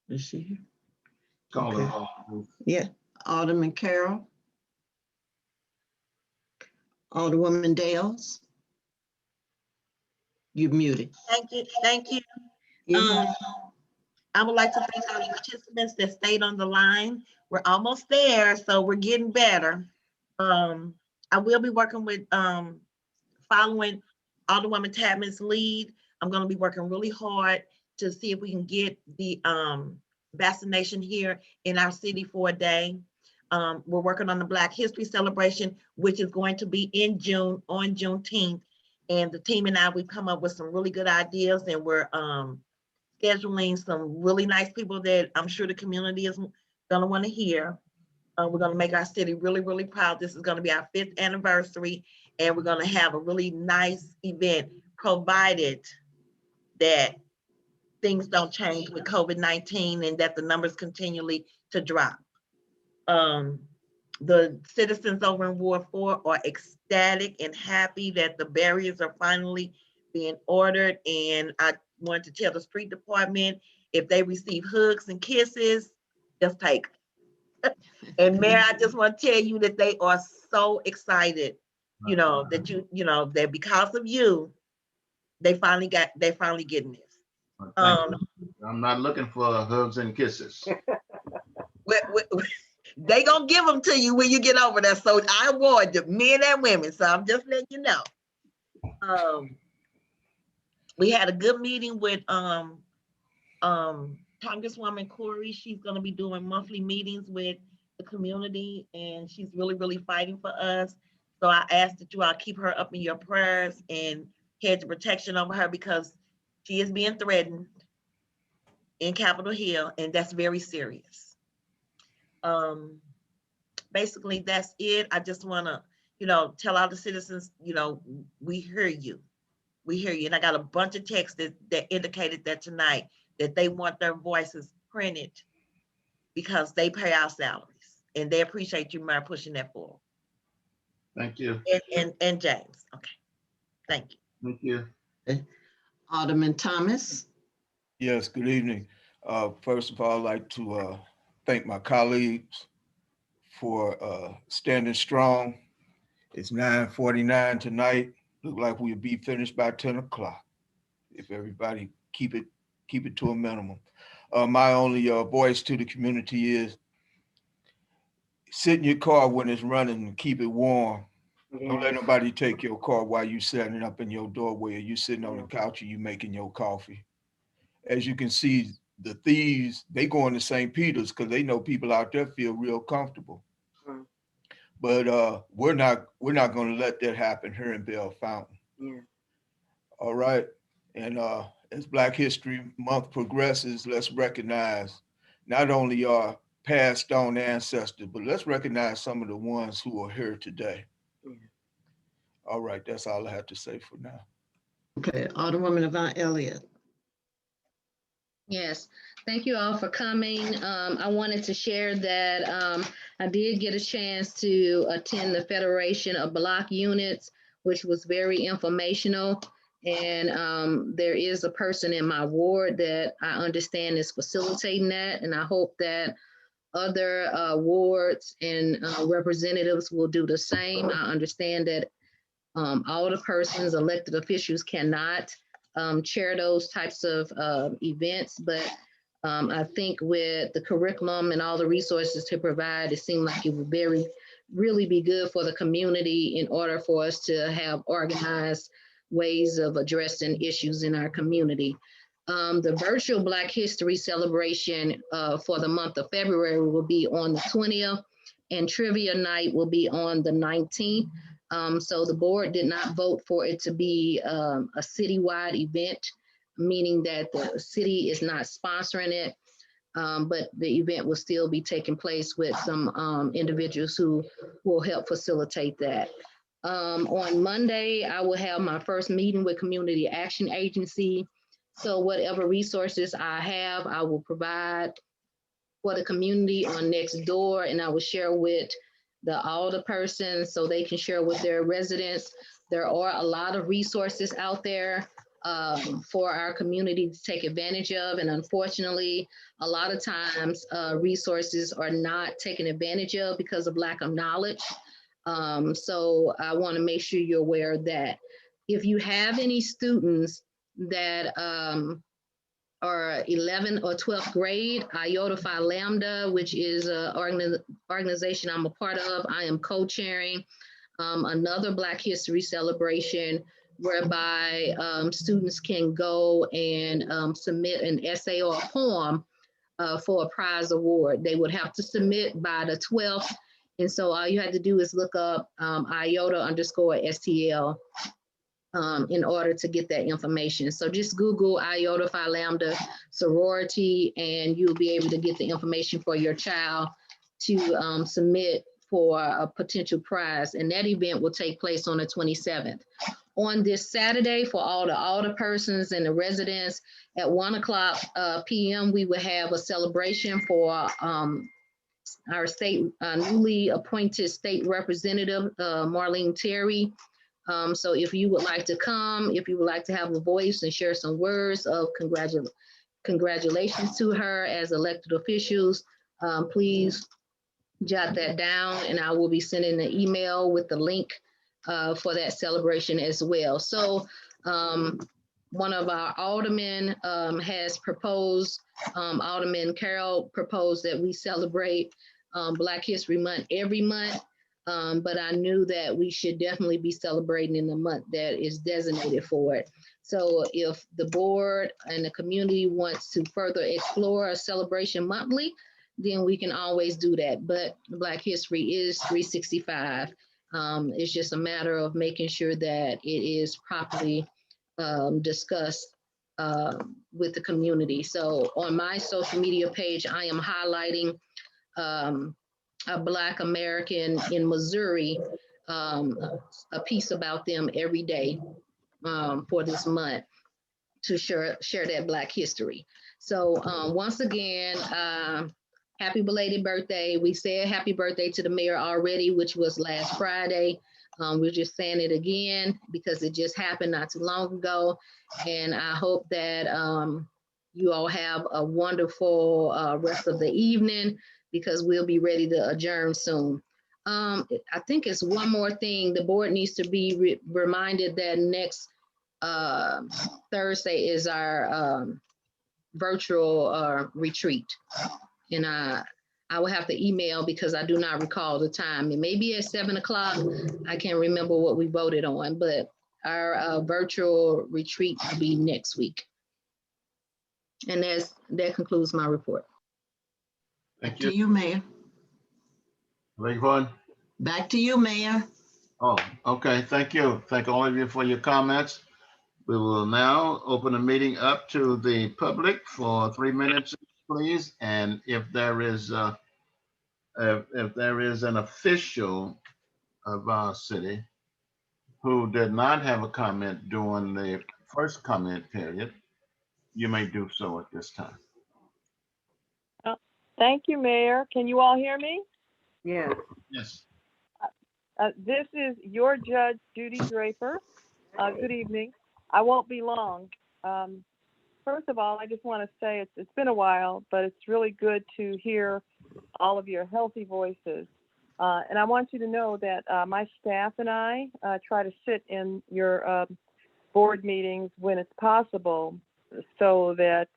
Is she here? Call Okay. the roll. Yeah. Alderman Carroll. Alderwoman Dales. You're muted. Thank you, thank you. I would like to thank all the participants that stayed on the line. We're almost there, so we're getting better. I will be working with following Alderwoman Tapman's lead. I'm going to be working really hard to see if we can get the vaccination here in our city for a day. We're working on the Black History Celebration, which is going to be in June, on Juneteenth. And the team and I, we've come up with some really good ideas, and we're scheduling some really nice people that I'm sure the community is gonna wanna hear. We're gonna make our city really, really proud. This is gonna be our 5th anniversary, and we're gonna have a really nice event, provided that things don't change with COVID-19 and that the numbers continually to drop. The citizens over in Ward 4 are ecstatic and happy that the barriers are finally being ordered. And I want to tell the street department, if they receive hugs and kisses, just take them. And Mayor, I just want to tell you that they are so excited, that that because of you, they finally getting this. I'm not looking for hugs and kisses. They gonna give them to you when you get over there. So I award the men and women. So I'm just letting you know. We had a good meeting with Congresswoman Corey. She's gonna be doing monthly meetings with the community, and she's really, really fighting for us. So I ask that you all keep her up in your prayers and hedge of protection over her, because she is being threatened in Capitol Hill, and that's very serious. Basically, that's it. I just want to, tell all the citizens, we hear you. We hear you. And I got a bunch of texts that indicated that tonight, that they want their voices printed because they pay our salaries. And they appreciate you, Mayor, pushing that forward. Thank you. And James. Okay. Thank you. Thank you. Okay. Alderman Thomas. Yes, good evening. First of all, I'd like to thank my colleagues for standing strong It's 9:49 tonight. Look like we'll be finished by 10 o'clock. If everybody keep it to a minimum. My only voice to the community is sit in your car when it's running and keep it warm. Don't let nobody take your car while you standing up in your doorway or you sitting on the couch or you making your coffee. As you can see, the thieves, they going to St. Peter's because they know people out there feel real comfortable. But we're not going to let that happen here in Bell Fountain. Yeah. All right. And as Black History Month progresses, let's recognize not only our passed on ancestors, but let's recognize some of the ones who are here today. Yeah. All right, that's all I have to say for now. Okay, Alderwoman Avant Elliott. Yes, thank you all for coming. I wanted to share that I did get a chance to attend the Federation of Block Units, which was very informational. And there is a person in my ward that I understand is facilitating that. And I hope that other wards and representatives will do the same. I understand that all the persons, elected officials cannot chair those types of events, but I think with the curriculum and all the resources to provide, it seemed like it would really be good for the community in order for us to have organized ways of addressing issues in our community. The virtual Black History celebration for the month of February will be on the 20th, and trivia night will be on the 19th. So the board did not vote for it to be a citywide event, meaning that the city is not sponsoring it, but the event will still be taking place with some individuals who will help facilitate that. On Monday, I will have my first meeting with Community Action Agency. So whatever resources I have, I will provide for the community on Nextdoor, and I will share with all the persons so they can share with their residents. There are a lot of resources out there for our community to take advantage of. And unfortunately, a lot of times resources are not taken advantage of because of lack of knowledge. So I want to make sure you're aware of that. If you have any students that or 11th or 12th grade, Iota Phi Lambda, which is an organization I'm a part of. I am co-chairing another Black History celebration whereby students can go and submit an essay or a poem for a prize award. They would have to submit by the 12th. And so all you have to do is look up IOTA_STL in order to get that information. So just Google Iota Phi Lambda sorority and you'll be able to get the information for your child to submit for a potential prize. And that event will take place on the 27th. On this Saturday, for all the persons and the residents, at 1:00 p.m., we will have a celebration for our state newly appointed state representative, Marlene Terry. So if you would like to come, if you would like to have a voice and share some words of congratulations to her as elected officials, please jot that down and I will be sending an email with the link for that celebration as well. So one of our aldermen has proposed, Alderman Carroll proposed that we celebrate Black History Month every month. But I knew that we should definitely be celebrating in the month that is designated for it. So if the board and the community wants to further explore a celebration monthly, then we can always do that. But Black History is 365. It's just a matter of making sure that it is properly discussed with the community. So on my social media page, I am highlighting a Black American in Missouri, a piece about them every day for this month to share that Black history. So once again, happy belated birthday. We said happy birthday to the mayor already, which was last Friday. We're just saying it again because it just happened not too long ago. And I hope that you all have a wonderful rest of the evening, because we'll be ready to adjourn soon. I think it's one more thing. The board needs to be reminded that next Thursday is our virtual retreat. And I will have to email because I do not recall the time. It may be at 7 o'clock. I can't remember what we voted on, but our virtual retreat will be next week. And that concludes my report. Thank To you. you, Mayor. Beg pardon? Back to you, Mayor. Oh, okay. Thank you. Thank all of you for your comments. We will now open the meeting up to the public for 3 minutes, please. And if there is an official of our city who did not have a comment during the first comment period, you may do so at this time. Thank you, Mayor. Can you all hear me? Yes. Yes. This is your judge, Judy Draper. Good evening. I won't be long. First of all, I just want to say it's been a while, but it's really good to hear all of your healthy voices. And I want you to know that my staff and I try to sit in your board meetings when it's possible so that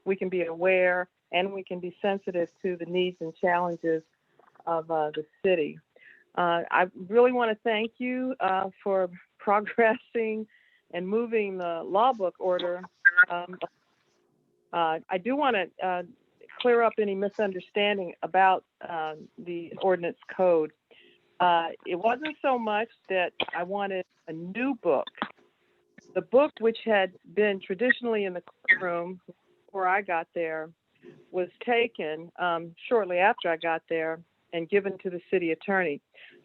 we can be aware and we can be sensitive to the needs and challenges of the city. I really want to thank you for progressing and moving the law book order. I do want to clear up any misunderstanding about the ordinance code. It wasn't so much that I wanted a new book. The book which had been traditionally in the courtroom before I got there was taken shortly after I got there and given to the city attorney.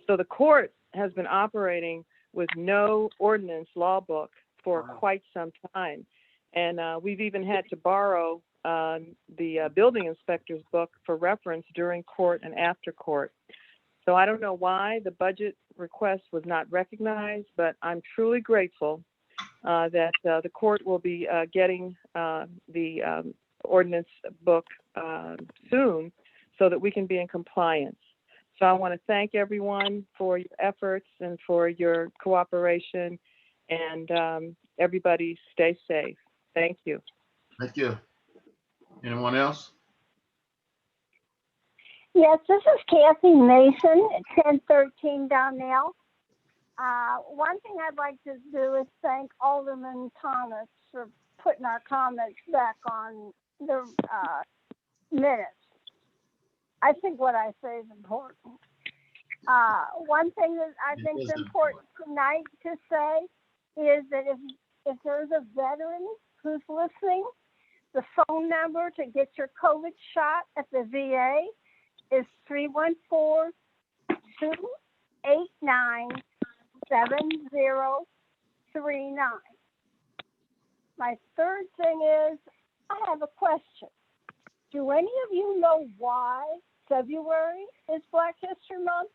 So the court has been operating with no ordinance law book for quite some time. And we've even had to borrow the building inspector's book for reference during court and after court. So I don't know why the budget request was not recognized, but I'm truly grateful that the court will be getting the ordinance book soon so that we can be in compliance. So I want to thank everyone for your efforts and for your cooperation, and everybody stay safe. Thank you. Thank you. Anyone else? Yes, this is Kathy Mason at 1013 Donnell. One thing I'd like to do is thank Alderman Thomas for putting our comments back on the minutes. I think what I say is important. One thing that I think is important tonight to say is that if there's a veteran who's listening, the phone number to get your COVID shot at the VA is 314-289-7039. My third thing is, I have a question. Do any of you know why February is Black History Month?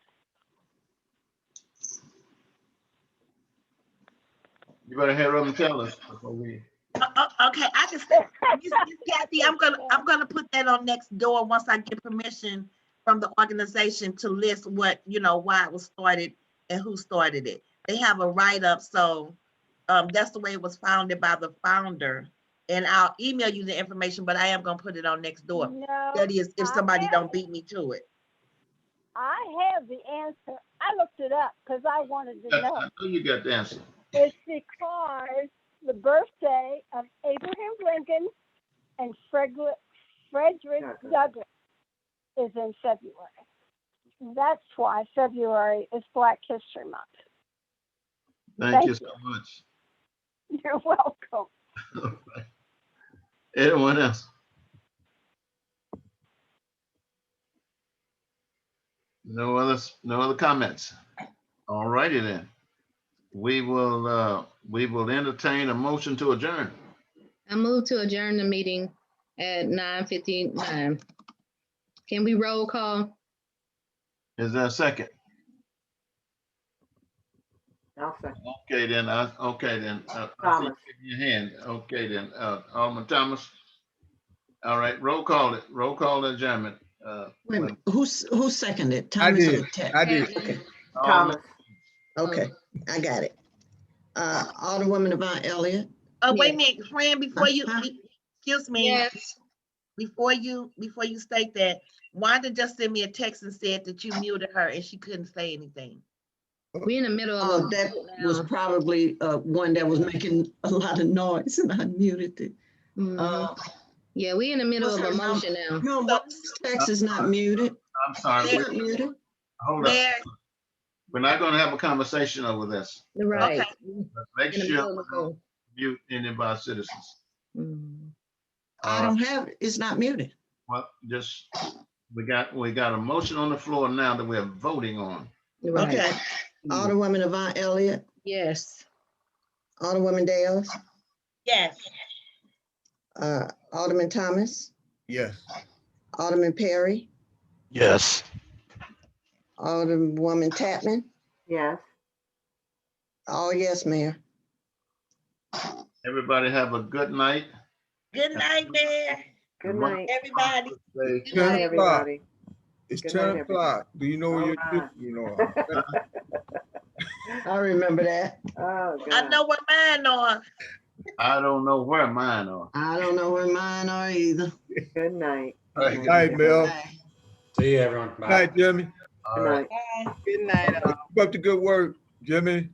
You better hear them tell us before we. Okay, I can say, Kathy, I'm gonna put that on next door once I get permission from the organization to list what, why it was started and who started it. They have a write-up, so that's the way it was founded by the founder. And I'll email you the information, but I am gonna put it on next door. No, That is, if somebody don't beat me to it. I have the answer. I looked it up because I wanted to know. I know you got the answer. It's because the birthday of Abraham Lincoln and Frederick Douglass is in February. That's why February is Black History Month. Thank you so much. You're welcome. All right. Anyone else? No other comments. All righty then. We will entertain a motion to adjourn. I move to adjourn the meeting at 9:59. Can we roll call? Is there a second? I'll second. Okay then. Thomas. Your hand. Okay then. Alderman Thomas. All right. Roll call it. Roll call the adjournment. Wait a minute, who seconded? I Thomas or did. Ted? I did. Okay, Thomas. okay, I got it. Alderwoman Yvonne Elliott. Wait a minute, Fran, before you, excuse me. Yes. Before you state that, Wanda just sent me a text and said that you muted her and she couldn't say anything. We in the middle of Oh, a that vote was now. probably one that was making a lot of noise and I muted it. Yeah, we in the middle What's of a her motion now. No, Westa's text is not muted. I'm sorry. It's not muted. Hold up. We're not gonna have a conversation over this. Right. Make In the sure middle we of the don't vote. mute any of our citizens. I don't have, it's not muted. Well, just, we got a motion on the floor now that we're voting on. Right. Okay. Alderwoman Yvonne Elliott. Yes. Alderwoman Dales. Yes. Alderman Thomas. Yes. Alderman Perry. Yes. Alderwoman Tatman. Yes. Oh, yes, Mayor. Everybody have a good night. Good night, Mayor. Good night, everybody. Good night, everybody. It's Good 10 night, o'clock. Do you know where you're, you know? I remember that. Oh, God. I know what mine are. I don't know where mine are. I don't know where mine are either. Good night. Good night, Mel. See you, everyone. Bye. Night, Jimmy. Good night. Good night. Keep up the good work, Jimmy.